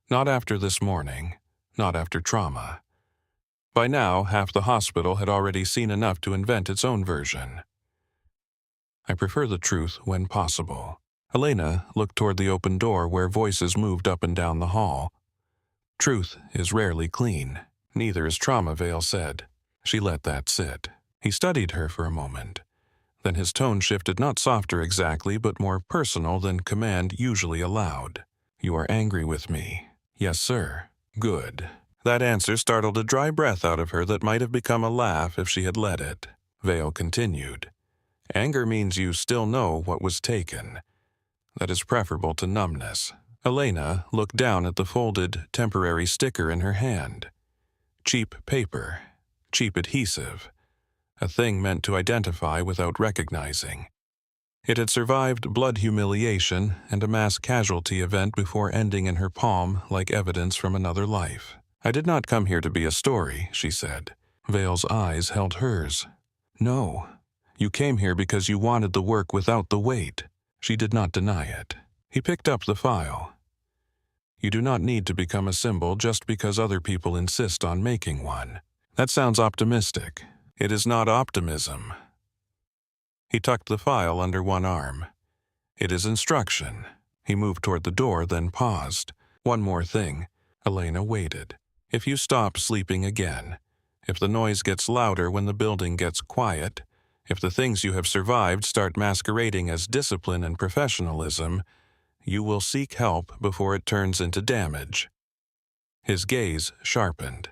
S1: "Not after this morning. Not after trauma." By now, half the hospital had already seen enough to invent its own version. "I prefer the truth when possible." Elena looked toward the open door where voices moved up and down the hall. "Truth is rarely clean. Neither is trauma," Vale said. She let that sit. He studied her for a moment. Then his tone shifted, not softer exactly, but more personal than command usually allowed. "You are angry with me." "Yes, sir." "Good." That answer startled a dry breath out of her that might have become a laugh if she had let it. Vale continued. "Anger means you still know what was taken. That is preferable to numbness." Elena looked down at the folded, temporary sticker in her hand. Cheap paper. Cheap adhesive. A thing meant to identify without recognizing. It had survived blood humiliation and a mass casualty event before ending in her palm like evidence from another life. "I did not come here to be a story," she said. Vale's eyes held hers. "No. You came here because you wanted the work without the weight." She did not deny it. He picked up the file. "You do not need to become a symbol just because other people insist on making one. That sounds optimistic. It is not optimism." He tucked the file under one arm. "It is instruction." He moved toward the door, then paused. "One more thing." Elena waited. "If you stop sleeping again, if the noise gets louder when the building gets quiet, if the things you have survived start masquerading as discipline and professionalism, you will seek help before it turns into damage." His gaze sharpened.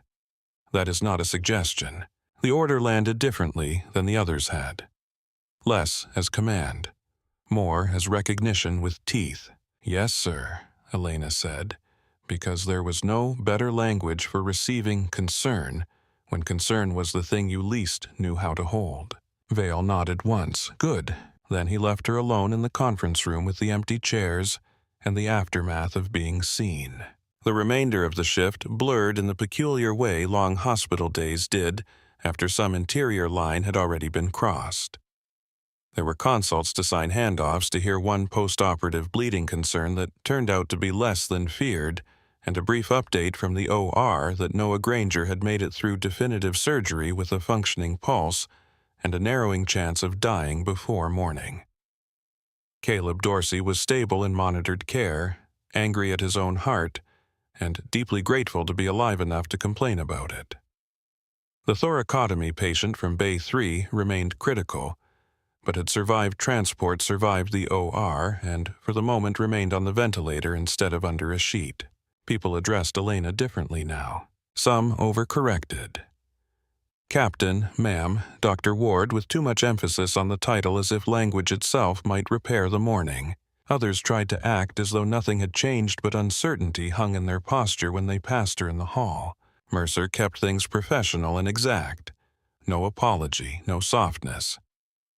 S1: "That is not a suggestion." The order landed differently than the others had. Less as command. More as recognition with teeth. "Yes, sir," Elena said, because there was no better language for receiving concern when concern was the thing you least knew how to hold. Vale nodded once. "Good." Then he left her alone in the conference room with the empty chairs and the aftermath of being seen. The remainder of the shift blurred in the peculiar way long hospital days did after some interior line had already been crossed. There were consults to sign handoffs to hear one post-operative bleeding concern that turned out to be less than feared, and a brief update from the OR that Noah Granger had made it through definitive surgery with a functioning pulse and a narrowing chance of dying before morning. Caleb Dorsey was stable in monitored care, angry at his own heart, and deeply grateful to be alive enough to complain about it. The thoracotomy patient from Bay 3 remained critical, but had survived transport, survived the OR, and for the moment remained on the ventilator instead of under a sheet. People addressed Elena differently now. Some overcorrected. Captain, ma'am, Dr. Ward, with too much emphasis on the title as if language itself might repair the morning. Others tried to act as though nothing had changed but uncertainty hung in their posture when they passed her in the hall. Mercer kept things professional and exact. No apology, no softness.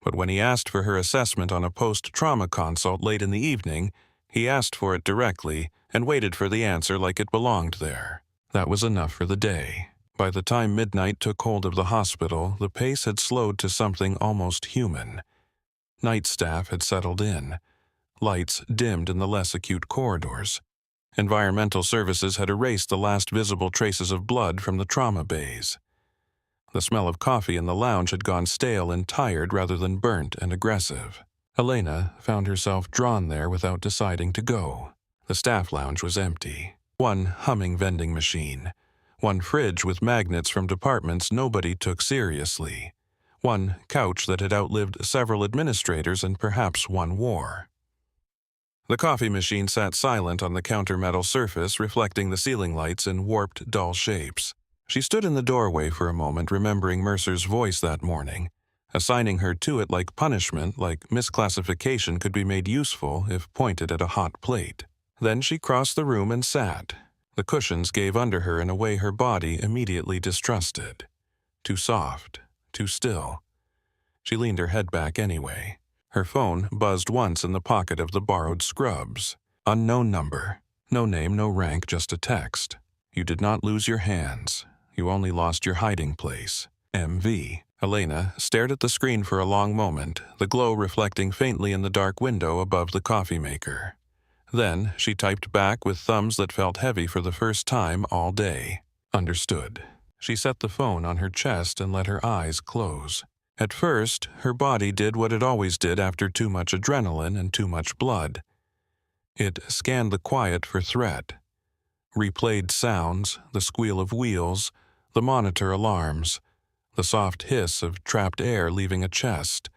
S1: But when he asked for her assessment on a post-trauma consult late in the evening, he asked for it directly and waited for the answer like it belonged there. That was enough for the day. By the time midnight took hold of the hospital, the pace had slowed to something almost human. Night staff had settled in. Lights dimmed in the less acute corridors. Environmental services had erased the last visible traces of blood from the trauma bays. The smell of coffee in the lounge had gone stale and tired rather than burnt and aggressive. Elena found herself drawn there without deciding to go. The staff lounge was empty. One humming vending machine. One fridge with magnets from departments nobody took seriously. One couch that had outlived several administrators and perhaps one war. The coffee machine sat silent on the counter metal surface, reflecting the ceiling lights in warped, dull shapes. She stood in the doorway for a moment, remembering Mercer's voice that morning, assigning her to it like punishment, like misclassification could be made useful if pointed at a hot plate. Then she crossed the room and sat. The cushions gave under her in a way her body immediately distrusted. Too soft, too still. She leaned her head back anyway. Her phone buzzed once in the pocket of the borrowed scrubs. Unknown number. No name, no rank, just a text. You did not lose your hands. You only lost your hiding place. MV. Elena stared at the screen for a long moment, the glow reflecting faintly in the dark window above the coffee maker. Then she typed back with thumbs that felt heavy for the first time all day. Understood. She set the phone on her chest and let her eyes close. At first, her body did what it always did after too much adrenaline and too much blood. It scanned the quiet for threat. Replayed sounds, the squeal of wheels, the monitor alarms, the soft hiss of trapped air leaving a chest,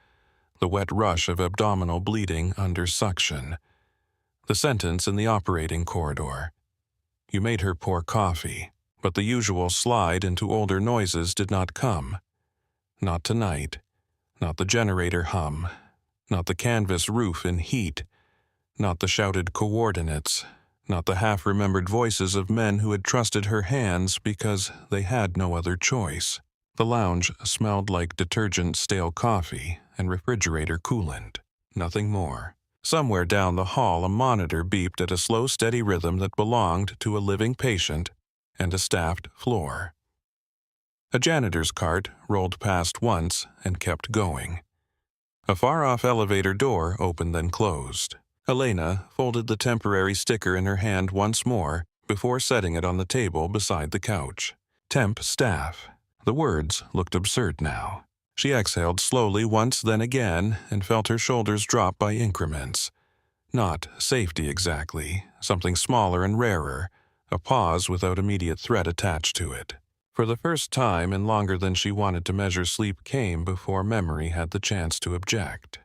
S1: the wet rush of abdominal bleeding under suction. The sentence in the operating corridor. You made her pour coffee, but the usual slide into older noises did not come. Not tonight. Not the generator hum. Not the canvas roof in heat. Not the shouted coordinates. Not the half-remembered voices of men who had trusted her hands because they had no other choice. The lounge smelled like detergent stale coffee and refrigerator coolant. Nothing more. Somewhere down the hall a monitor beeped at a slow, steady rhythm that belonged to a living patient and a staffed floor. A janitor's cart rolled past once and kept going. A far-off elevator door opened then closed. Elena folded the temporary sticker in her hand once more before setting it on the table beside the couch. Temp staff. The words looked absurd now. She exhaled slowly once then again and felt her shoulders drop by increments. Not safety exactly, something smaller and rarer, a pause without immediate threat attached to it. For the first time in longer than she wanted to measure sleep came before memory had the chance to object.